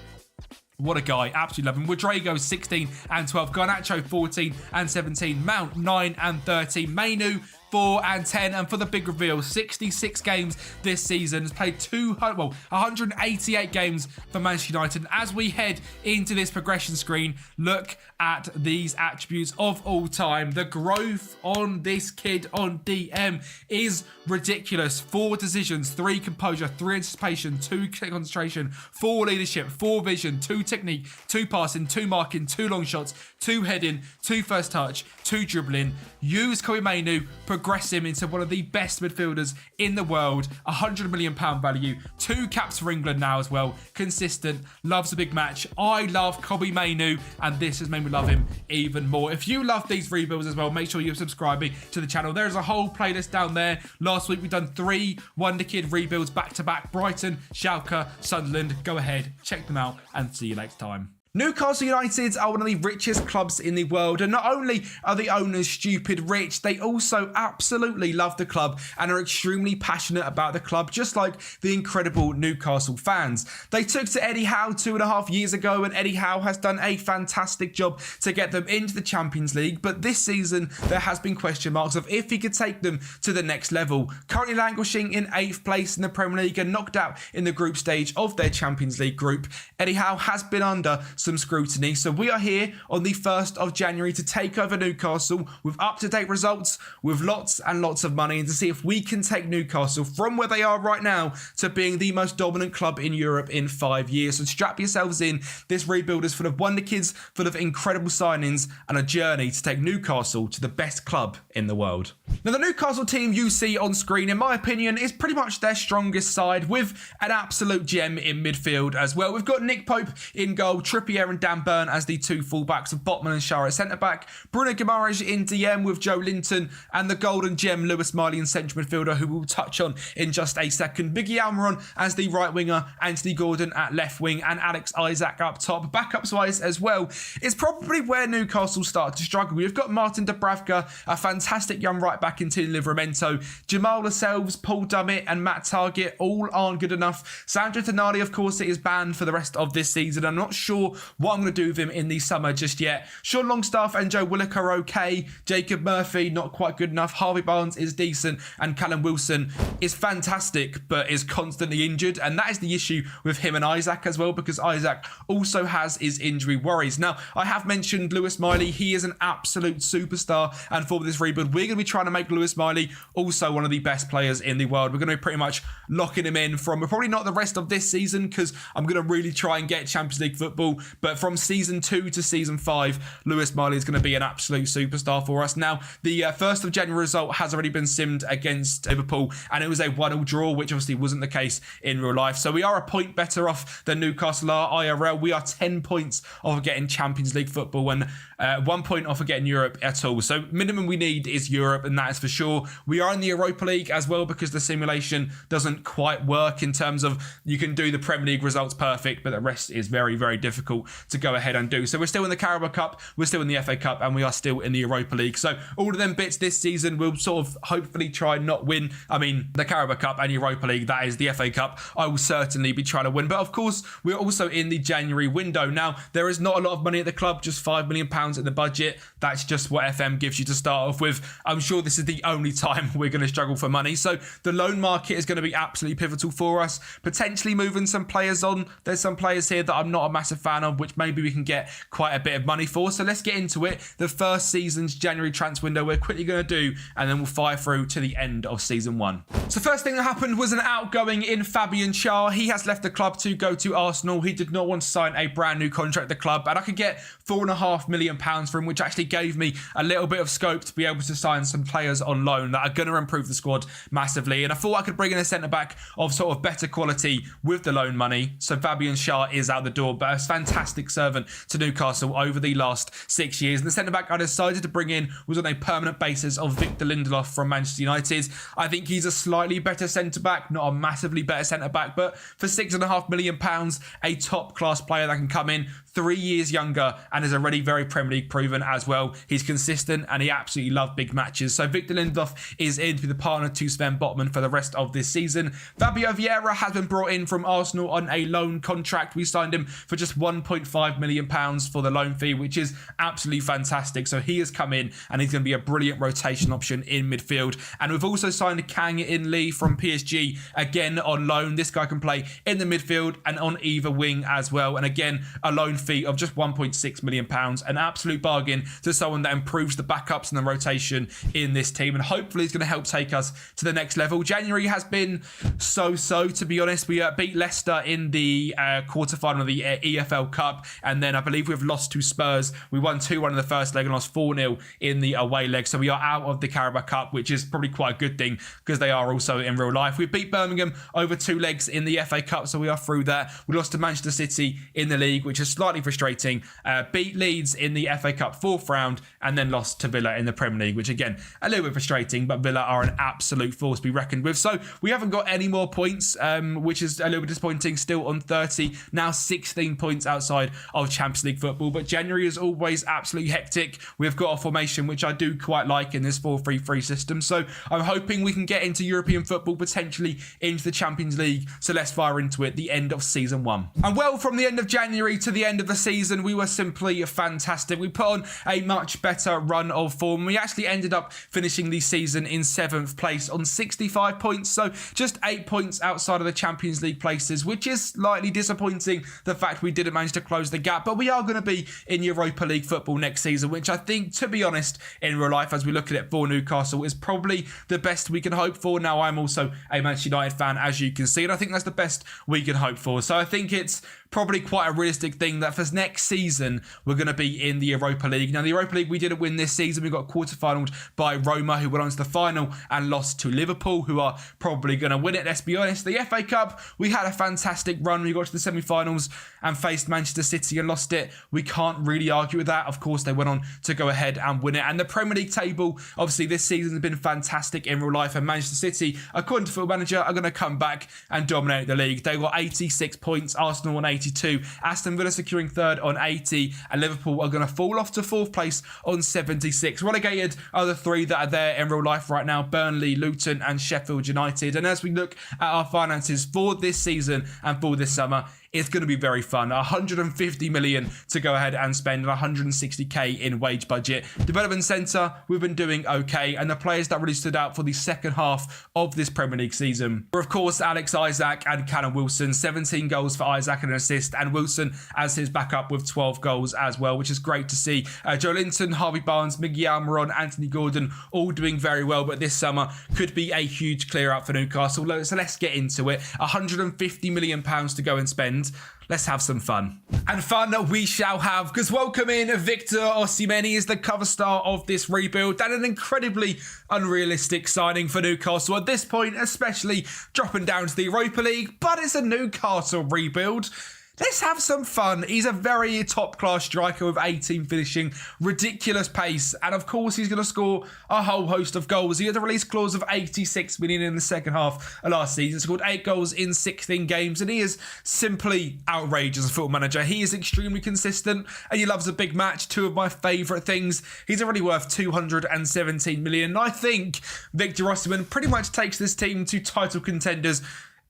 What a guy. Absolutely love him. Rodrigo, 16 and 12. Garnacho, 14 and 17. Mount, 9 and 13. Mainu, 4 and 10. And for the big reveal, 66 games this season. Has played 188 games for Manchester United. As we head into this progression screen, look at these attributes of all time. The growth on this kid on DM is ridiculous. 4 decisions, 3 composure, 3 anticipation, 2 concentration, 4 leadership, 4 vision, 2 technique, 2 passing, 2 marking, 2 long shots, 2 heading, 2 first touch, 2 dribbling. Use Kobe Mainu, progress him into one of the best midfielders in the world. £100 million value, 2 caps for England now as well. Consistent, loves a big match. I love Kobe Mainu, and this has made me love him even more. If you love these rebuilds as well, make sure you're subscribing to the channel. There's a whole playlist down there. Last week we've done 3 Wonder Kid rebuilds back to back. Brighton, Schalke, Sunderland. Go ahead, check them out, and see you next time. Newcastle United are one of the richest clubs in the world, and not only are the owners stupid rich, they also absolutely love the club and are extremely passionate about the club, just like the incredible Newcastle fans. They took to Eddie Howe 2.5 years ago, and Eddie Howe has done a fantastic job to get them into the Champions League, but this season there has been question marks of if he could take them to the next level. Currently languishing in 8th place in the Premier League and knocked out in the group stage of their Champions League group, Eddie Howe has been under some scrutiny. So we are here on the 1st of January to take over Newcastle with up-to-date results, with lots and lots of money, and to see if we can take Newcastle from where they are right now to being the most dominant club in Europe in 5 years. So strap yourselves in. This rebuild is full of wonder kids, full of incredible signings, and a journey to take Newcastle to the best club in the world. Now, the Newcastle team you see on screen, in my opinion, is pretty much their strongest side, with an absolute gem in midfield as well. We've got Nick Pope in goal, Trippier and Dan Burn as the 2 fullbacks, of Botman and Shara at centre-back, Bruno Guimaraes in DM with Joe Linton, and the golden gem Lewis Miley in central midfielder, who we'll touch on in just a second. Biggie Almiron as the right winger, Anthony Gordon at left wing, and Alex Isaac up top. Backups-wise as well, it's probably where Newcastle start to struggle. We've got Martin Dubravka, a fantastic young right-back in Tino Livramento, Jamal Lascelles, Paul Dummett, and Matt Targett all aren't good enough. Sandro Tonali, of course, is banned for the rest of this season. I'm not sure what I'm going to do with him in the summer just yet. Sean Longstaff and Joe Willock are okay. Jacob Murphy, not quite good enough. Harvey Barnes is decent. And Callum Wilson is fantastic, but is constantly injured. And that is the issue with him and Isaac as well, because Isaac also has his injury worries. Now, I have mentioned Lewis Miley. He is an absolute superstar. And for this rebuild, we're going to be trying to make Lewis Miley also one of the best players in the world. We're going to be pretty much locking him in from probably not the rest of this season, because I'm going to really try and get Champions League football. But from season 2 to season 5, Lewis Miley is going to be an absolute superstar for us. Now, the 1st of January result has already been simmed against Liverpool, and it was a 1-1 draw, which obviously wasn't the case in real life. So we are a point better off than Newcastle are IRL. We are 10 points off of getting Champions League football and 1 point off of getting Europe at all. So minimum we need is Europe, and that is for sure. We are in the Europa League as well, because the simulation doesn't quite work in terms of you can do the Premier League results perfect, but the rest is very, very difficult to go ahead and do. So we're still in the Carabao Cup, we're still in the FA Cup, and we are still in the Europa League. So all of them bits this season we'll sort of hopefully try and not win. I mean, the Carabao Cup and Europa League, that is the FA Cup, I will certainly be trying to win. But of course, we're also in the January window. Now, there is not a lot of money at the club, just £5 million in the budget. That's just what FM gives you to start off with. I'm sure this is the only time we're going to struggle for money. So the loan market is going to be absolutely pivotal for us. Potentially moving some players on. There's some players here that I'm not a massive fan of, which maybe we can get quite a bit of money for. So let's get into it. The first season's January transfer window we're quickly going to do, and then we'll fire through to the end of season 1. So first thing that happened was an outgoing in Fabian Schär. He has left the club to go to Arsenal. He did not want to sign a brand new contract at the club, and I could get £4.5 million for him, which actually gave me a little bit of scope to be able to sign some players on loan that are going to improve the squad massively. And I thought I could bring in a centre-back of sort of better quality with the loan money. So Fabian Schär is out the door, but a fantastic servant to Newcastle over the last 6 years. And the centre-back I decided to bring in was on a permanent basis of Victor Lindelof from Manchester United. I think he's a slightly better centre-back, not a massively better centre-back, but for £6.5 million, a top-class player that can come in 3 years younger and is already very Premier League proven as well. He's consistent and he absolutely loves big matches. So Victor Lindelof is in to be the partner to Sven Botman for the rest of this season. Fabio Vieira has been brought in from Arsenal on a loan contract. We signed him for just £1.5 £1.5 million for the loan fee, which is absolutely fantastic. So he has come in and he's going to be a brilliant rotation option in midfield. And we've also signed Kang In Lee from PSG, again on loan. This guy can play in the midfield and on either wing as well. And again, a loan fee of just £1.6 million, an absolute bargain to someone that improves the backups and the rotation in this team, and hopefully is going to help take us to the next level. January has been so, to be honest. We beat Leicester in the quarterfinal of the EFL Cup, and then I believe we've lost to Spurs. We won 2-1 in the first leg and lost 4-0 in the away leg, so we are out of the Carabao Cup, which is probably quite a good thing because they are also in real life. We beat Birmingham over 2 legs in the FA Cup, so we are through that. We lost to Manchester City in the league, which is slightly frustrating. Beat Leeds in the FA Cup 4th round, and then lost to Villa in the Premier League, which again, a little bit frustrating, but Villa are an absolute force to be reckoned with. So we haven't got any more points, which is a little bit disappointing. Still on 30, now 16 points outside of Champions League football. But January is always absolutely hectic. We've got a formation which I do quite like in this 4-3-3 system. So I'm hoping we can get into European football, potentially into the Champions League. So let's fire into it, the end of season 1. And well, from the end of January to the end of the season, we were simply fantastic. We put on a much better run of form. We actually ended up finishing the season in 7th place on 65 points. So just 8 points outside of the Champions League places, which is slightly disappointing, the fact we didn't manage to close the gap. But we are going to be in Europa League football next season, which I think, to be honest, in real life, as we look at it for Newcastle, is probably the best we can hope for. Now, I'm also a Manchester United fan, as you can see, and I think that's the best we can hope for. So I think it's probably quite a realistic thing that for next season, we're going to be in the Europa League. Now, the Europa League, we didn't win this season. We got quarterfinaled by Roma, who went on to the final and lost to Liverpool, who are probably going to win it, let's be honest. The FA Cup, we had a fantastic run. We got to the semi-finals and faced Manchester City and lost it. We can't really argue with that. Of course, they went on to go ahead and win it. And the Premier League table, obviously, this season has been fantastic in real life. And Manchester City, according to Football Manager, are going to come back and dominate the league. They got 86 points, Arsenal on 82, Aston Villa securing 3rd on 80, and Liverpool are going to fall off to 4th place on 76. Relegated are the 3 that are there in real life right now: Burnley, Luton and Sheffield United. And as we look at our finances for this season and for this summer, it's going to be very fun. 150 million to go ahead and spend, 160k in wage budget. Development centre, we've been doing okay. And the players that really stood out for the second half of this Premier League season were, of course, Alex Isak and Callum Wilson. 17 goals for Isak and an assist, and Wilson as his backup with 12 goals as well, which is great to see. Joe Linton, Harvey Barnes, Miguel Almiron, Anthony Gordon, all doing very well. But this summer could be a huge clear out for Newcastle. So let's get into it. £150 million to go and spend. Let's have some fun. And fun we shall have, because welcome in Victor Osimhen. He is the cover star of this rebuild, and an incredibly unrealistic signing for Newcastle at this point, especially dropping down to the Europa League. But it's a Newcastle rebuild. Let's have some fun. He's a very top-class striker with 18 finishing, ridiculous pace, and of course he's going to score a whole host of goals. He had a release clause of 86 million in the second half of last season, scored 8 goals in 16 games, and he is simply outrageous as a Football Manager. He is extremely consistent, and he loves a big match, 2 of my favourite things. He's already worth 217 million. I think Victor Osimhen pretty much takes this team to title contenders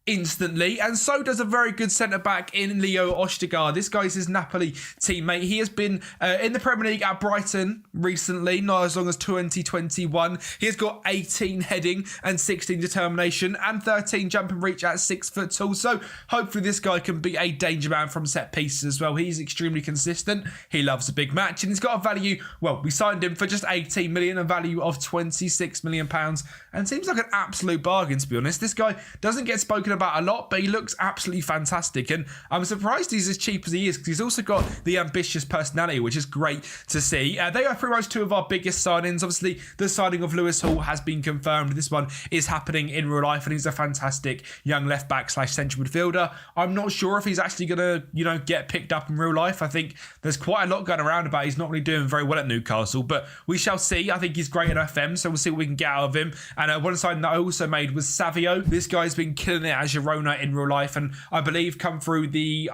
instantly, and so does a very good centre-back in Leo Ostigard. This guy's his Napoli teammate. He has been in the Premier League at Brighton recently, not as long as 2021. He has got 18 heading and 16 determination and 13 jump and reach at 6 foot tall. So hopefully this guy can be a danger man from set pieces as well. He's extremely consistent. He loves a big match, and he's got a value, well, we signed him for just 18 million, a value of 26 million pounds, and seems like an absolute bargain, to be honest. This guy doesn't get spoken about a lot, but he looks absolutely fantastic, and I'm surprised he's as cheap as he is, because he's also got the ambitious personality, which is great to see. They are pretty much 2 of our biggest signings. Obviously, the signing of Lewis Hall has been confirmed. This one is happening in real life, and he's a fantastic young left back / central midfielder. I'm not sure if he's actually going to, get picked up in real life. I think there's quite a lot going around about he's not really doing very well at Newcastle, but we shall see. I think he's great at FM, so we'll see what we can get out of him. And one signing that I also made was Savio. This guy's been killing it as Girona in real life, and I believe he come through the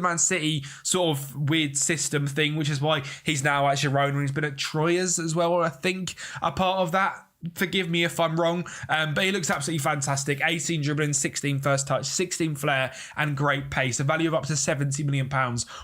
Man City sort of weird system thing, which is why he's now at Girona, and he's been at Troyes as well, I think, a part of that Forgive me if I'm wrong, but he looks absolutely fantastic. 18 dribbling, 16 first touch, 16 flair, and great pace. A value of up to £70 million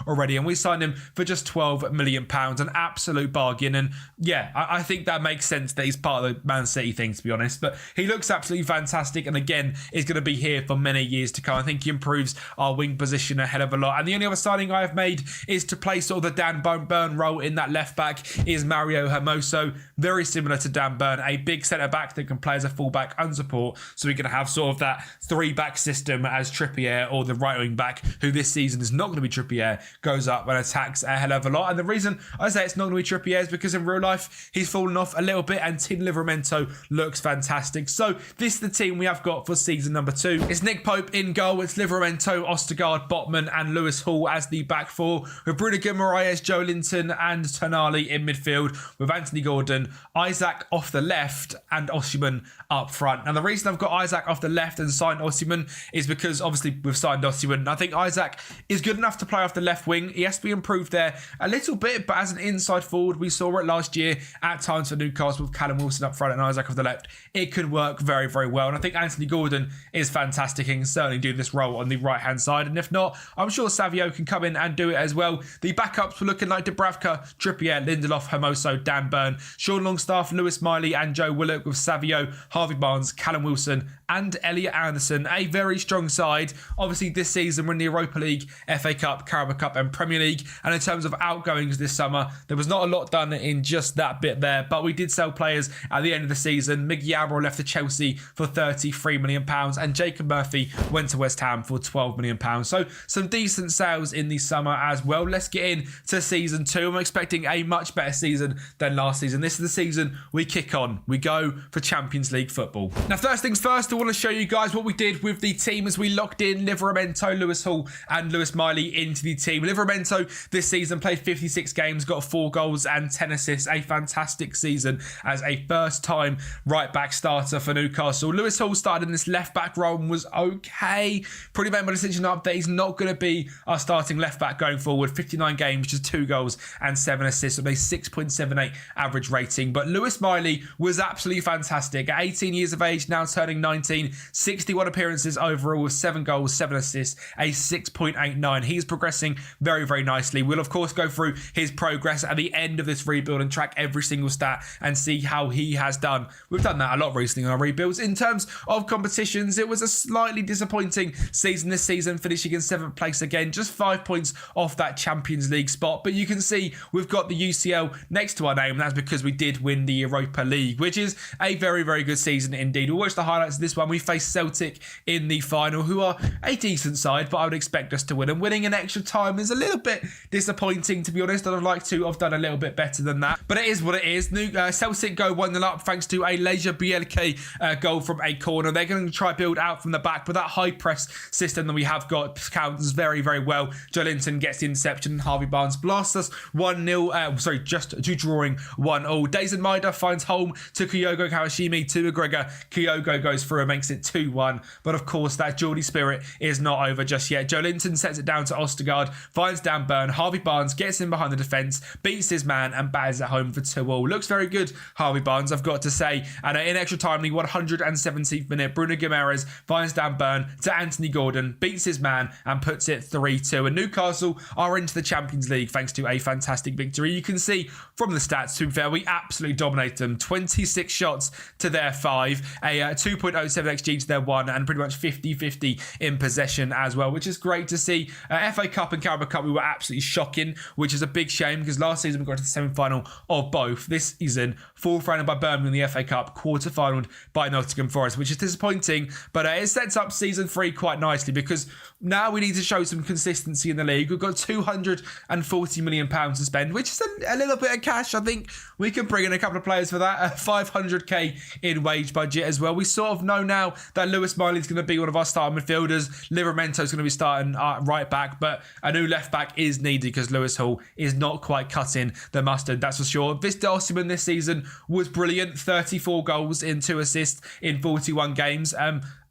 already, and we signed him for just £12 million. An absolute bargain, and yeah, I think that makes sense that he's part of the Man City thing, to be honest. But he looks absolutely fantastic, and again, is going to be here for many years to come. I think he improves our wing position a hell of a lot. And the only other signing I have made is to play sort of the Dan Burn role in that left back is Mario Hermoso, very similar to Dan Burn, a big centre back that can play as a full back and support. So we're going to have sort of that 3-back system as Trippier, or the right wing back, who this season is not going to be Trippier, goes up and attacks a hell of a lot. And the reason I say it's not going to be Trippier is because in real life he's fallen off a little bit, and Tim Livramento looks fantastic. So this is the team we have got for season number 2. It's Nick Pope in goal. It's Livramento, Ostergaard, Botman, and Lewis Hall as the back four, with Bruno Guimaraes, Joe Linton, and Tonali in midfield, with Anthony Gordon, Isaac off the left, and Osimhen up front. Now, the reason I've got Isaac off the left and signed Osimhen is because obviously we've signed Osimhen. I think Isaac is good enough to play off the left wing. He has to be improved there a little bit, but as an inside forward, we saw it last year at times for Newcastle with Callum Wilson up front and Isaac off the left. It could work very, very well. And I think Anthony Gordon is fantastic and can certainly do this role on the right-hand side. And if not, I'm sure Savio can come in and do it as well. The backups were looking like Dubravka, Trippier, Lindelof, Hermoso, Dan Burn, Sean Longstaff, Lewis Miley, and Joe Willock, with Savio, Harvey Barnes, Callum Wilson, and Elliot Anderson. A very strong side. Obviously, this season we're in the Europa League, FA Cup, Carabao Cup, and Premier League. And in terms of outgoings this summer, there was not a lot done in just that bit there, but we did sell players at the end of the season. Miggy Yarbrough left to Chelsea for £33 million, and Jacob Murphy went to West Ham for £12 million. So some decent sales in the summer as well. Let's get into season 2. I'm expecting a much better season than last season. This is the season we kick on. We go for Champions League football. Now, first things first, I want to show you guys what we did with the team as we locked in Livramento, Lewis Hall, and Lewis Miley into the team. Livramento this season played 56 games, got 4 goals and 10 assists. A fantastic season as a first-time right-back starter for Newcastle. Lewis Hall started in this left-back role and was okay. Pretty made my decision up that he's not going to be our starting left-back going forward. 59 games, just 2 goals and 7 assists with a 6.78 average rating. But Lewis Miley was absolutely fantastic. At 18 years of age, now turning 19, 61 appearances overall with 7 goals, 7 assists, a 6.89. He's progressing very, very nicely. We'll, of course, go through his progress at the end of this rebuild and track every single stat and see how he has done. We've done that a lot recently on our rebuilds. In terms of competitions, it was a slightly disappointing season this season, finishing in 7th place again, just 5 points off that Champions League spot. But you can see we've got the UCL next to our name, and that's because we did win the Europa League, which is a very, very good season indeed. We'll watch the highlights of this one. We faced Celtic in the final, who are a decent side, but I would expect us to win. And winning in extra time is a little bit disappointing, to be honest. I'd like to have done a little bit better than that, but it is what it is. Celtic go 1-0 up thanks to a Leisure Bielke goal from a corner. They're going to try build out from the back, but that high press system that we have got counts very, very well. Joe Linton gets the interception and Harvey Barnes blasts us 1-0, just to drawing 1-0. Dazen Maida finds home to Kyogo Kawashimi to McGregor. Kyogo goes through and makes it 2-1, but of course that Geordie spirit is not over just yet. Joe Linton sets it down to Ostergaard, finds Dan Burn. Harvey Barnes gets in behind the defence, beats his man and batters it home for 2-2. Looks very good, Harvey Barnes, I've got to say. And in extra time, the 117th minute, Bruno Guimaraes finds Dan Burn to Anthony Gordon, beats his man and puts it 3-2. And Newcastle are into the Champions League thanks to a fantastic victory. You can see from the stats, to be fair, we absolutely dominate them. 26 shots to their 5, a 2.07 XG to their 1, and pretty much 50-50 in possession as well, which is great to see. FA Cup and Carabao Cup, we were absolutely shocking, which is a big shame because last season we got to the semi-final of both. This season, 4th rounded by Birmingham in the FA Cup, quarter-finaled by Nottingham Forest, which is disappointing, but it sets up season 3 quite nicely because now we need to show some consistency in the league. We've got £240 million to spend, which is a little bit of cash. I think we can bring in a couple of players for that. 500k in wage budget as well. We sort of know now that Lewis Miley is going to be one of our starting midfielders. Livramento is going to be starting right back, but a new left back is needed because Lewis Hall is not quite cutting the mustard, that's for sure. Victor Osimhen this season was brilliant. 34 goals in 2 assists in 41 games.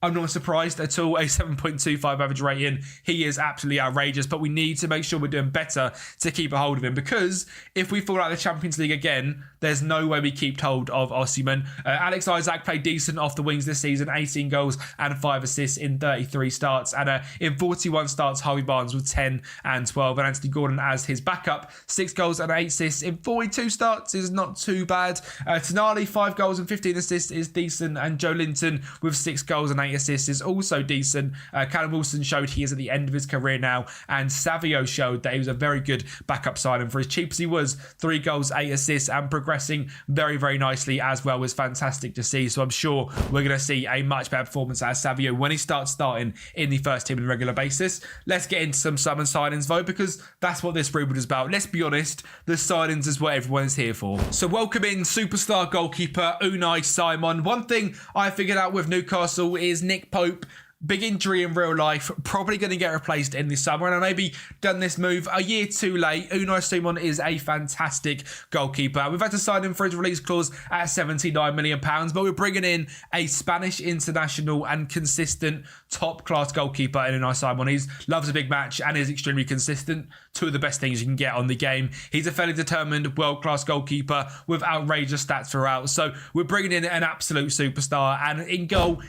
I'm not surprised at all. A 7.25 average rating. He is absolutely outrageous, but we need to make sure we're doing better to keep a hold of him, because if we fall out of the Champions League again, there's no way we keep hold of Osimhen. Alex Isak played decent off the wings this season, 18 goals and 5 assists in 33 starts. And in 41 starts, Harvey Barnes with 10 and 12. And Anthony Gordon as his backup, 6 goals and 8 assists in 42 starts is not too bad. Tonali, 5 goals and 15 assists is decent. And Joe Linton with 6 goals and 8 assists is also decent. Callum Wilson showed he is at the end of his career now. And Savio showed that he was a very good backup signing for as cheap as he was. 3 goals, 8 assists and progressing very, very nicely as well was fantastic to see. So I'm sure we're going to see a much better performance out of Savio when he starts starting in the first team on a regular basis. Let's get into some summer signings though, because that's what this rebuild is about. Let's be honest, the signings is what everyone is here for. So welcome in superstar goalkeeper Unai Simon. One thing I figured out with Newcastle is Nick Pope, big injury in real life, probably going to get replaced in the summer, and I maybe done this move a year too late. Unai Simon is a fantastic goalkeeper. We've had to sign him for his release clause at £79 million, but we're bringing in a Spanish international and consistent top-class goalkeeper in Unai Simon. He loves a big match and is extremely consistent. Two of the best things you can get on the game. He's a fairly determined, world-class goalkeeper with outrageous stats throughout. So we're bringing in an absolute superstar, and in goal,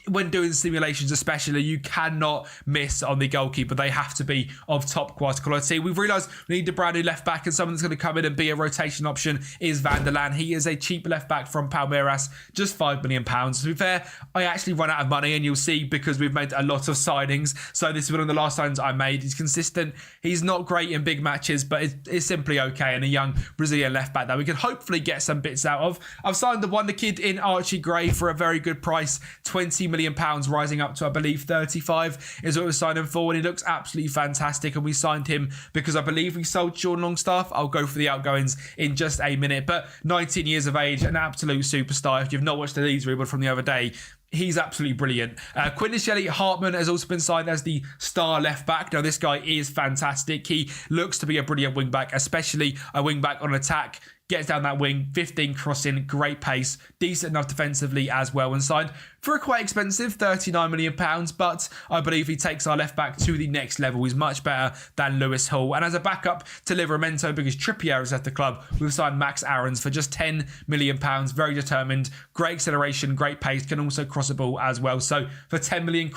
when doing simulations especially, you cannot miss on the goalkeeper. They have to be of top quality. We've realised we need a brand new left back, and someone that's going to come in and be a rotation option is Van der Laan. He is a cheap left back from Palmeiras, just £5 million. To be fair, I actually run out of money, and you'll see because we've made a lot of signings. So this is one of the last signings I made. He's consistent. He's not great in big matches, but it's simply okay. And a young Brazilian left back that we can hopefully get some bits out of. I've signed the wonder kid in Archie Gray for a very good price, £20 million, rising up to, I believe, 35 is what we're signing for, and he looks absolutely fantastic. And we signed him because I believe we sold Sean Longstaff. I'll go for the outgoings in just a minute, but 19 years of age, an absolute superstar. If you've not watched the Leeds rebuild from the other day, he's absolutely brilliant. Quintus Hartman has also been signed as the star left back. Now, this guy is fantastic. He looks to be a brilliant wing back, especially a wing back on attack. Gets down that wing, 15 crossing, great pace, decent enough defensively as well, and signed for a quite expensive £39 million, but I believe he takes our left back to the next level. He's much better than Lewis Hall. And as a backup to Livramento, because Trippier is at the club, we've signed Max Aarons for just £10 million. Very determined, great acceleration, great pace, can also cross a ball as well. So for £10 million,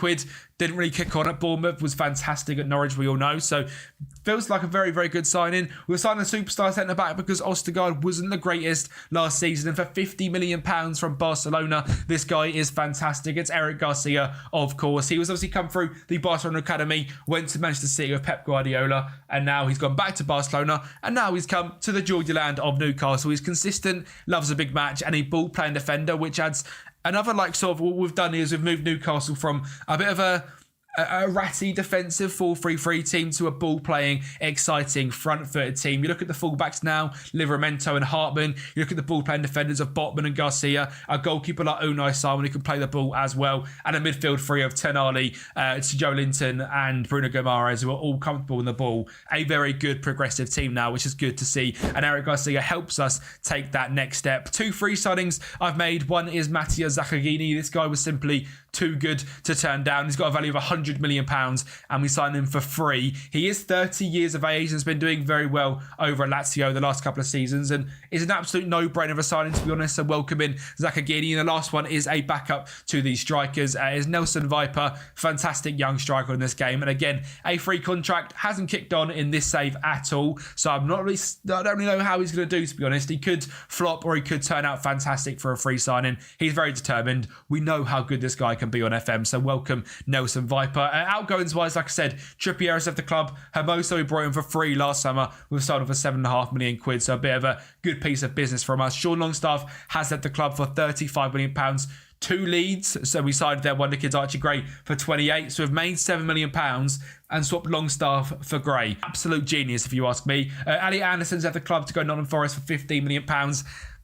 didn't really kick on at Bournemouth, was fantastic at Norwich, we all know. So feels like a very, very good signing. We're signing a superstar centre back because Ostergaard wasn't the greatest last season. And for £50 million from Barcelona, this guy is fantastic. It's Eric Garcia, of course. He was obviously come through the Barcelona Academy, went to Manchester City with Pep Guardiola, and now he's gone back to Barcelona, and now he's come to the Geordie land of Newcastle. He's consistent, loves a big match, and a ball-playing defender, which adds another, like, sort of what we've done is we've moved Newcastle from a bit of a ratty defensive 4-3-3 team to a ball-playing, exciting, front-footed team. You look at the fullbacks now, Livramento and Hartman. You look at the ball-playing defenders of Botman and Garcia. A goalkeeper like Unai Simon who can play the ball as well. And a midfield three of Tonali, Joe Linton and Bruno Guimaraes, who are all comfortable in the ball. A very good progressive team now, which is good to see. And Eric Garcia helps us take that next step. 2 free signings I've made. One is Mattia Zaccagnini. This guy was simply too good to turn down. He's got a value of £100 million, and we signed him for free. He is 30 years of age and has been doing very well over at Lazio the last couple of seasons, and is an absolute no-brainer of a signing, to be honest. So welcome in Zaccagnini. And the last one is a backup to these strikers. Is Nelson Viper, fantastic young striker in this game, and again, a free contract. Hasn't kicked on in this save at all, so I don't really know how he's going to do, to be honest. He could flop or he could turn out fantastic for a free signing. He's very determined. We know how good this guy can be on FM, so welcome Nelson Viper. Outgoings wise, like I said, Trippier has left the club. Hermoso, we brought him for free last summer. We've sold him for £7.5 million, so a bit of a good piece of business from us. Sean Longstaff has left the club for £35 million. 2 Leeds, so we signed their wonder kids Archie Gray for 28, so we've made £7 million and swapped Longstaff for Gray. Absolute genius, if you ask me. Ali Anderson's at the club to go Nottingham Forest for £15 million.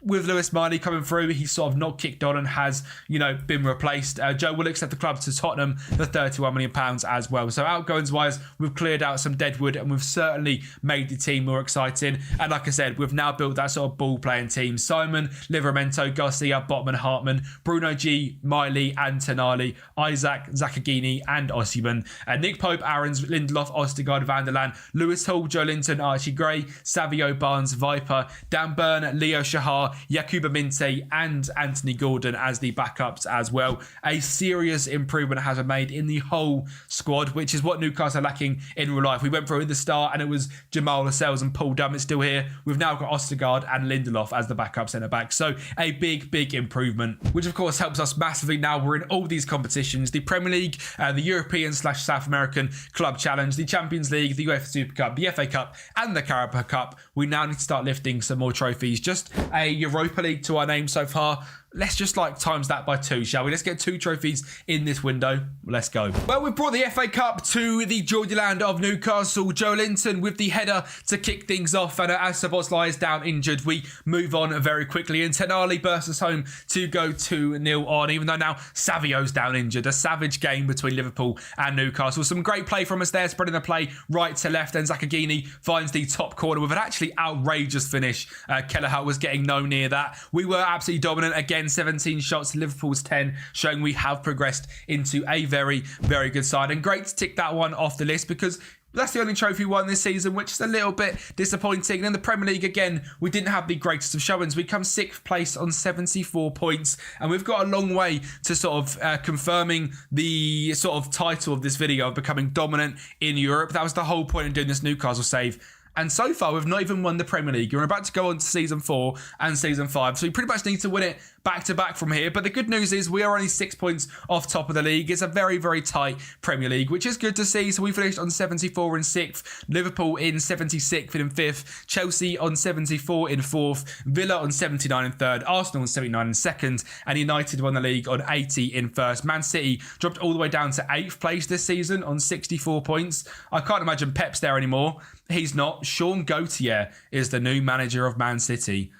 with Lewis Miley coming through, he's sort of not kicked on and has, been replaced. Joe Willock's left the club to Tottenham for £31 million as well. So outgoings-wise, we've cleared out some deadwood and we've certainly made the team more exciting. And like I said, we've now built that sort of ball-playing team. Simon, Livramento, Garcia, Botman, Hartman, Bruno G, Miley and Tonali, Isaac, Zakagini and Osimhen, Nick Pope, Aarons, Lindelof, Ostergaard, Van der Laan, Lewis Hall, Joe Linton, Archie Gray, Savio, Barnes, Viper, Dan Burn, Leo Shahar, Yakuba Minte and Anthony Gordon as the backups as well. A serious improvement has been made in the whole squad, which is what Newcastle are lacking in real life. We went through at the start and it was Jamal Lascelles and Paul Dummett still here. We've now got Ostergaard and Lindelof as the backup centre-back. So a big improvement, which of course helps us massively now. We're in all these competitions, the Premier League, the European/South American Club Challenge, the Champions League, the UEFA Super Cup, the FA Cup and the Carabao Cup. We now need to start lifting some more trophies. Just a Europa League to our name so far. Let's just times that by 2, shall we? Let's get 2 trophies in this window. Let's go. Well, we've brought the FA Cup to the Geordie land of Newcastle. Joe Linton with the header to kick things off. And as Szoboszlai is down injured, we move on very quickly. And Tonali bursts us home to go 2-0 on, even though now Savio's down injured. A savage game between Liverpool and Newcastle. Some great play from us there, spreading the play right to left. And Zakagini finds the top corner with an actually outrageous finish. Kelleher was getting no near that. We were absolutely dominant again. 17 shots to Liverpool's 10, showing we have progressed into a very good side. And great to tick that one off the list because that's the only trophy won this season, which is a little bit disappointing. And in the Premier League, again, we didn't have the greatest of showings. We come 6th place on 74 points, and we've got a long way to sort of confirming the sort of title of this video of becoming dominant in Europe. That was the whole point of doing this Newcastle save. And so far, we've not even won the Premier League. We're about to go on to Season 4 and Season 5. So we pretty much need to win it back-to-back from here. But the good news is we are only 6 points off top of the league. It's a very tight Premier League, which is good to see. So we finished on 74 in 6th. Liverpool in 76th and in 5th. Chelsea on 74 in 4th. Villa on 79 in 3rd. Arsenal on 79 in 2nd. And United won the league on 80 in 1st. Man City dropped all the way down to 8th place this season on 64 points. I can't imagine Pep's there anymore. He's not. Sean Gautier is the new manager of Man City.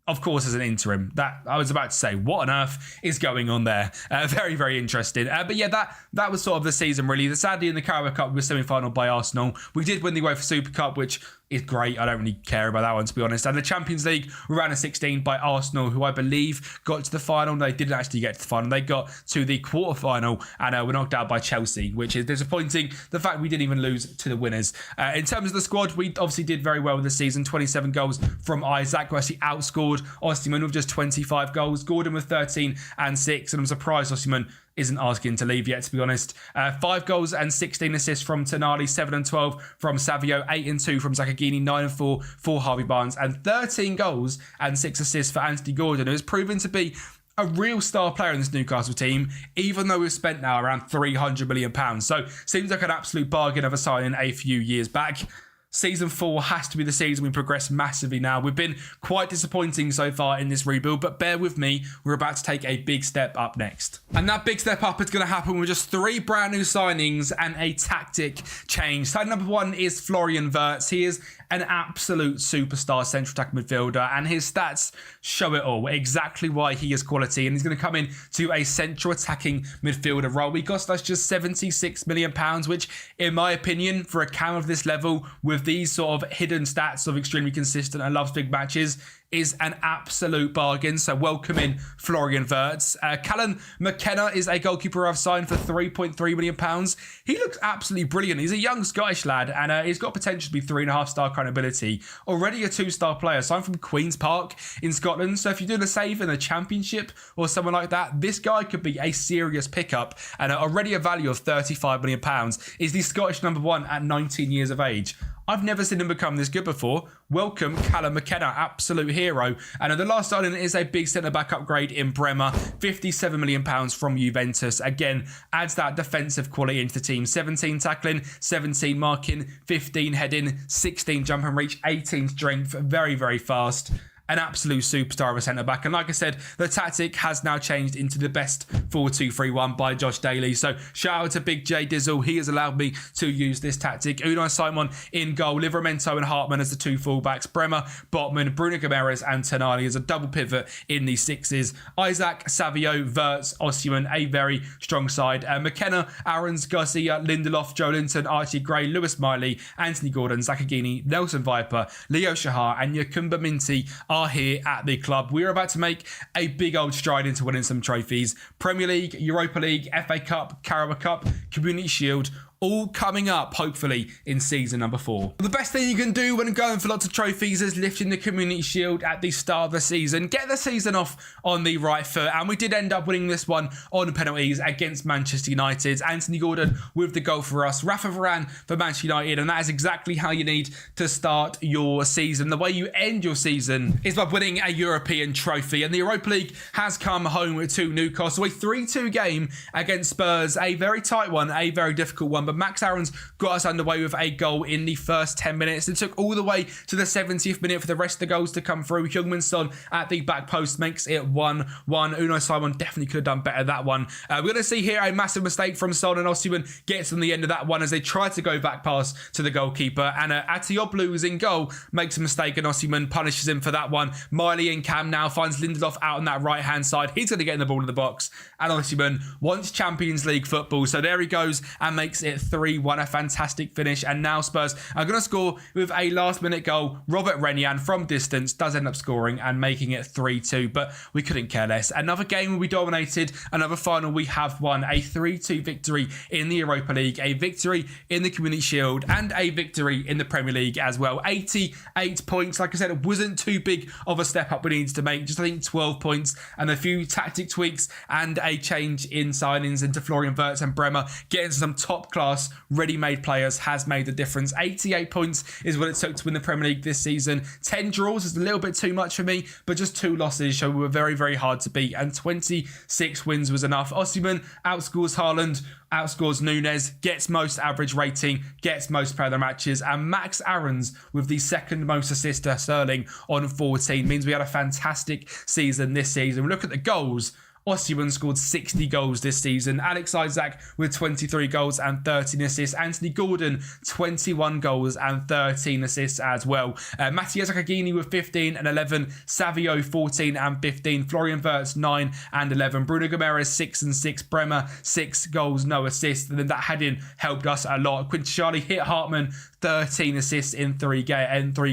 Of course, as an interim. That I was about to say, what on earth is going on there? Very interesting. But yeah, that was sort of the season, really. Sadly, in the Carabao Cup, we were semi-final by Arsenal. We did win the UEFA Super Cup, which is great. I don't really care about that one, to be honest. And the Champions League, we ran a 16 by Arsenal, who I believe got to the final. They didn't actually get to the final. They got to the quarterfinal and were knocked out by Chelsea, which is disappointing. The fact we didn't even lose to the winners. In terms of the squad, we obviously did very well this season. 27 goals from Isaac, who actually outscored Osimhen with just 25 goals. Gordon with 13 and 6. And I'm surprised Osimhen isn't asking to leave yet, to be honest. 5 goals and 16 assists from Tonali, 7 and 12 from Savio, 8 and 2 from Zakagini, 9 and 4 for Harvey Barnes, and 13 goals and 6 assists for Anthony Gordon, who has proven to be a real star player in this Newcastle team, even though we've spent now around £300 million. So seems like an absolute bargain of a signing a few years back. Season 4 has to be the season we progress massively now. We've been quite disappointing so far in this rebuild, but bear with me, we're about to take a big step up next. And that big step up is going to happen with just 3 brand new signings and a tactic change. Signing number 1 is Florian Wirtz. He is an absolute superstar central attack midfielder, and his stats show it all, exactly why he is quality. And he's going to come in to a central attacking midfielder role. He cost us just £76 million, which, in my opinion, for a cam of this level, with these sort of hidden stats of extremely consistent and loves big matches, is an absolute bargain. So welcome in Florian Wirtz. Callum McKenna is a goalkeeper I've signed for £3.3 million. He looks absolutely brilliant. He's a young Scottish lad, and he's got potential to be 3.5-star kind of ability. Already a 2-star player. So I'm from Queen's Park in Scotland. So if you're doing a save in the Championship or someone like that, this guy could be a serious pickup. And already a value of £35 million. Is the Scottish number 1 at 19 years of age. I've never seen him become this good before. Welcome, Callum McKenna, absolute hero. And the last signing is a big centre-back upgrade in Bremer. £57 million from Juventus. Again, adds that defensive quality into the team. 17 tackling, 17 marking, 15 heading, 16 jump and reach, 18 strength. Very fast. an absolute superstar of a centre-back. And like I said, the tactic has now changed into the best 4-2-3-1 by Josh Daly. So shout out to Big J Dizzle. He has allowed me to use this tactic. Unai Simon in goal, Livramento and Hartman as the two fullbacks, Bremer, Botman, Bruno Guimaraes and Tonali as a double pivot in the sixes. Isaac, Savio, Wirtz, Osimhen, a very strong side. McKenna, Aarons, Garcia, Lindelof, Joe Linton, Archie Gray, Lewis Miley, Anthony Gordon, Zakagini, Nelson Viper, Leo Shahar and Yakumba Minty are here at the club. We are about to make a big old stride into winning some trophies. Premier League, Europa League, FA Cup, Carabao Cup, Community Shield, all coming up, hopefully, in season number 4. The best thing you can do when going for lots of trophies is lifting the Community Shield at the start of the season. Get the season off on the right foot, and we did end up winning this one on penalties against Manchester United. Anthony Gordon with the goal for us, Rafa Varane for Manchester United, and that is exactly how you need to start your season. The way you end your season is by winning a European trophy, and the Europa League has come home to Newcastle. A 3-2 game against Spurs, a very tight one, a very difficult one, but Max Aarons got us underway with a goal in the first 10 minutes. It took all the way to the 70th minute for the rest of the goals to come through. Heung-min Son at the back post makes it 1-1. Unai Simon definitely could have done better that one. We're going to see here a massive mistake from Son, and Osimhen gets on the end of that one as they try to go back pass to the goalkeeper. And Atioglu is in goal, makes a mistake, and Osimhen punishes him for that one. Miley and Cam now finds Lindelof out on that right-hand side. He's going to get in the ball in the box. And Osimhen wants Champions League football. So there he goes and makes it 3-1, a fantastic finish. And now Spurs are going to score with a last-minute goal. Robert Renyan from distance does end up scoring and making it 3-2, but we couldn't care less. Another game we dominated, another final we have won. A 3-2 victory in the Europa League, a victory in the Community Shield, and a victory in the Premier League as well. 88 points. Like I said, it wasn't too big of a step up we needed to make. Just, I think, 12 points and a few tactic tweaks and a change in signings into Florian Wirtz and Bremer. Getting some top-class ready-made players has made the difference. 88 points is what it took to win the Premier League this season. 10 draws is a little bit too much for me, but just 2 losses show we were very, very hard to beat, and 26 wins was enough. Osimhen outscores Haaland, outscores Nunes, gets most average rating, gets most player of the matches, and Max Aarons with the second most assists to Sterling on 14 means we had a fantastic season this season. Look at the goals. Osimhen scored 60 goals this season. Alex Isak with 23 goals and 13 assists. Anthony Gordon, 21 goals and 13 assists as well. Matthias Zakagini with 15 and 11. Savio, 14 and 15. Florian Wirtz, 9 and 11. Bruno Guimaraes, 6 and 6. Bremer, 6 goals, no assists. And then that heading helped us a lot. Quintana hit Hartman, 13 assists in 3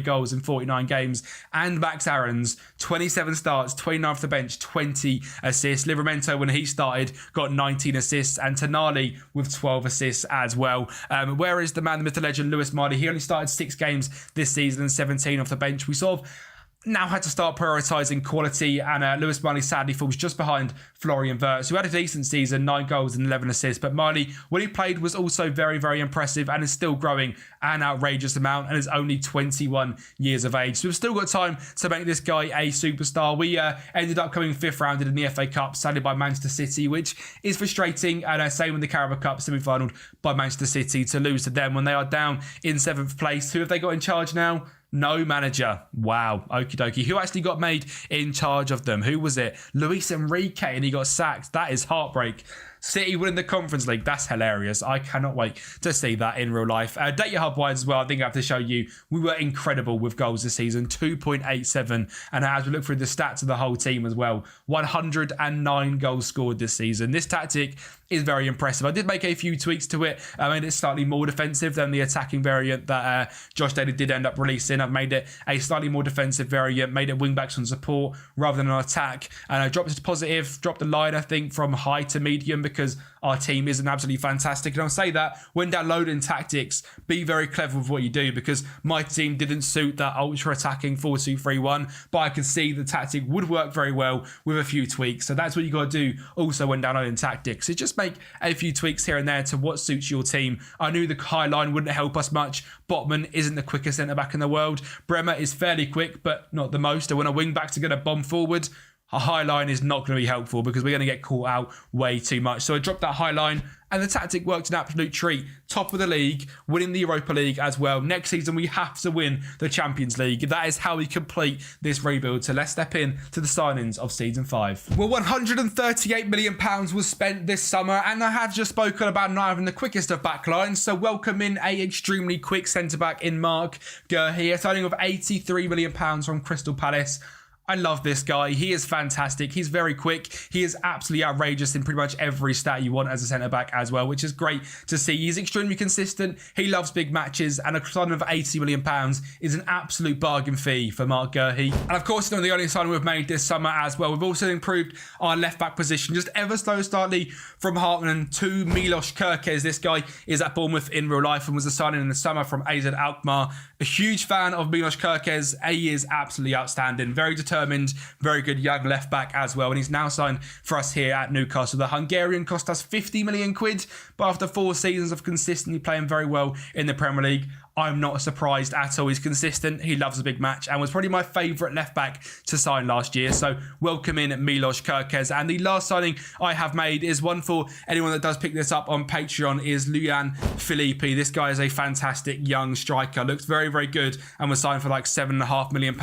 goals in 49 games. And Max Aarons, 27 starts, 29 off the bench, 20 assists. Livramento, when he started, got 19 assists, and Tonali with 12 assists as well. Where is the man, the myth, the legend, Lewis Miley? He only started 6 games this season and 17 off the bench. We sort of now had to start prioritising quality, and Lewis Miley sadly falls just behind Florian Wirtz, who had a decent season, 9 goals and 11 assists. But Miley, when he played, was also very, very impressive and is still growing an outrageous amount and is only 21 years of age. So we've still got time to make this guy a superstar. We ended up coming 5th rounded in the FA Cup, sadly by Manchester City, which is frustrating. And same with the Carabao Cup, semi-finalled by Manchester City, to lose to them when they are down in 7th place. Who have they got in charge now? No manager. Wow. Okie dokie. Who actually got made in charge of them? Who was it? Luis Enrique, and he got sacked. That is heartbreak. City winning the Conference League. That's hilarious. I cannot wait to see that in real life. Data Hub wise as well, I think I have to show you, we were incredible with goals this season. 2.87. And as we look through the stats of the whole team as well, 109 goals scored this season. This tactic is very impressive. I did make a few tweaks to it. I made it slightly more defensive than the attacking variant that Josh Daly did end up releasing. I've made it a slightly more defensive variant, made it wing backs on support rather than an attack. And I dropped it to positive, dropped the line, I think, from high to medium, because our team isn't absolutely fantastic. And I'll say that when downloading tactics, be very clever with what you do, because my team didn't suit that ultra attacking 4-2-3-1, but I could see the tactic would work very well with a few tweaks. So that's what you got to do also when downloading tactics. So just make a few tweaks here and there to what suits your team. I knew the high line wouldn't help us much. Botman isn't the quickest centre back in the world. Bremer is fairly quick, but not the most. And when a wing backs are going to bomb forward, a high line is not going to be helpful because we're going to get caught out way too much. So I dropped that high line, and the tactic worked an absolute treat. Top of the league, winning the Europa League as well. Next season, we have to win the Champions League. That is how we complete this rebuild. So let's step in to the signings of Season 5. Well, £138 million was spent this summer, and I have just spoken about not having the quickest of backlines. So welcome in a extremely quick centre-back in Mark Guehi, a signing of £83 million from Crystal Palace. I love this guy. He is fantastic. He's very quick. He is absolutely outrageous in pretty much every stat you want as a centre-back as well, which is great to see. He's extremely consistent. He loves big matches, and a signing of £80 million is an absolute bargain fee for Mark Guehi. And of course, it's not the only signing we've made this summer as well. We've also improved our left-back position just ever so slightly from Hartman to Milos Kerkez. This guy is at Bournemouth in real life and was a signing in the summer from AZ Alkmaar. A huge fan of Milos Kerkez. He is absolutely outstanding. Very determined, very good young left back as well, and he's now signed for us here at Newcastle. The Hungarian cost us 50 million quid, but after 4 seasons of consistently playing very well in the Premier League, I'm not surprised at all. He's consistent, he loves a big match, and was probably my favourite left back to sign last year. So welcome in Milos Kerkez. And the last signing I have made is one for anyone that does pick this up on Patreon, is Luan Felipe. This guy is a fantastic young striker, looks very, very good, and was signed for like £7.5 million.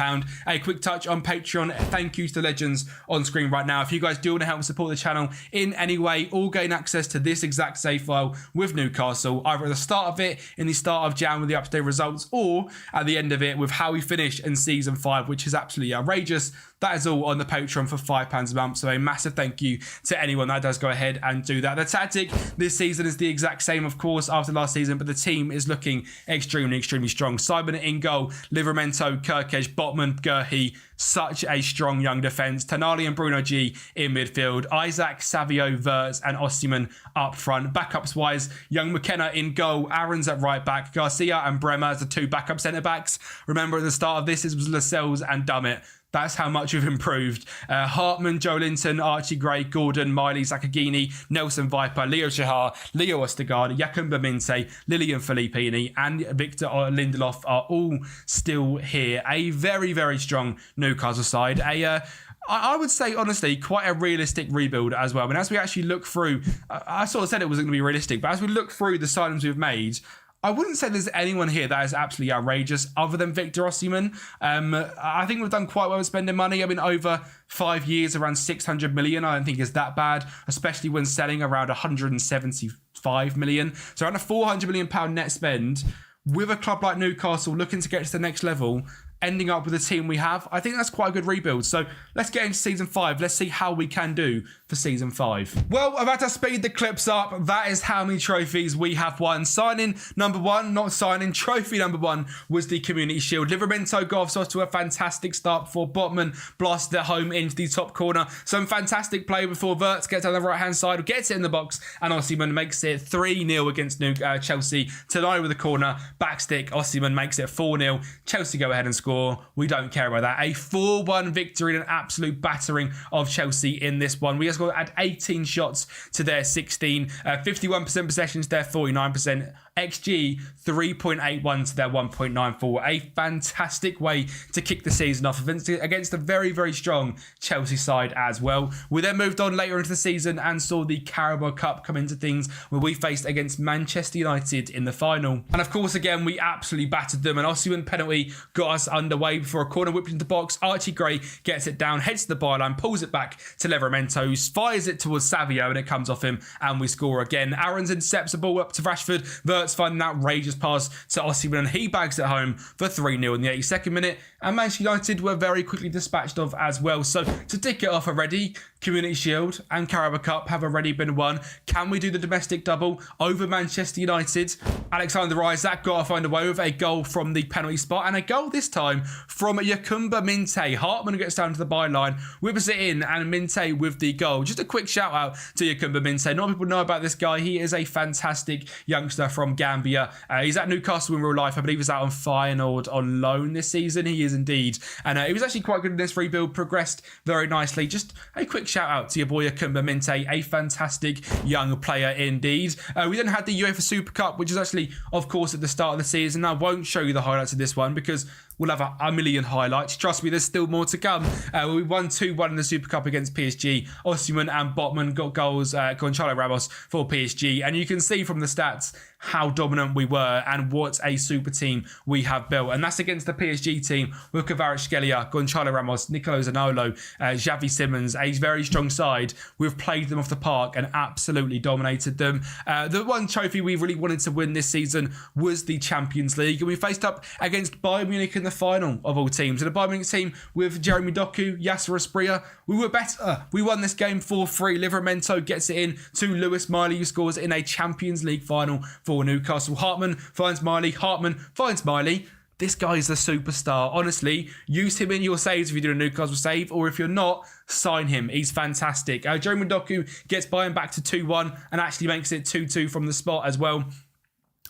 A quick touch on Patreon. Thank you to the legends on screen right now. If you guys do want to help support the channel in any way, or gain access to this exact save file with Newcastle, either at the start of it, in the start of Jan with the up-to-date results, or at the end of it with how we finish in Season 5, which is absolutely outrageous. That is all on the Patreon for £5 a month. So a massive thank you to anyone that does go ahead and do that. The tactic this season is the exact same, of course, after last season, but the team is looking extremely, extremely strong. Simon in goal, Livramento, Kerkez, Botman, Guehi. Such a strong young defence. Tonali and Bruno G in midfield. Isaac, Savio, Wirtz and Osimhen up front. Backups wise, young McKenna in goal. Aaron's at right back. Garcia and Bremer as the 2 backup centre backs. Remember at the start of this, it was Lascelles and Dummett. That's how much we've improved. Hartman, Joe Linton, Archie Gray, Gordon, Miley, Zakagini, Nelson Viper, Leo Shahar, Leo Ostergaard, Yakumba Minte, Lilian Filippini, and Victor Lindelof are all still here. A very, very strong Newcastle side. I would say, honestly, quite a realistic rebuild as well. And as we actually look through, I sort of said it wasn't going to be realistic, but as we look through the signings we've made, I wouldn't say there's anyone here that is absolutely outrageous other than Victor Osimhen. I think we've done quite well with spending money. I mean, over 5 years, around 600 million, I don't think is that bad, especially when selling around 175 million. So around a £400 million net spend with a club like Newcastle looking to get to the next level, ending up with the team we have. I think that's quite a good rebuild. So let's get into Season 5. Let's see how we can do for Season 5. Well, I've had to speed the clips up. That is how many trophies we have won. Signing number 1, not signing. Trophy number 1 was the Community Shield. Livramento got off to a fantastic start before Botman blasted it home into the top corner. Some fantastic play before Wirtz gets down the right-hand side, gets it in the box, and Osimhen makes it 3-0 against Chelsea. Tonight with the corner, backstick, Osimhen makes it 4-0. Chelsea go ahead and score. We don't care about that. A 4-1 victory and an absolute battering of Chelsea in this one. We just got to add 18 shots to their 16. 51% possessions, their 49%. XG 3.81 to their 1.94. A fantastic way to kick the season off against a very, very strong Chelsea side as well. We then moved on later into the season and saw the Carabao Cup come into things, where we faced against Manchester United in the final. And of course, again, we absolutely battered them. An Osimhen penalty got us underway before a corner whipped into the box. Archie Gray gets it down, heads to the byline, pulls it back to Livramento, who fires it towards Savio, and it comes off him, and we score again. Aaron's intercepts the ball up to Rashford. Wirtz finds an outrageous pass to Osimhen, and he bags it home for 3-0 in the 82nd minute. And Manchester United were very quickly dispatched of as well. So to tick it off already, Community Shield and Carabao Cup have already been won. Can we do the domestic double over Manchester United? Alexander Isak got to find a way with a goal from the penalty spot, and a goal this time from Yakumba Minte. Hartman gets down to the byline, whips it in, and Minte with the goal. Just a quick shout out to Yakumba Minte. Not many people know about this guy. He is a fantastic youngster from Gambia. He's at Newcastle in real life. I believe he's out on Feyenoord on loan this season. He is indeed. And he was actually quite good in this rebuild, progressed very nicely. Just a quick shout out to your boy Yakumba Minte, a fantastic young player indeed. We then had the UEFA Super Cup, which is actually, of course, at the start of the season. I won't show you the highlights of this one because we'll have a million highlights. Trust me, there's still more to come. We won 2-1 in the Super Cup against PSG. Osimhen and Botman got goals, Gonçalo Ramos for PSG. And you can see from the stats how dominant we were and what a super team we have built. And that's against the PSG team with Kvaratskhelia, Gonçalo Ramos, Nicolo Zaniolo, Xavi Simons, a very strong side. We've played them off the park and absolutely dominated them. The one trophy we really wanted to win this season was the Champions League, and we faced up against Bayern Munich in the final of all teams. And the Bayern Munich team with Jeremy Doku, Yasser Asprilla, we were better. We won this game 4-3. Livramento gets it in to Lewis Miley, who scores in a Champions League final for Newcastle. Hartman finds Miley. Hartman finds Miley. This guy's a superstar. Honestly, use him in your saves if you do a Newcastle save, or if you're not, sign him. He's fantastic. Jeremy Doku gets Bayern back to 2-1 and actually makes it 2-2 from the spot as well.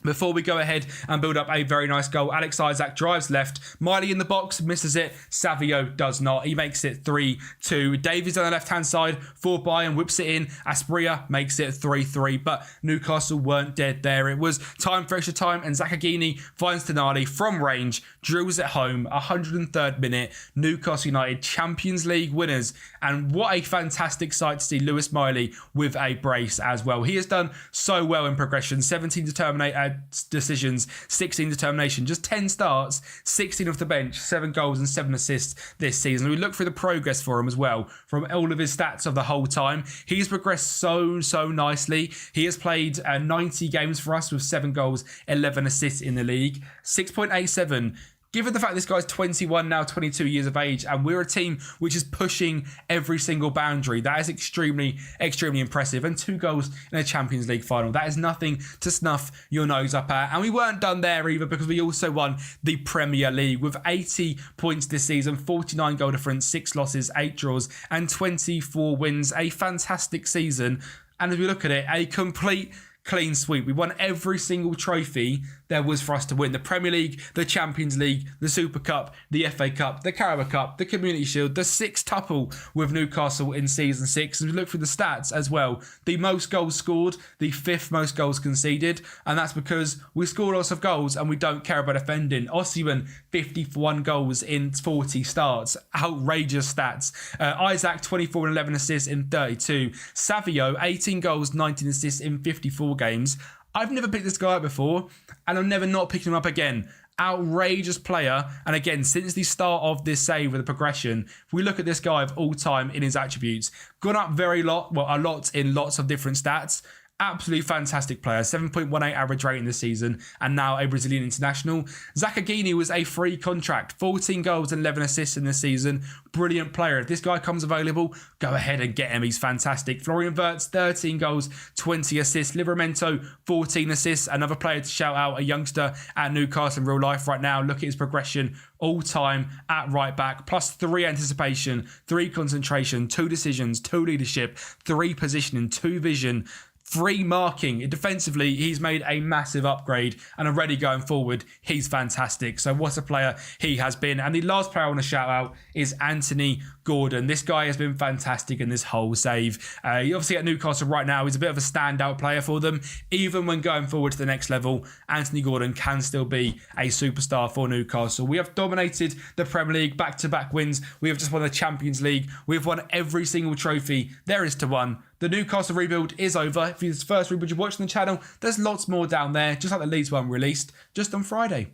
Before we go ahead and build up a very nice goal, Alex Isak drives left. Miley in the box, misses it. Savio does not. He makes it 3-2. Davies on the left-hand side for Bayern, whips it in. Asprilla makes it 3-3. But Newcastle weren't dead there. It was time for extra time, and Zakagini finds Tonali from range, drills it home. 103rd minute. Newcastle United Champions League winners. And what a fantastic sight to see Lewis Miley with a brace as well. He has done so well in progression. 17 decisions, 16 determination, just 10 starts, 16 off the bench, 7 goals and 7 assists this season. We look through the progress for him as well from all of his stats of the whole time. He's progressed so nicely. He has played 90 games for us with 7 goals, 11 assists in the league, 6.87. Given the fact this guy's 21 now, 22 years of age, and we're a team which is pushing every single boundary, that is extremely impressive. And 2 goals in a Champions League final. That is nothing to snuff your nose up at. And we weren't done there either, because we also won the Premier League with 80 points this season, 49 goal difference, 6 losses, 8 draws, and 24 wins. A fantastic season. And as we look at it, a complete clean sweep. We won every single trophy there was for us to win. The Premier League, the Champions League, the Super Cup, the FA Cup, the Carabao Cup, the Community Shield, the six-tuple with Newcastle in Season 6. And we look through the stats as well. The most goals scored, the 5th most goals conceded. And that's because we score lots of goals and we don't care about defending. Osimhen, 51 goals in 40 starts. Outrageous stats. Isak, 24 and 11 assists in 32. Savio, 18 goals, 19 assists in 54 games. I've never picked this guy up before, and I'm never not picking him up again. Outrageous player. And again, since the start of this save with the progression, if we look at this guy of all time in his attributes, gone up a lot in lots of different stats. Absolutely fantastic player. 7.18 average rating this season, and now a Brazilian international. Zakagini was a free contract. 14 goals and 11 assists in this season. Brilliant player. If this guy comes available, go ahead and get him. He's fantastic. Florian Wirtz, 13 goals, 20 assists. Livramento, 14 assists. Another player to shout out, a youngster at Newcastle in real life right now. Look at his progression all time at right back. Plus 3 anticipation, 3 concentration, 2 decisions, 2 leadership, 3 positioning, 2 vision, 3 marking. Defensively, he's made a massive upgrade, and already going forward, he's fantastic. So what a player he has been. And the last player I want to shout out is Anthony Gordon. This guy has been fantastic in this whole save. He obviously at Newcastle right now is a bit of a standout player for them. Even when going forward to the next level, Anthony Gordon can still be a superstar for Newcastle. We have dominated the Premier League, back-to-back wins. We have just won the Champions League. We've won every single trophy there is to win. The Newcastle Rebuild is over. If it's the first rebuild you're watching the channel, there's lots more down there, just like the Leeds one released just on Friday.